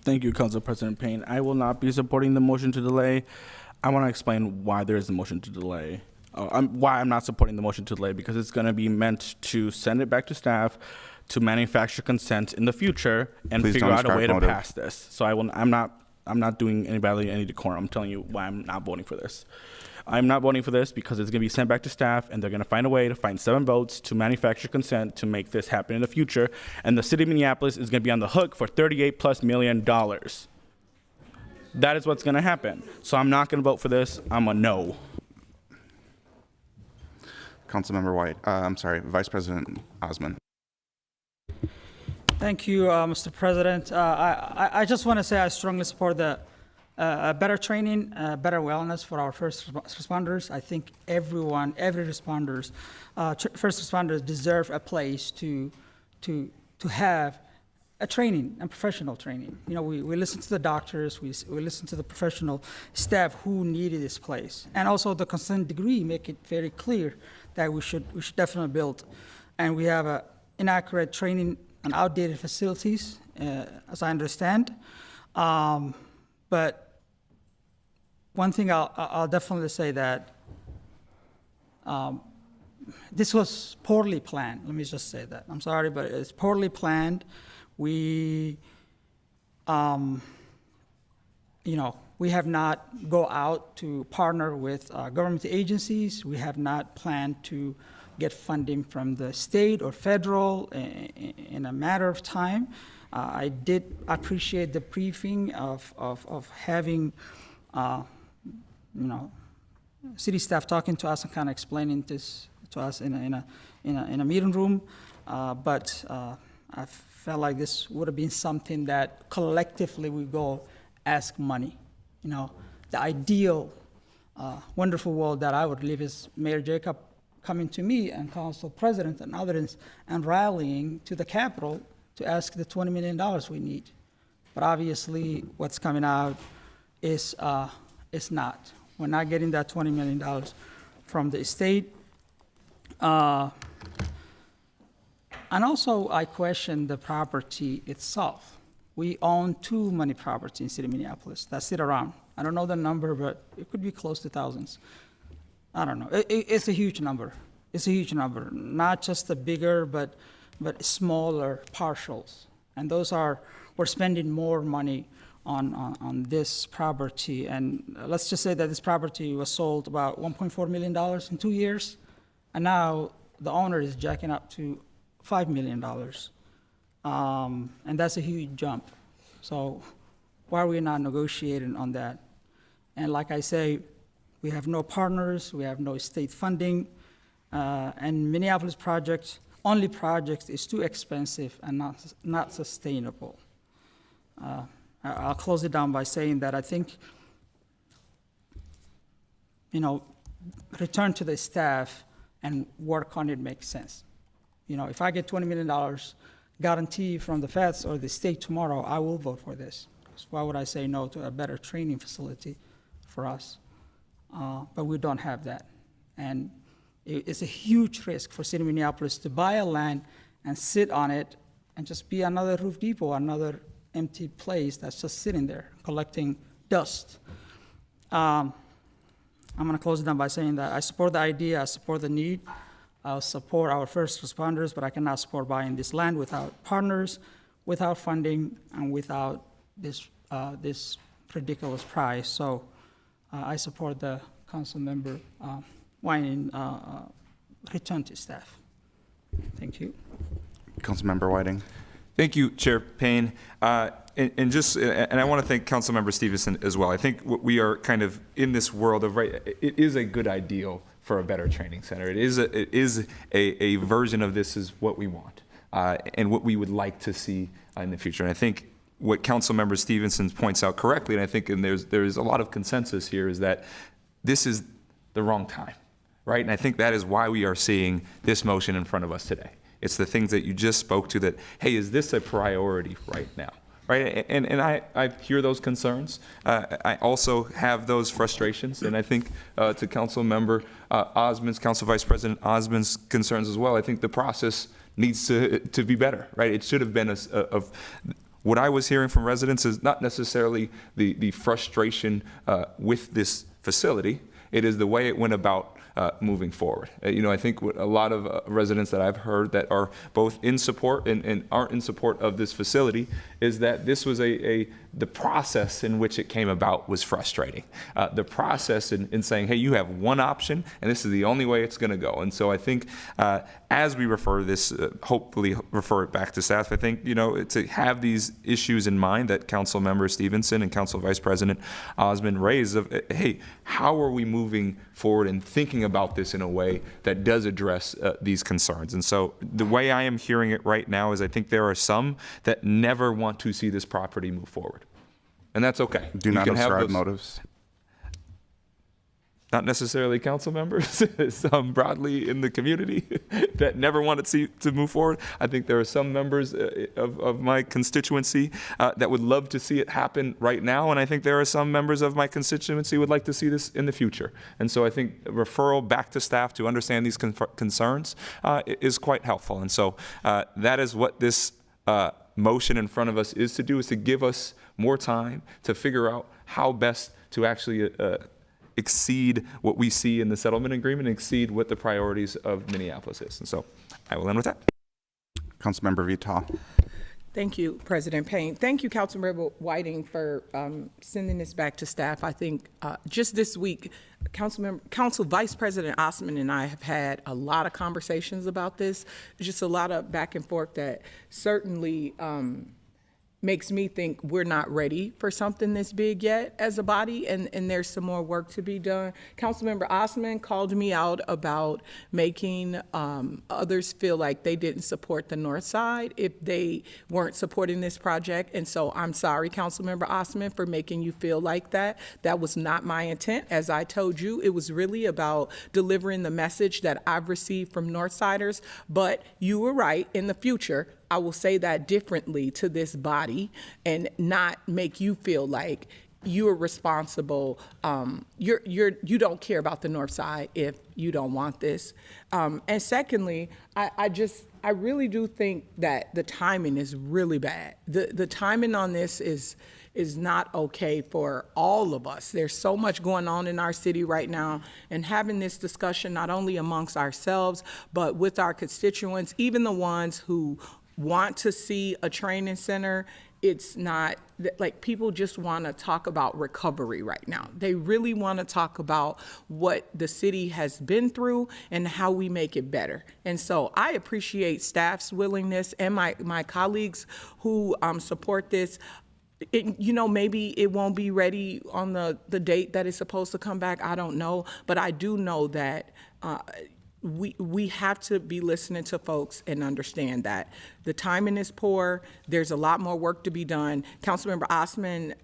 Thank you, Council President Payne. I will not be supporting the motion to delay. I want to explain why there is a motion to delay. Why I'm not supporting the motion to delay, because it's going to be meant to send it back to staff to manufacture consent in the future and Please figure don't out a way describe to motive. pass this. So I'm not doing anybody any decorum. I'm telling you why I'm not voting for this. I'm not voting for this because it's going to be sent back to staff, and they're going to find a way to find 7 votes to manufacture consent to make this happen in the future. And the city of Minneapolis is going to be on the hook for $38+ million. That is what's going to happen. So I'm not going to vote for this. I'm a no. Councilmember White. I'm sorry, Vice President Osman. Thank you, Mr. President. I just want to say I strongly support the better training, better wellness for our first responders. I think every responders, first responders deserve a place to have a training and professional training. You know, we listen to the doctors, we listen to the professional staff who needed this place, and also the consent decree make it very clear that we should definitely build, and we have inaccurate training and outdated facilities, as I understand. But one thing I'll definitely say that this was poorly planned. Let me just say that. I'm sorry, but it's poorly planned. We have not go out to partner with government agencies. We have not planned to get funding from the state or federal in a matter of time. I did appreciate the briefing of having, city staff talking to us and kind of explaining this to us in a meeting room. But I felt like this would have been something that collectively we go ask money. You know, the ideal, wonderful world that I would live is Mayor Jacob coming to me and council president and others and rallying to the Capitol to ask the $20 million we need. But obviously, what's coming out is not. We're not getting that $20 million from the state. And also, I question the property itself. We own too many properties in the city of Minneapolis that sit around. I don't know the number, but it could be close to thousands. I don't know. It's a huge number. It's a huge number. Not just the bigger, but smaller partials. And we're spending more money on this property. And let's just say that this property was sold about $1.4 million in 2 years. And now the owner is jacking up to $5 million. And that's a huge jump. So why are we not negotiating on that? And like I say, we have no partners, we have no state funding, and Minneapolis only project is too expensive and not sustainable. I'll close it down by saying that I think, return to the staff and work on it makes sense. If I get $20 million guarantee from the feds or the state tomorrow, I will vote for this. So why would I say no to a better training facility for us? But we don't have that. And it's a huge risk for city of Minneapolis to buy a land and sit on it and just be another roof depot, another empty place that's just sitting there collecting dust. I'm gonna close it down by saying that I support the idea, I support the need, I'll support our first responders, but I cannot support buying this land without partners, without funding, and without this ridiculous price. So I support the council member Whiting return to staff. Thank you. Councilmember Whiting. Thank you, Chair Payne. And I want to thank Councilmember Stevenson as well. I think we are kind of in this world of, it is a good ideal for a better training center. It is a version of this is what we want and what we would like to see in the future. And I think what Councilmember Stevenson points out correctly, and I think there's a lot of consensus here, is that this is the wrong time. right? And I think that is why we are seeing this motion in front of us today. It's the things that you just spoke to that, hey, is this a priority right now? Right, and I hear those concerns. I also have those frustrations, and I think to Council Member Osmond's, Council Vice President Osmond's concerns as well. I think the process needs to be better, right? It should have been what I was hearing from residents is not necessarily the frustration with this facility. It is the way it went about moving forward. I think what a lot of residents that I've heard that are both in support and aren't in support of this facility is that this was the process in which it came about was frustrating. The process in saying, hey, you have one option and this is the only way it's going to go. And so I think as we refer this, hopefully refer it back to staff, I think, to have these issues in mind that Council Member Stevenson and Council Vice President Osmond raised of, hey, how are we moving forward and thinking about this in a way that does address these concerns? And so the way I am hearing it right now is I think there are some that never want to see this property move forward. And that's okay. Do not ascribe motives. Not necessarily council members, some broadly in the community that never wanted to move forward. I think there are some members of my constituency that would love to see it happen right now. And I think there are some members of my constituency who would like to see this in the future. And so I think referral back to staff to understand these concerns is quite helpful. And so that is what this motion in front of us is to do, is to give us more time to figure out how best to actually exceed what we see in the settlement agreement, and exceed what the priorities of Minneapolis is. And so I will end with that. Councilmember Vita. Thank you, President Payne. Thank you, Councilmember Whiting, for sending this back to staff. I think just this week, Council Vice President Osmond and I have had a lot of conversations about this. Just a lot of back and forth that certainly makes me think we're not ready for something this big yet as a body, and there's some more work to be done. Councilmember Osmond called me out about making others feel like they didn't support the North Side if they weren't supporting this project, and so I'm sorry, Councilmember Osmond, for making you feel like that. That was not my intent. As I told you, it was really about delivering the message that I've received from Northsiders, but you were right. In the future, I will say that differently to this body and not make you feel like you're responsible. You don't care about the North Side if you don't want this. And secondly, I really do think that the timing is really bad. The timing on this is not okay for all of us. There's so much going on in our city right now, and having this discussion not only amongst ourselves, but with our constituents, even the ones who want to see a training center. It's not like people just want to talk about recovery right now. They really want to talk about what the city has been through and how we make it better. And so I appreciate staff's willingness and my colleagues who support this. Maybe it won't be ready on the date that it's supposed to come back. I don't know. But I do know that we have to be listening to folks and understand that the timing is poor. There's a lot more work to be done. Councilmember Osmond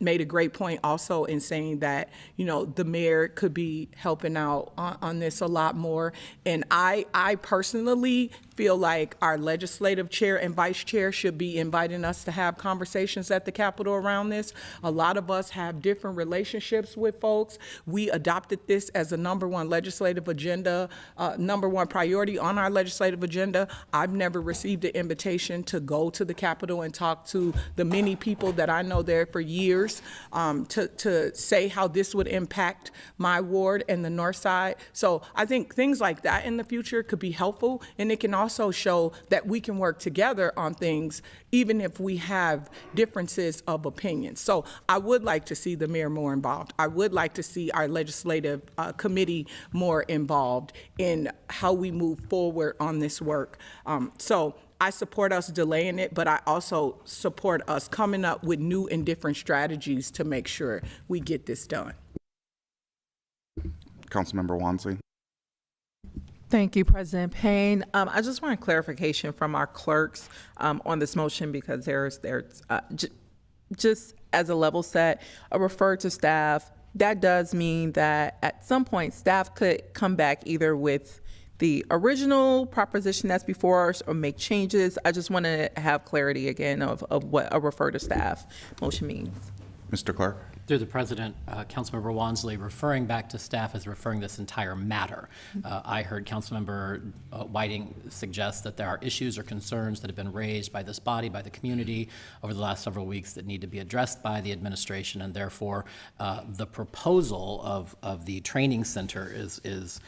made a great point also in saying that, the mayor could be helping out on this a lot more. And I personally feel like our legislative chair and vice chair should be inviting us to have conversations at the Capitol around this. A lot of us have different relationships with folks. We adopted this as a #1 legislative agenda, #1 priority on our legislative agenda. I've never received an invitation to go to the Capitol and talk to the many people that I know there for years to say how this would impact my ward and the North Side. So I think things like that in the future could be helpful, and it can also show that we can work together on things even if we have differences of opinion. So I would like to see the mayor more involved. I would like to see our legislative committee more involved in how we move forward on this work. So I support us delaying it, but I also support us coming up with new and different strategies to make sure we get this done. Councilmember Wansley. Thank you, President Payne. I just want a clarification from our clerks on this motion, because there's just as a level set, a refer to staff that does mean that at some point staff could come back either with the original proposition that's before us or make changes. I just want to have clarity again of what a refer to staff motion means. Mr. Clark? Through the President, Councilmember Wansley, referring back to staff is referring this entire matter. I heard Councilmember Whiting suggest that there are issues or concerns that have been raised by this body, by the community over the last several weeks that need to be addressed by the administration, and therefore the proposal of the training center is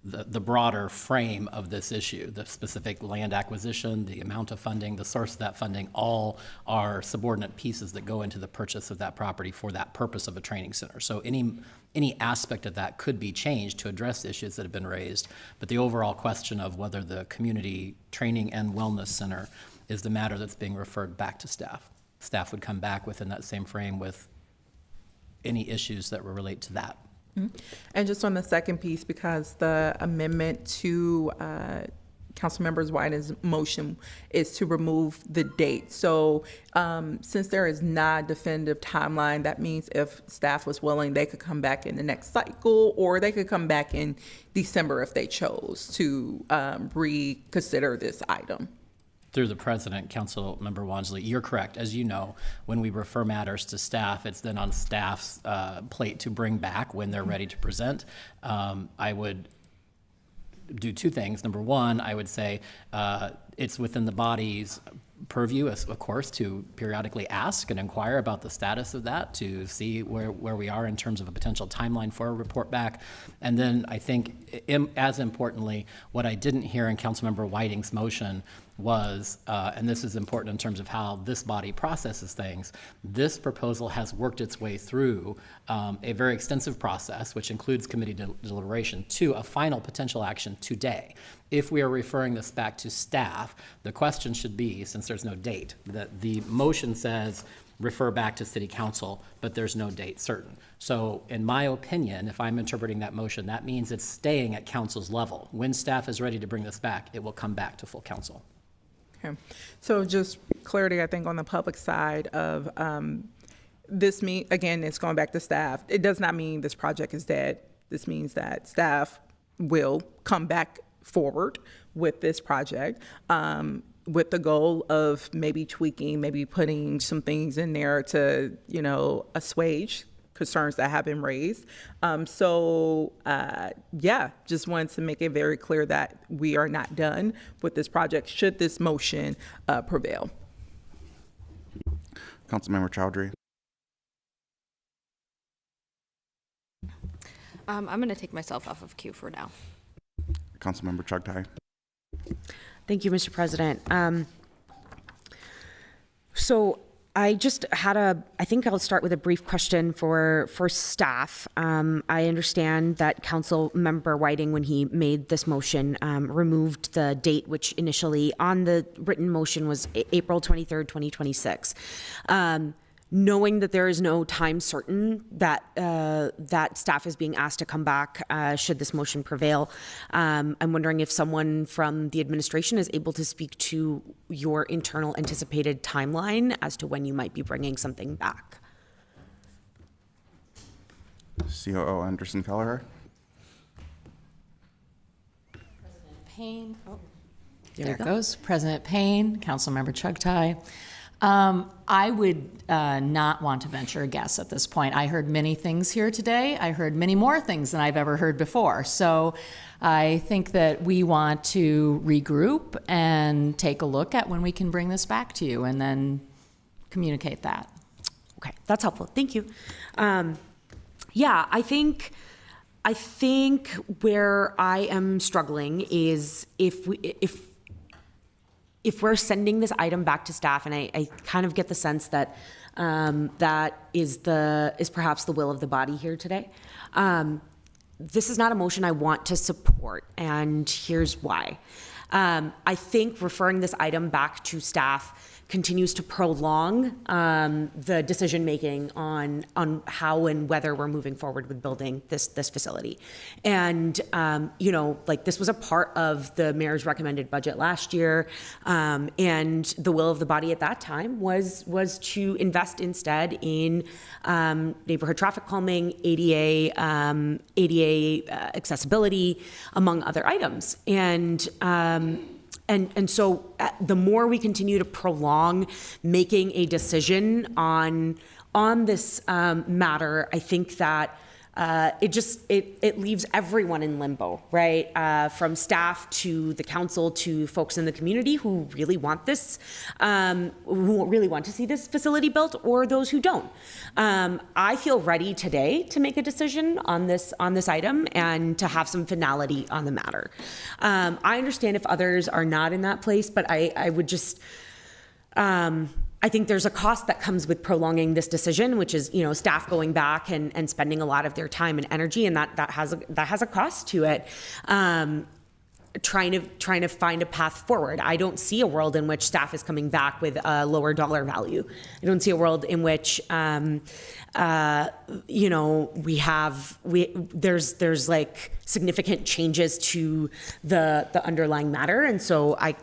the broader frame of this issue. The specific land acquisition, the amount of funding, the source of that funding, all are subordinate pieces that go into the purchase of that property for that purpose of a training center. So any aspect of that could be changed to address issues that have been raised, but the overall question of whether the community training and wellness center is the matter that's being referred back to staff. Staff would come back within that same frame with any issues that will relate to that. And just on the second piece, because the amendment to Councilmember Whiting's motion is to remove the date. So since there is not a definitive timeline, that means if staff was willing, they could come back in the next cycle, or they could come back in December if they chose to reconsider this item. Through the President, Councilmember Wansley, you're correct. As you know, when we refer matters to staff, it's then on staff's plate to bring back when they're ready to present. I would do two things. Number one, I would say it's within the body's purview, of course, to periodically ask and inquire about the status of that, to see where we are in terms of a potential timeline for a report back. And then I think, as importantly, what I didn't hear in Councilmember Whiting's motion was, and this is important in terms of how this body processes things, this proposal has worked its way through a very extensive process, which includes committee deliberation, to a final potential action today. If we are referring this back to staff, the question should be, since there's no date, that the motion says refer back to City Council, but there's no date certain. So in my opinion, if I'm interpreting that motion, that means it's staying at council's level. When staff is ready to bring this back, it will come back to full council. Okay. So just clarity, I think, on the public side of this again, it's going back to staff. It does not mean this project is dead. This means that staff will come back forward with this project with the goal of maybe tweaking, maybe putting some things in there to, assuage concerns that have been raised. Just wanted to make it very clear that we are not done with this project should this motion prevail. Councilmember Chowdhury. I'm going to take myself off of queue for now. Councilmember Chugtai. Thank you, Mr. President. So I just had I think I'll start with a brief question for staff. I understand that Councilmember Whiting, when he made this motion, removed the date, which initially on the written motion was April 23rd, 2026. Knowing that there is no time certain that that staff is being asked to come back should this motion prevail, I'm wondering if someone from the administration is able to speak to your internal anticipated timeline as to when you might be bringing something back. COO Anderson Kelleher. President Payne. Oh, there it goes. President Payne, Councilmember Chugtai. I would not want to venture a guess at this point. I heard many things here today. I heard many more things than I've ever heard before. So I think that we want to regroup and take a look at when we can bring this back to you and then communicate that. Okay, that's helpful. Thank you. I think where I am struggling is if we're sending this item back to staff, and I kind of get the sense that that is perhaps the will of the body here today. This is not a motion I want to support, and here's why. I think referring this item back to staff continues to prolong the decision-making on how and whether we're moving forward with building this facility. And, like this was a part of the mayor's recommended budget last year. And the will of the body at that time was to invest instead in neighborhood traffic calming, ADA accessibility, among other items. And so the more we continue to prolong making a decision on this matter, I think that it leaves everyone in limbo, right? From staff to the council to folks in the community who really want this, who really want to see this facility built, or those who don't. I feel ready today to make a decision on this item and to have some finality on the matter. I understand if others are not in that place, but I would just. I think there's a cost that comes with prolonging this decision, which is, staff going back and spending a lot of their time and energy, and that has a cost to it. Trying to find a path forward. I don't see a world in which staff is coming back with a lower dollar value. I don't see a world in which there's like significant changes to the underlying matter, and so I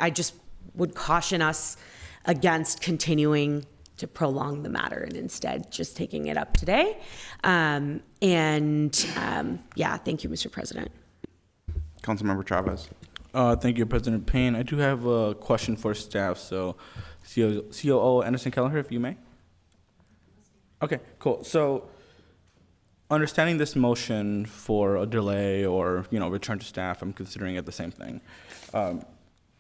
just would caution us against continuing to prolong the matter and instead just taking it up today. Thank you, Mr. President. Councilmember Chavez. Thank you, President Payne. I do have a question for staff. So, COO Anderson Kelleher, if you may. Okay, cool. So, understanding this motion for a delay or return to staff, I'm considering it the same thing.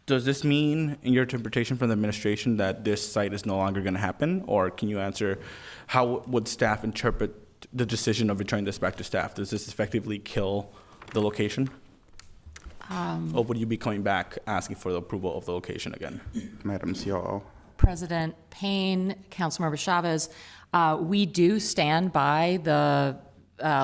Does this mean, in your interpretation from the administration, that this site is no longer going to happen? Or can you answer, how would staff interpret the decision of returning this back to staff? Does this effectively kill the location? Or would you be coming back asking for the approval of the location again? Madam COO. President Payne, Councilmember Chavez, we do stand by the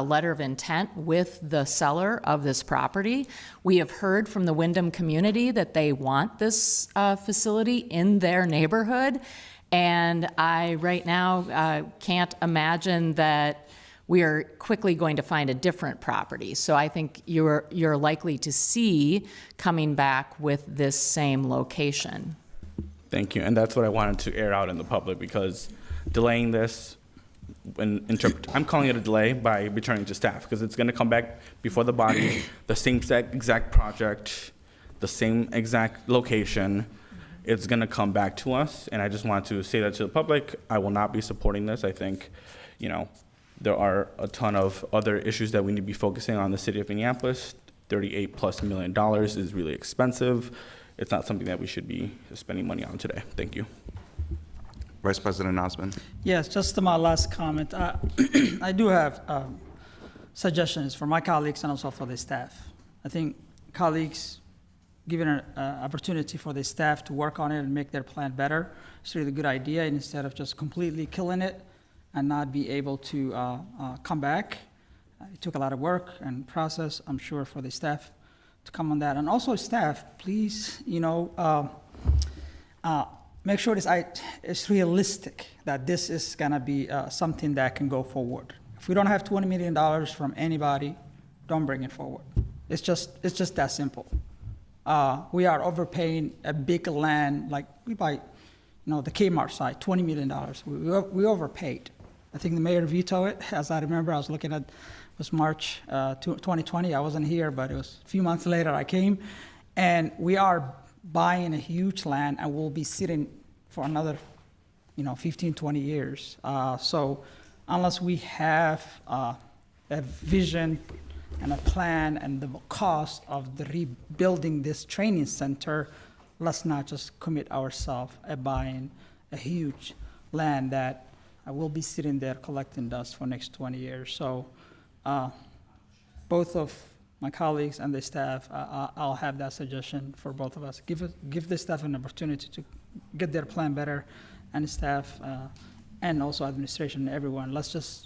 letter of intent with the seller of this property. We have heard from the Wyndham community that they want this facility in their neighborhood, and I right now can't imagine that we are quickly going to find a different property. So I think you're likely to see coming back with this same location. Thank you, and that's what I wanted to air out in the public, because delaying this, I'm calling it a delay by returning to staff, because it's going to come back before the body, the same exact project, the same exact location. It's going to come back to us, and I just want to say that to the public. I will not be supporting this. I think, there are a ton of other issues that we need to be focusing on. The city of Minneapolis, $38+ million is really expensive. It's not something that we should be spending money on today. Thank you. Vice President Osmond. Yes, just to my last comment, I do have suggestions for my colleagues and also for the staff. I think colleagues giving an opportunity for the staff to work on it and make their plan better is really a good idea, instead of just completely killing it and not be able to come back. It took a lot of work and process, I'm sure, for the staff to come on that. And also staff, please, make sure it's realistic that this is gonna be something that can go forward. If we don't have $20 million from anybody, don't bring it forward. It's just that simple. We are overpaying a big land, like we buy, the Kmart site, $20 million. We overpaid. I think the mayor vetoed it. As I remember, I was looking at, it was March 2020. I wasn't here, but it was a few months later I came. And we are buying a huge land, and we'll be sitting for another 15, 20 years. So unless we have a vision and a plan and the cost of the rebuilding this training center, let's not just commit ourselves at buying a huge land that will be sitting there collecting dust for next 20 years. So both of my colleagues and the staff, I'll have that suggestion for both of us. Give the staff an opportunity to get their plan better, and staff and also administration and everyone. If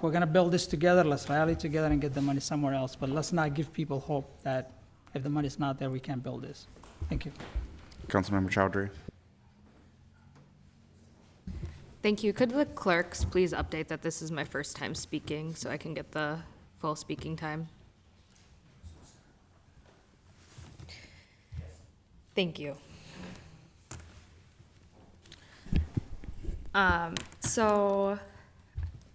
we're gonna build this together, let's rally together and get the money somewhere else, but let's not give people hope that if the money's not there, we can't build this. Thank you. Councilmember Chowdhury. Thank you. Could the clerks please update that this is my first time speaking so I can get the full speaking time? Thank you. So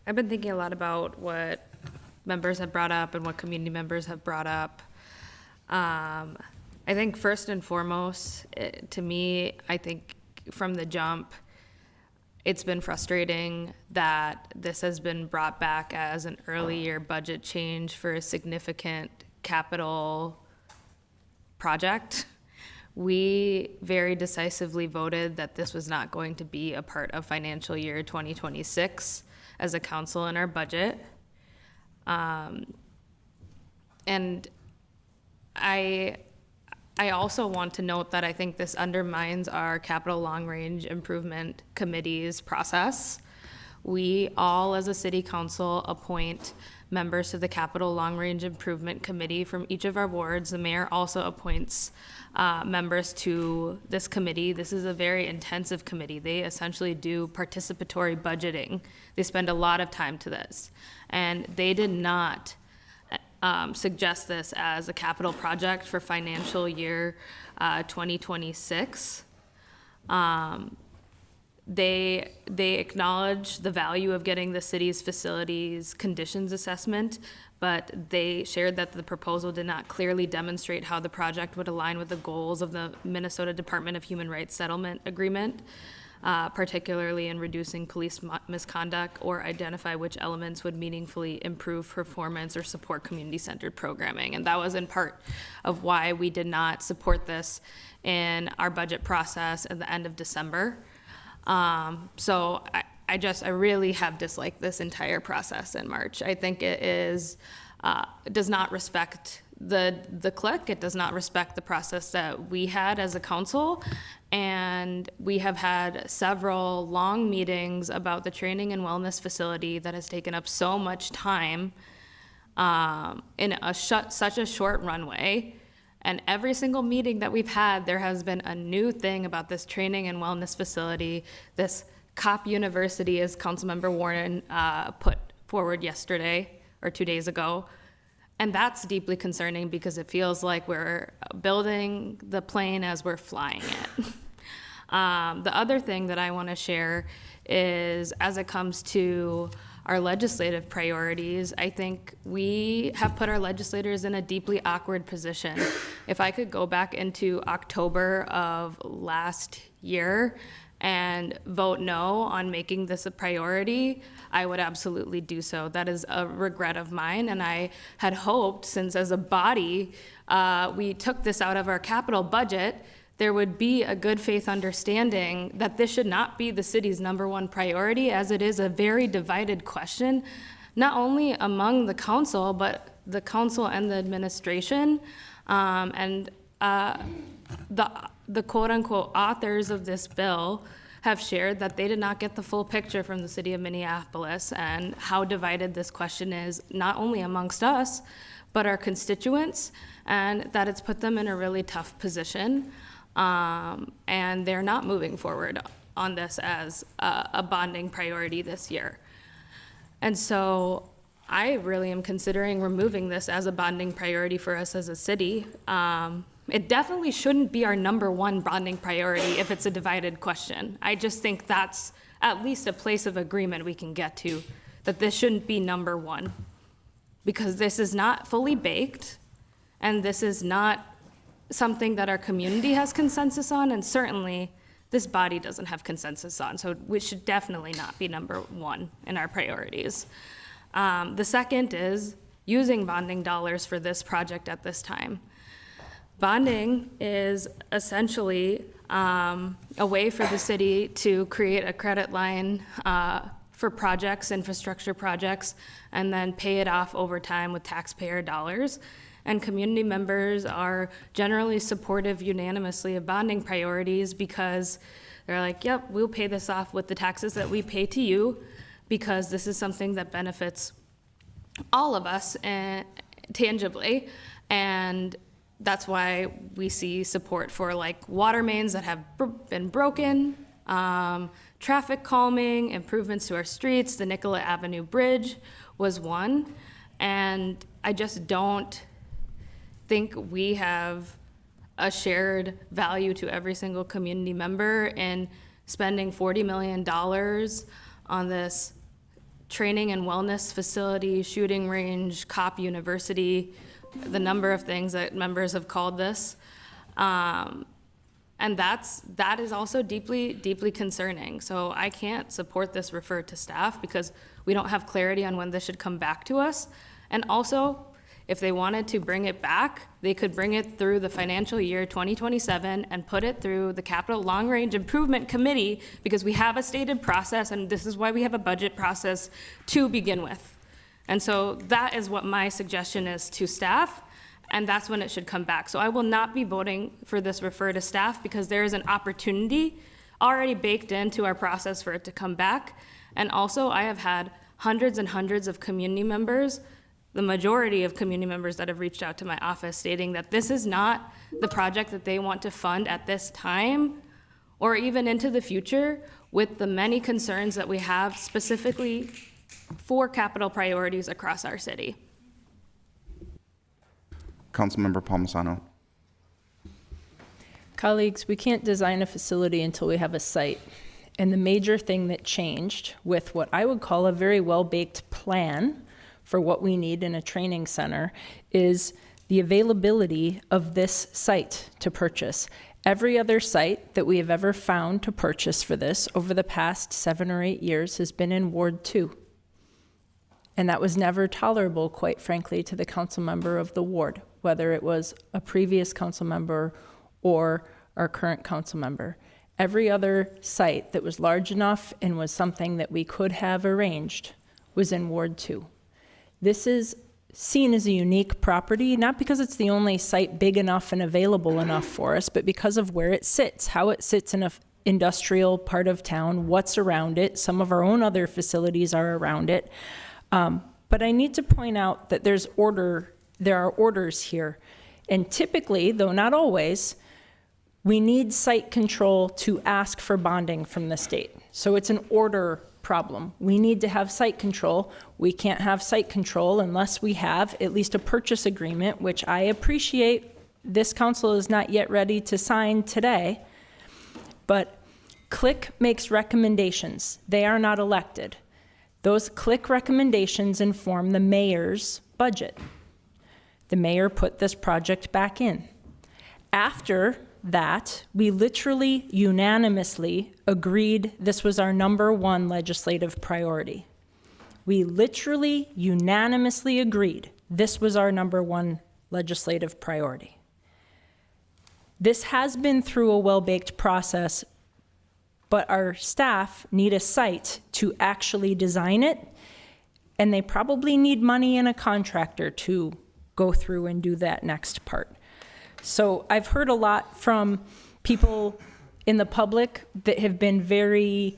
I've been thinking a lot about what members have brought up and what community members have brought up. I think first and foremost, to me, I think from the jump, it's been frustrating that this has been brought back as an early year budget change for a significant capital project. We very decisively voted that this was not going to be a part of financial year 2026 as a council in our budget. And I also want to note that I think this undermines our capital long-range improvement committee's process. We all, as a city council, appoint members to the capital long-range improvement committee from each of our wards. The mayor also appoints members to this committee. This is a very intensive committee. They essentially do participatory budgeting. They spend a lot of time to this. And they did not suggest this as a capital project for financial year 2026. They acknowledge the value of getting the city's facilities conditions assessment, but they shared that the proposal did not clearly demonstrate how the project would align with the goals of the Minnesota Department of Human Rights Settlement Agreement, particularly in reducing police misconduct, or identify which elements would meaningfully improve performance or support community-centered programming. And that was in part of why we did not support this in our budget process at the end of December. So I really have disliked this entire process in March. I think it is, does not respect the clique. It does not respect the process that we had as a council. And we have had several long meetings about the training and wellness facility that has taken up so much time in such a short runway. And every single meeting that we've had, there has been a new thing about this training and wellness facility, this COP University, as Councilmember Warren put forward yesterday or 2 days ago. And that's deeply concerning because it feels like we're building the plane as we're flying it. The other thing that I want to share is, as it comes to our legislative priorities, I think we have put our legislators in a deeply awkward position. If I could go back into October of last year and vote no on making this a priority, I would absolutely do so. That is a regret of mine, and I had hoped, since as a body we took this out of our capital budget, there would be a good faith understanding that this should not be the city's #1 priority, as it is a very divided question, not only among the council, but the council and the administration. And the quote-unquote authors of this bill have shared that they did not get the full picture from the city of Minneapolis and how divided this question is, not only amongst us, but our constituents, and that it's put them in a really tough position. And they're not moving forward on this as a bonding priority this year. And so I really am considering removing this as a bonding priority for us as a city. It definitely shouldn't be our #1 bonding priority if it's a divided question. I just think that's at least a place of agreement we can get to, that this shouldn't be #1, because this is not fully baked, and this is not something that our community has consensus on, and certainly this body doesn't have consensus on, so we should definitely not be #1 in our priorities. The second is using bonding dollars for this project at this time. Bonding is essentially a way for the city to create a credit line for projects, infrastructure projects, and then pay it off over time with taxpayer dollars. And community members are generally supportive unanimously of bonding priorities because they're like, yep, we'll pay this off with the taxes that we pay to you, because this is something that benefits all of us tangibly. And that's why we see support for like water mains that have been broken Traffic calming, improvements to our streets, the Nicollet Avenue Bridge was one. And I just don't think we have a shared value to every single community member in spending $40 million on this training and wellness facility, shooting range, cop university, the number of things that members have called this. And that is also deeply, deeply concerning. So I can't support this refer to staff because we don't have clarity on when this should come back to us. And also, if they wanted to bring it back, they could bring it through the financial year 2027 and put it through the Capital Long Range Improvement Committee, because we have a stated process, and this is why we have a budget process to begin with. And so that is what my suggestion is to staff, and that's when it should come back. So I will not be voting for this refer to staff because there is an opportunity already baked into our process for it to come back. And also, I have had hundreds and hundreds of community members, the majority of community members that have reached out to my office stating that this is not the project that they want to fund at this time or even into the future, with the many concerns that we have specifically for capital priorities across our city. Councilmember Palmisano. Colleagues, we can't design a facility until we have a site. And the major thing that changed with what I would call a very well-baked plan for what we need in a training center is the availability of this site to purchase. Every other site that we have ever found to purchase for this over the past 7 or 8 years has been in Ward 2. And that was never tolerable, quite frankly, to the council member of the ward, whether it was a previous council member or our current council member. Every other site that was large enough and was something that we could have arranged was in Ward 2. This is seen as a unique property, not because it's the only site big enough and available enough for us, but because of where it sits, how it sits in an industrial part of town, what's around it. Some of our own other facilities are around it. But I need to point out that there are orders here. And typically, though not always, we need site control to ask for bonding from the state. So it's an order problem. We need to have site control. We can't have site control unless we have at least a purchase agreement, which I appreciate this council is not yet ready to sign today. But CLIC makes recommendations. They are not elected. Those CLIC recommendations inform the mayor's budget. The mayor put this project back in. After that, we literally unanimously agreed this was our #1 legislative priority. We literally unanimously agreed this was our #1 legislative priority. This has been through a well-baked process, but our staff need a site to actually design it, and they probably need money and a contractor to go through and do that next part. So I've heard a lot from people in the public that have been very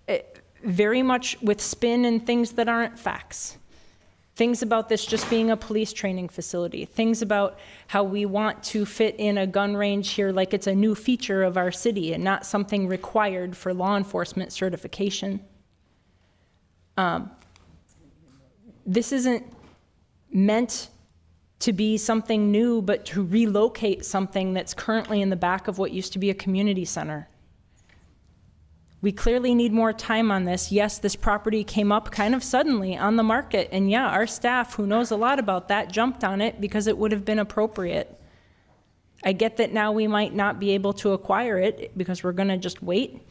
much with spin and things that aren't facts. Things about this just being a police training facility. Things about how we want to fit in a gun range here like it's a new feature of our city and not something required for law enforcement certification. This isn't meant to be something new, but to relocate something that's currently in the back of what used to be a community center. We clearly need more time on this. Yes, this property came up kind of suddenly on the market, and yeah, our staff, who knows a lot about that, jumped on it because it would have been appropriate. I get that now we might not be able to acquire it because we're gonna just wait,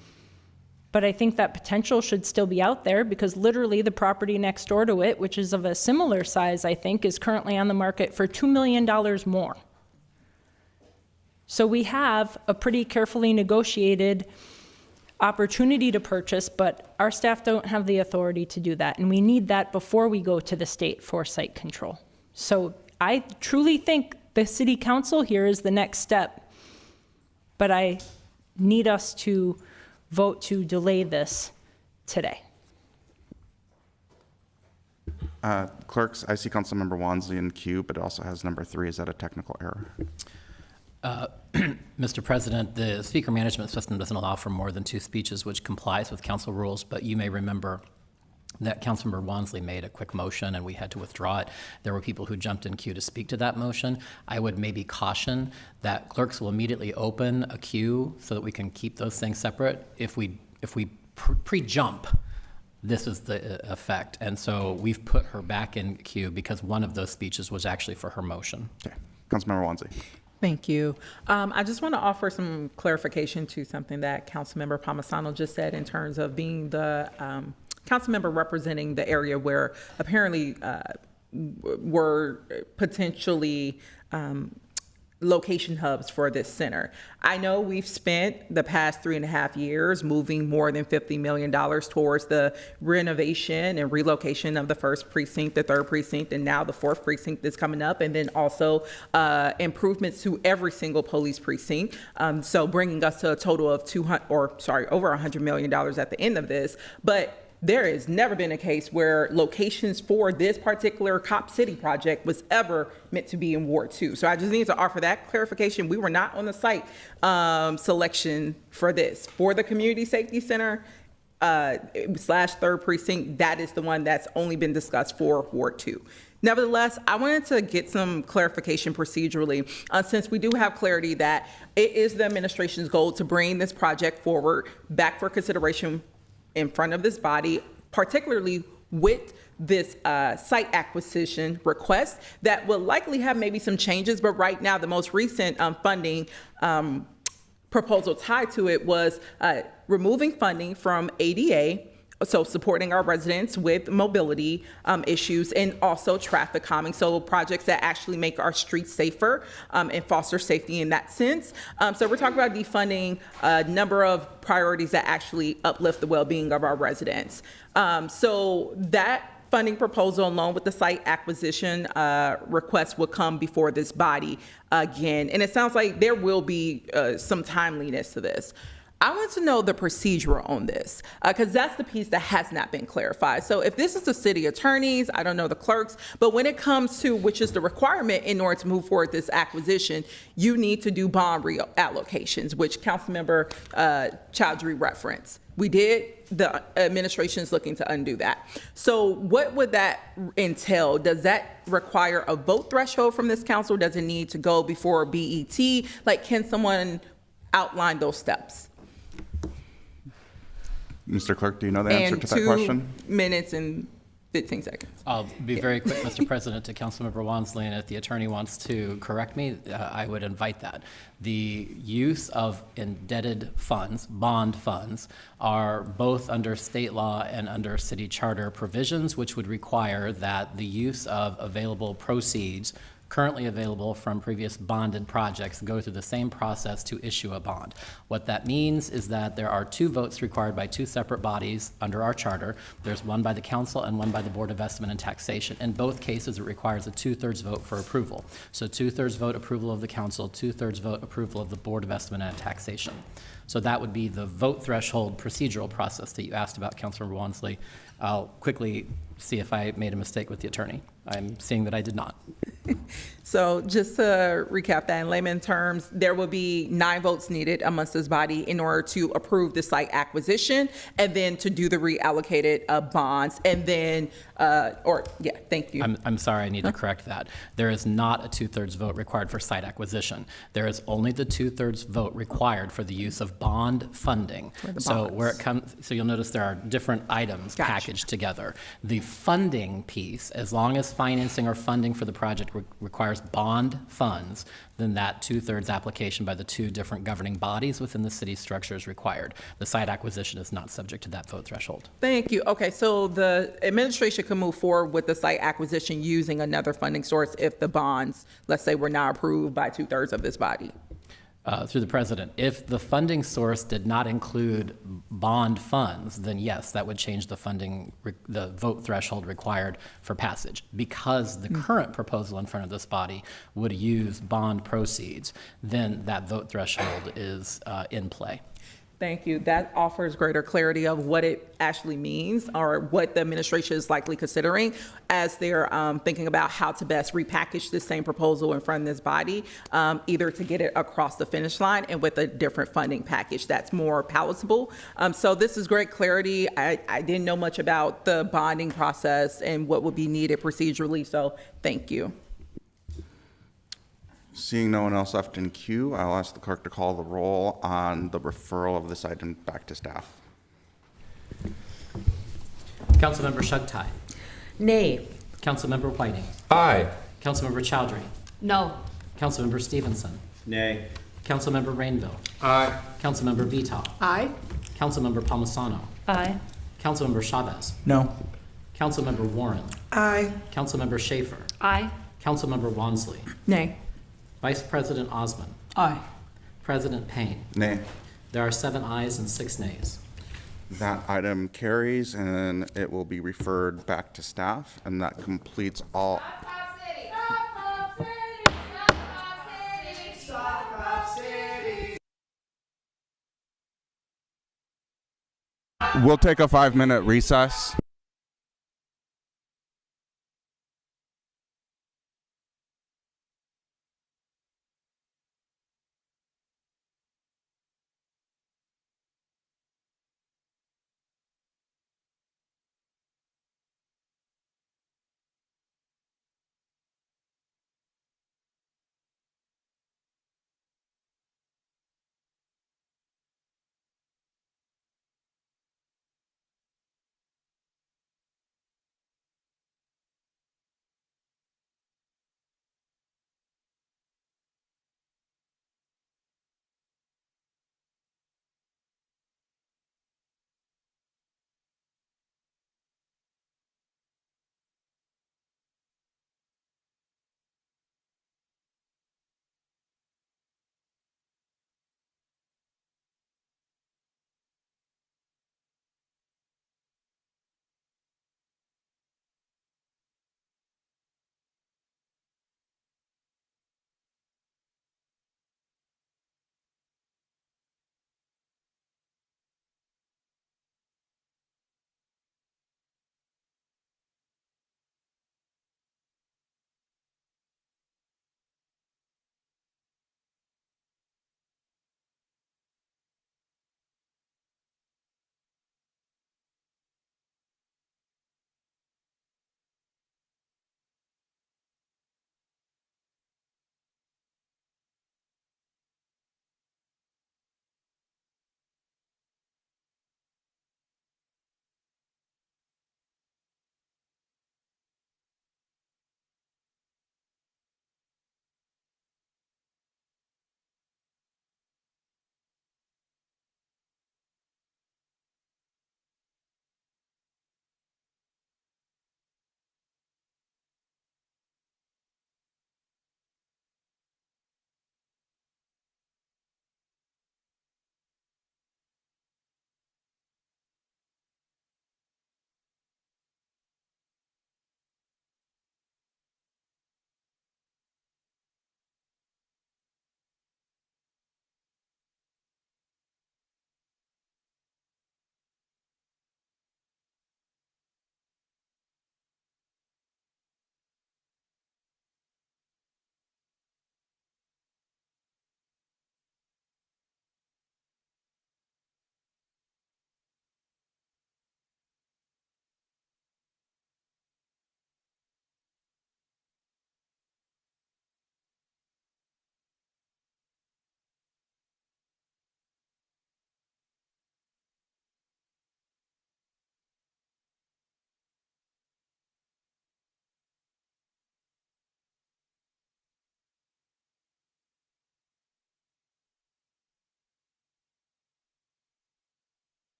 but I think that potential should still be out there because literally the property next door to it, which is of a similar size, I think, is currently on the market for $2 million more. So we have a pretty carefully negotiated opportunity to purchase, but our staff don't have the authority to do that, and we need that before we go to the state for site control. So I truly think the city council here is the next step, but I need us to vote to delay this today. Clerks, I see Councilmember Wansley in queue, but it also has #3. Is that a technical error? Mr. President, the speaker management system doesn't allow for more than 2 speeches, which complies with council rules, but you may remember that Councilmember Wansley made a quick motion and we had to withdraw it. There were people who jumped in queue to speak to that motion. I would maybe caution that clerks will immediately open a queue so that we can keep those things separate. If we pre-jump, this is the effect. And so we've put her back in queue because one of those speeches was actually for her motion. Okay. Councilmember Wansley. Thank you. I just want to offer some clarification to something that Councilmember Palmisano just said in terms of being the council member representing the area where apparently were potentially location hubs for this center. I know we've spent the past 3.5 years moving more than $50 million towards the renovation and relocation of the 1st precinct, the 3rd precinct, and now the 4th precinct that's coming up, and then also improvements to every single police precinct. So bringing us to a total of over $100 million at the end of this. But there has never been a case where locations for this particular Cop City project was ever meant to be in Ward 2. So I just need to offer that clarification. We were not on the site selection for this. For the Community Safety Center / 3rd precinct, that is the one that's only been discussed for Ward 2. Nevertheless, I wanted to get some clarification procedurally, since we do have clarity that it is the administration's goal to bring this project forward back for consideration in front of this body, particularly with this site acquisition request that will likely have maybe some changes, but right now the most recent funding proposal tied to it was removing funding from ADA, so supporting our residents with mobility issues, and also traffic calming, so projects that actually make our streets safer and foster safety in that sense. So we're talking about defunding a number of priorities that actually uplift the well-being of our residents. So that funding proposal along with the site acquisition request will come before this body again. And it sounds like there will be some timeliness to this. I want to know the procedure on this, because that's the piece that has not been clarified. So if this is the city attorneys, I don't know the clerks, but when it comes to, which is the requirement in order to move forward this acquisition, you need to do bond reallocations, which Councilmember Chowdhury referenced. We did, the administration is looking to undo that. So what would that entail? Does that require a vote threshold from this council? Does it need to go before BET? Like, can someone outline those steps? Mr. Clerk, do you know the answer to that question? 2 minutes and 15 seconds. I'll be very quick, Mr. President, to Councilmember Wansley, and if the attorney wants to correct me, I would invite that. The use of indebted funds, bond funds, are both under state law and under city charter provisions, which would require that the use of available proceeds currently available from previous bonded projects go through the same process to issue a bond. What that means is that there are 2 votes required by 2 separate bodies under our charter. There's one by the council and one by the Board of Estimate and Taxation. In both cases, it requires a 2/3 vote for approval. So 2/3 vote approval of the council, 2/3 vote approval of the Board of Estimate and Taxation. So that would be the vote threshold procedural process that you asked about, Councilmember Wansley. I'll quickly see if I made a mistake with the attorney. I'm seeing that I did not. So just to recap that in layman terms, there will be 9 votes needed amongst this body in order to approve the site acquisition and then to do the reallocated bonds and then, thank you. I'm sorry, I need to correct that. There is not a 2/3 vote required for site acquisition. There is only the 2/3 vote required for the use of bond funding. So where it comes, so you'll notice there are different items packaged together. The funding piece, as long as financing or funding for the project requires bond funds, then that 2/3 application by the 2 different governing bodies within the city structure is required. The site acquisition is not subject to that vote threshold. Thank you. Okay, so the administration can move forward with the site acquisition using another funding source if the bonds, let's say, were not approved by 2/3 of this body. Through the president, if the funding source did not include bond funds, then yes, that would change the funding, the vote threshold required for passage. Because the current proposal in front of this body would use bond proceeds, then that vote threshold is in play. Thank you. That offers greater clarity of what it actually means or what the administration is likely considering as they're thinking about how to best repackage this same proposal in front of this body, either to get it across the finish line and with a different funding package that's more palatable. So this is great clarity. I didn't know much about the bonding process and what would be needed procedurally, so thank you. Seeing no one else left in queue, I'll ask the clerk to call the roll on the referral of this item back to staff. Councilmember Shugtai. Nay. Councilmember Whiting. Aye. Councilmember Chowdhury. No. Councilmember Stevenson. Nay. Councilmember Rainville. Aye. Councilmember Vita. Aye. Councilmember Palmisano. Aye. Councilmember Chavez. No. Councilmember Warren. Aye. Councilmember Schaefer. Aye. Councilmember Wansley. Nay. Vice President Osmond. Aye. President Payne. Nay. There are 7 ayes and 6 nays. That item carries and it will be referred back to staff, and that completes all. We'll take a 5-minute recess.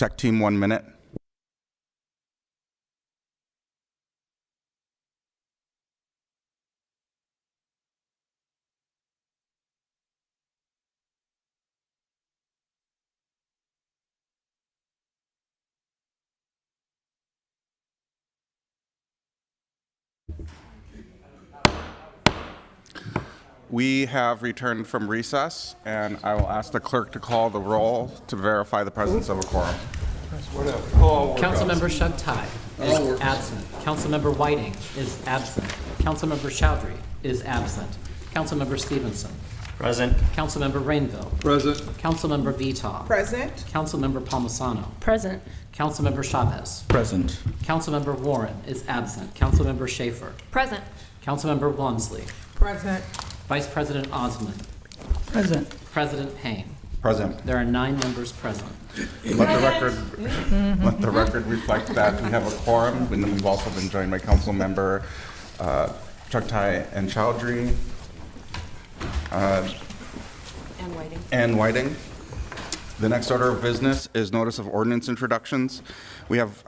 Tech team, 1 minute. We have returned from recess, and I will ask the clerk to call the roll to verify the presence of a quorum. Councilmember Shugtai is absent. Councilmember Whiting is absent. Councilmember Chowdhury is absent. Councilmember Stevenson. Present. Councilmember Rainville. Present. Councilmember Vitaw. Present. Councilmember Palmisano. Present. Councilmember Chavez. Present. Councilmember Warren is absent. Councilmember Schaefer. Present. Councilmember Wansley. Present. Vice President Osmond. Present. President Payne. Present. There are 9 members present. Let the record reflect that we have a quorum, and we've also been joined by Councilmember Chugtai and Chowdhury. And Whiting. The next order of business is notice of ordinance introductions. We have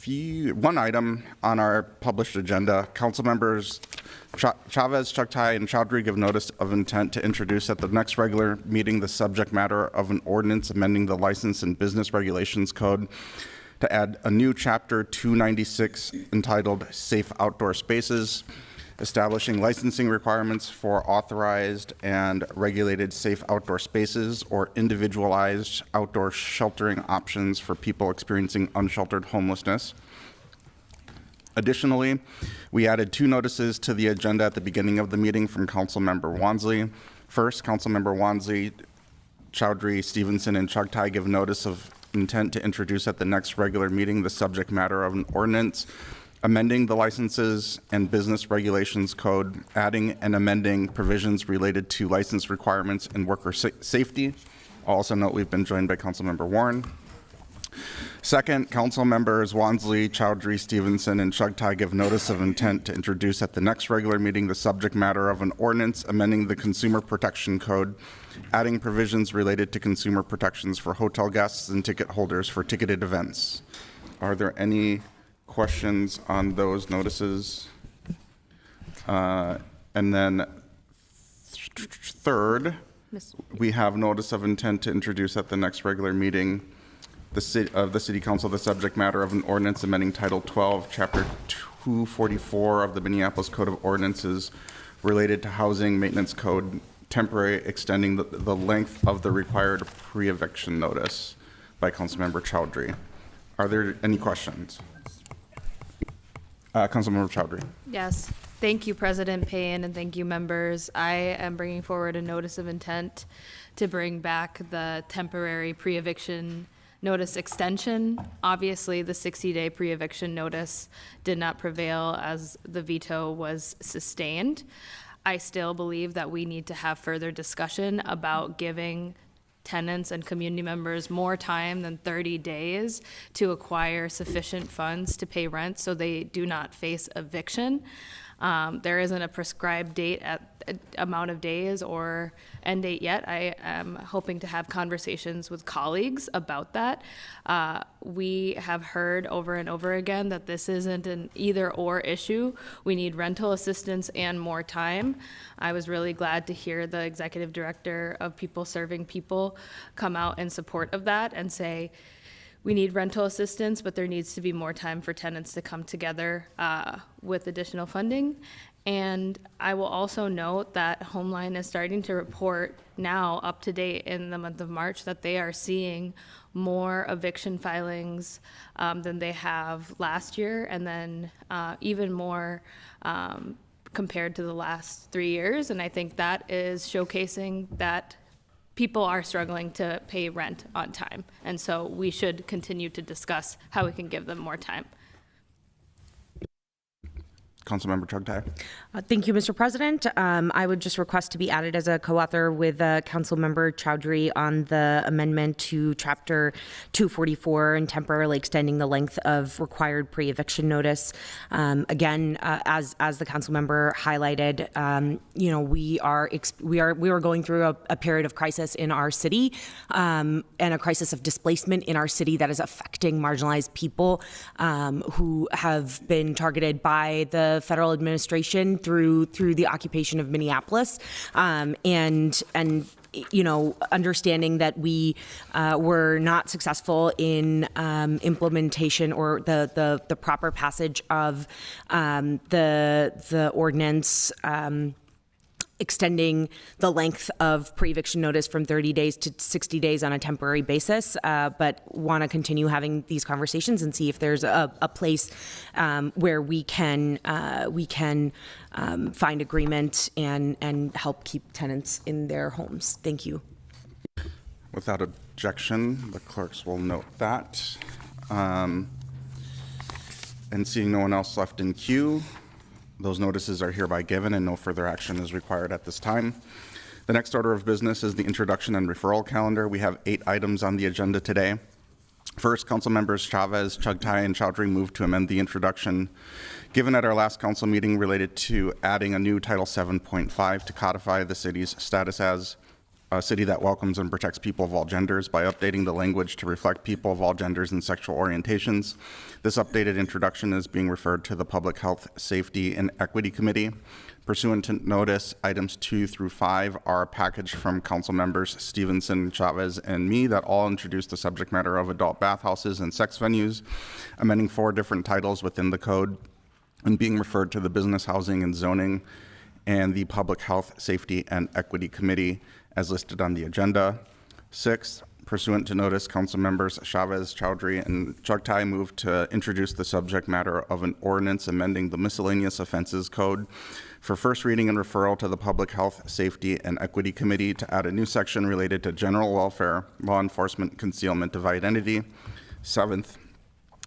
one item on our published agenda. Council members Chavez, Chugtai, and Chowdhury give notice of intent to introduce at the next regular meeting the subject matter of an ordinance amending the License and Business Regulations Code to add a new chapter 296 entitled Safe Outdoor Spaces, establishing licensing requirements for authorized and regulated safe outdoor spaces or individualized outdoor sheltering options for people experiencing unsheltered homelessness. Additionally, we added 2 notices to the agenda at the beginning of the meeting from Councilmember Wansley. First, Councilmember Wansley, Chowdhury, Stevenson, and Chugtai give notice of intent to introduce at the next regular meeting the subject matter of an ordinance amending the Licenses and Business Regulations Code, adding and amending provisions related to license requirements and worker safety. I'll also note we've been joined by Councilmember Warren. Second, Council members Wansley, Chowdhury, Stevenson, and Chugtai give notice of intent to introduce at the next regular meeting the subject matter of an ordinance amending the Consumer Protection Code, adding provisions related to consumer protections for hotel guests and ticket holders for ticketed events. Are there any questions on those notices? And then third, we have notice of intent to introduce at the next regular meeting the City Council the subject matter of an ordinance amending Title 12, Chapter 244 of the Minneapolis Code of Ordinances related to Housing Maintenance Code, temporary extending the length of the required pre-eviction notice by Councilmember Chowdhury. Are there any questions? Councilmember Chowdhury. Yes. Thank you, President Payne, and thank you, members. I am bringing forward a notice of intent to bring back the temporary pre-eviction notice extension. Obviously, the 60-day pre-eviction notice did not prevail as the veto was sustained. I still believe that we need to have further discussion about giving tenants and community members more time than 30 days to acquire sufficient funds to pay rent so they do not face eviction. There isn't a prescribed date at amount of days or end date yet. I am hoping to have conversations with colleagues about that. We have heard over and over again that this isn't an either or issue. We need rental assistance and more time. I was really glad to hear the executive director of People Serving People come out in support of that and say, we need rental assistance, but there needs to be more time for tenants to come together with additional funding. And I will also note that Homeline is starting to report now, up to date in the month of March, that they are seeing more eviction filings than they have last year, and then even more compared to the last 3 years. And I think that is showcasing that people are struggling to pay rent on time. And so we should continue to discuss how we can give them more time. Councilmember Chugtai. Thank you, Mr. President. I would just request to be added as a co-author with Councilmember Chowdhury on the amendment to Chapter 244 and temporarily extending the length of required pre-eviction notice. Again, as the council member highlighted, we are going through a period of crisis in our city and a crisis of displacement in our city that is affecting marginalized people who have been targeted by the federal administration through the occupation of Minneapolis, and understanding that we were not successful in implementation or the proper passage of the ordinance extending the length of pre-eviction notice from 30 days to 60 days on a temporary basis, but want to continue having these conversations and see if there's a place where we can find agreement and help keep tenants in their homes. Thank you. Without objection, the clerks will note that. And seeing no one else left in queue, those notices are hereby given and no further action is required at this time. The next order of business is the introduction and referral calendar. We have 8 items on the agenda today. First, council members Chavez, Chugtai, and Chowdhury moved to amend the introduction given at our last council meeting related to adding a new Title 7.5 to codify the city's status as a city that welcomes and protects people of all genders by updating the language to reflect people of all genders and sexual orientations. This updated introduction is being referred to the Public Health, Safety, and Equity Committee. Pursuant to notice, items 2 through 5 are a package from council members Stevenson, Chavez, and me that all introduce the subject matter of adult bathhouses and sex venues, amending 4 different titles within the code, and being referred to the Business, Housing, and Zoning and the Public Health, Safety, and Equity Committee as listed on the agenda. 6, pursuant to notice, council members Chavez, Chowdhury, and Chugtai moved to introduce the subject matter of an ordinance amending the Miscellaneous Offenses Code for first reading and referral to the Public Health, Safety, and Equity Committee to add a new section related to general welfare, law enforcement, concealment of identity. 7th,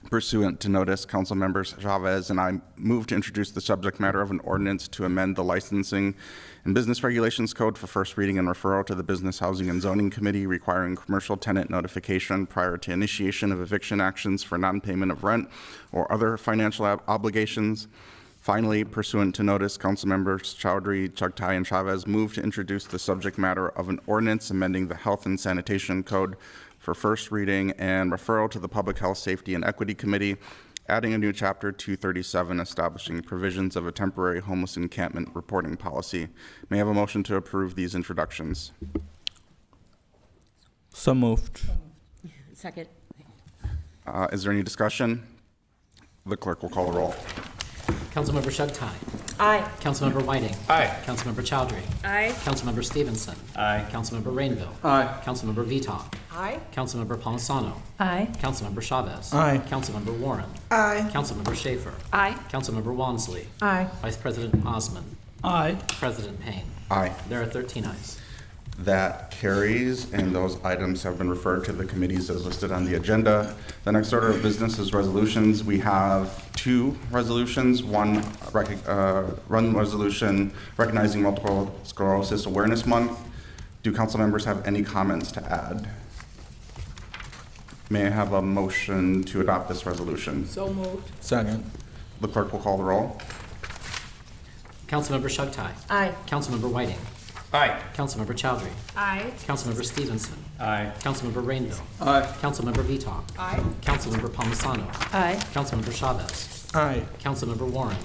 pursuant to notice, council members Chavez and I moved to introduce the subject matter of an ordinance to amend the Licensing and Business Regulations Code for first reading and referral to the Business, Housing, and Zoning Committee requiring commercial tenant notification prior to initiation of eviction actions for non-payment of rent or other financial obligations. Finally, pursuant to notice, council members Chowdhury, Chugtai, and Chavez moved to introduce the subject matter of an ordinance amending the Health and Sanitation Code for first reading and referral to the Public Health, Safety, and Equity Committee, adding a new chapter 237 establishing provisions of a temporary homeless encampment reporting policy. May I have a motion to approve these introductions? So moved. Second. Is there any discussion? The clerk will call the roll. Councilmember Chugtai. Aye. Councilmember Whiting. Aye. Councilmember Chowdhury. Aye. Councilmember Stevenson. Aye. Councilmember Rainville. Aye. Councilmember Vita. Aye. Councilmember Palmisano. Aye. Councilmember Chavez. Aye. Councilmember Warren. Aye. Councilmember Schaefer. Aye. Councilmember Wansley. Aye. Vice President Osman. Aye. President Payne. Aye. There are 13 ayes. That carries, and those items have been referred to the committees as listed on the agenda. The next order of business is resolutions. We have 2 resolutions. One resolution recognizing Multiple Sclerosis Awareness Month. Do council members have any comments to add? May I have a motion to adopt this resolution? So moved. Second. The clerk will call the roll. Councilmember Chugtai. Aye. Councilmember Whiting. Aye. Councilmember Chowdhury. Aye. Councilmember Stevenson. Aye. Councilmember Rainville. Aye. Councilmember Vita. Aye. Councilmember Palmisano. Aye. Councilmember Chavez. Aye. Councilmember Warren.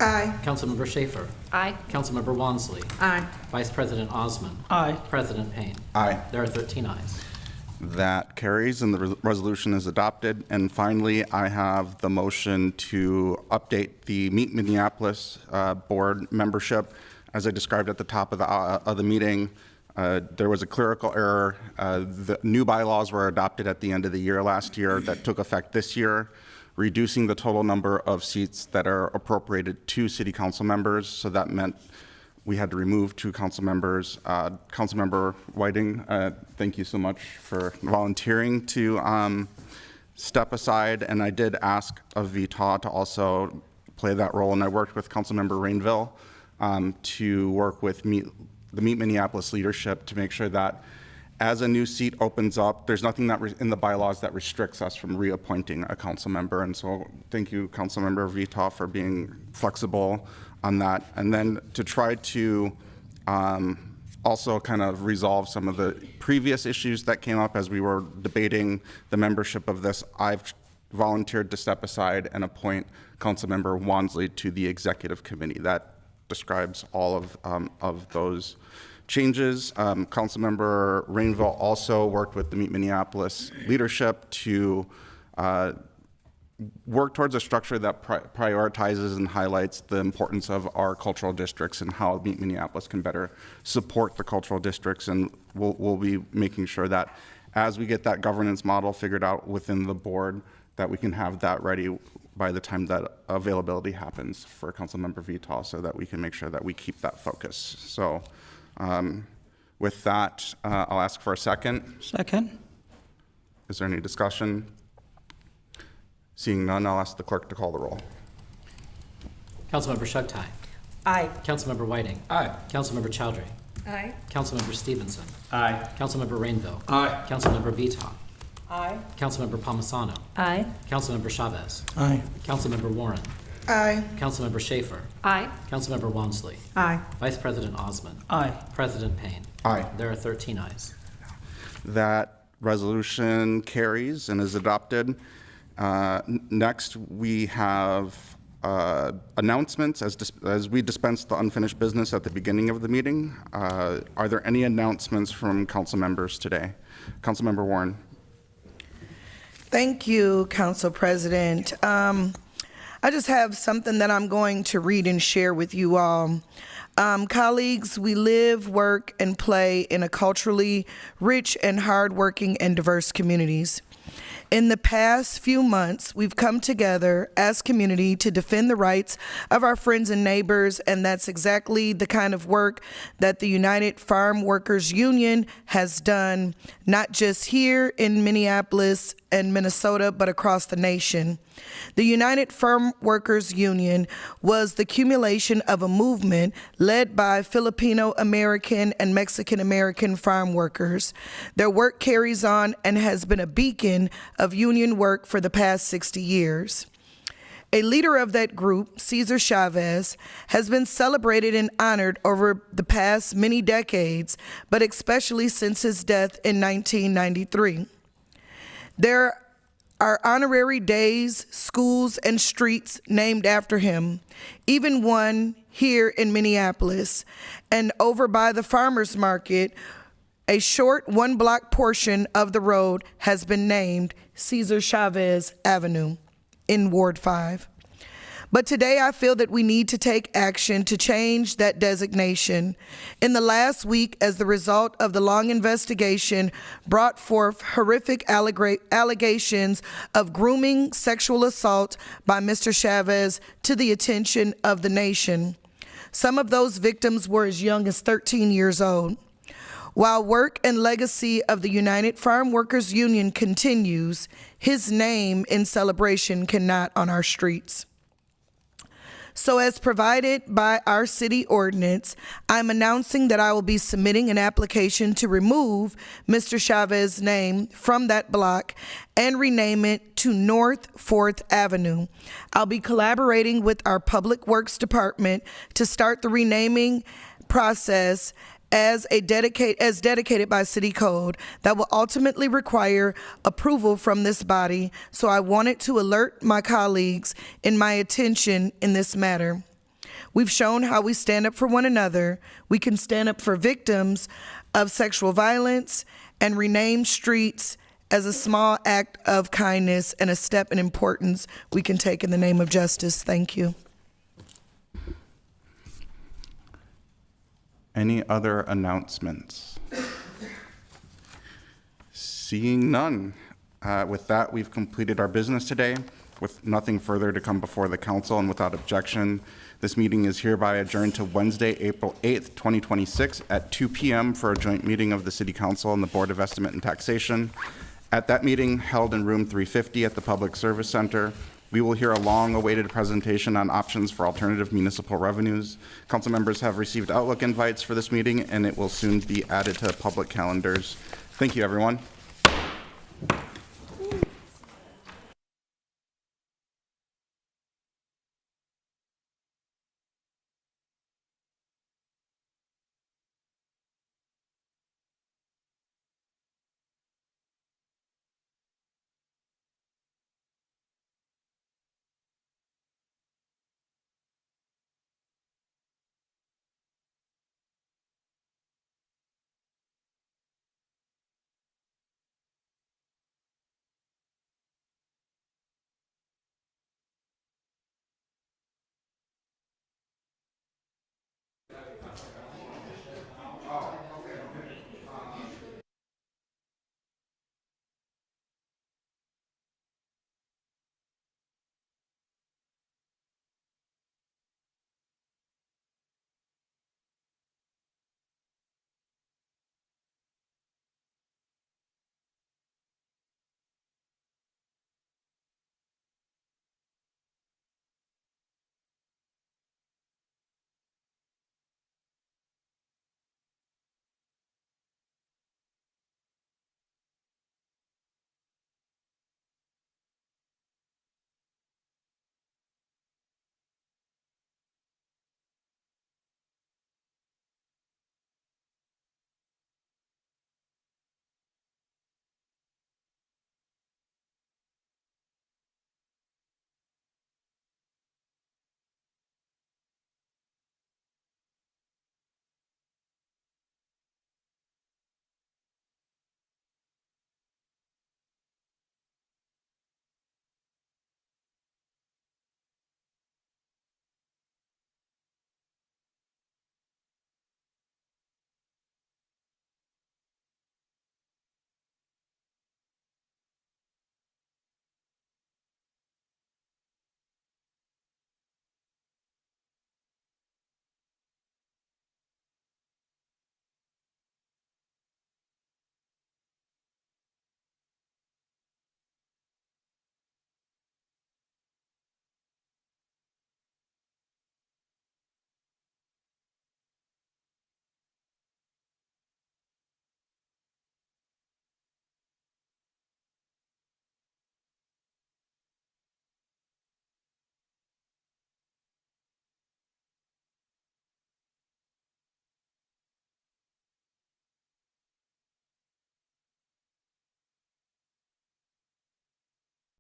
Aye. Councilmember Schaefer. Aye. Councilmember Wansley. Aye. Vice President Osman. Aye. President Payne. Aye. There are 13 ayes. That carries and the resolution is adopted. And finally, I have the motion to update the Meet Minneapolis board membership. As I described at the top of the meeting, there was a clerical error. The new bylaws were adopted at the end of the year last year that took effect this year, reducing the total number of seats that are appropriated to city council members. So that meant we had to remove 2 council members. Councilmember Whiting, thank you so much for volunteering to step aside. And I did ask of Vita to also play that role. And I worked with Councilmember Rainville to work with the Meet Minneapolis leadership to make sure that as a new seat opens up, there's nothing that in the bylaws that restricts us from reappointing a council member. And so thank you, Councilmember Vita, for being flexible on that. And then to try to also kind of resolve some of the previous issues that came up as we were debating the membership of this, I've volunteered to step aside and appoint Councilmember Wansley to the executive committee. That describes all of those changes. Councilmember Rainville also worked with the Meet Minneapolis leadership to work towards a structure that prioritizes and highlights the importance of our cultural districts and how Meet Minneapolis can better support the cultural districts. And we'll be making sure that as we get that governance model figured out within the board, that we can have that ready by the time that availability happens for Councilmember Vital, so that we can make sure that we keep that focus. So with that, I'll ask for a second. Second. Is there any discussion? Seeing none, I'll ask the clerk to call the roll. Councilmember Shugtai. Aye. Councilmember Whiting. Aye. Councilmember Chowdhury. Aye. Councilmember Stevenson. Aye. Councilmember Rainville. Aye. Councilmember Vita. Aye. Councilmember Palmisano. Aye. Councilmember Chavez. Aye. Councilmember Warren. Aye. Councilmember Schaefer. Aye. Councilmember Wansley. Aye. Vice President Osman. Aye. President Payne. Aye. There are 13 ayes. That resolution carries and is adopted. Next, we have announcements as we dispense the unfinished business at the beginning of the meeting. Are there any announcements from council members today? Councilmember Warren. Thank you, Council President. I just have something that I'm going to read and share with you all. Colleagues, we live, work, and play in a culturally rich and hardworking and diverse communities. In the past few months, we've come together as community to defend the rights of our friends and neighbors, and that's exactly the kind of work that the United Farm Workers Union has done, not just here in Minneapolis and Minnesota, but across the nation. The United Farm Workers Union was the accumulation of a movement led by Filipino American and Mexican American farm workers. Their work carries on and has been a beacon of union work for the past 60 years. A leader of that group, Cesar Chavez, has been celebrated and honored over the past many decades, but especially since his death in 1993. There are honorary days, schools, and streets named after him, even one here in Minneapolis. And over by the farmers market, a short one-block portion of the road has been named Cesar Chavez Avenue in Ward 5. But today I feel that we need to take action to change that designation. In the last week, as the result of the long investigation brought forth horrific allegations of grooming sexual assault by Mr. Chavez to the attention of the nation. Some of those victims were as young as 13 years old. While work and legacy of the United Farm Workers Union continues, his name in celebration cannot on our streets. So as provided by our city ordinance, I'm announcing that I will be submitting an application to remove Mr. Chavez's name from that block and rename it to North 4th Avenue. I'll be collaborating with our Public Works Department to start the renaming process as dedicated by city code that will ultimately require approval from this body. So I wanted to alert my colleagues in my attention in this matter. We've shown how we stand up for one another. We can stand up for victims of sexual violence and rename streets as a small act of kindness and a step in importance we can take in the name of justice. Thank you. Any other announcements? Seeing none. With that, we've completed our business today. With nothing further to come before the council and without objection, this meeting is hereby adjourned to Wednesday, April 8th, 2026 at 2 p.m. for a joint meeting of the City Council and the Board of Estimate and Taxation. At that meeting, held in room 350 at the Public Service Center, We will hear a long-awaited presentation on options for alternative municipal revenues. Council members have received Outlook invites for this meeting, and it will soon be added to public calendars. Thank you, everyone.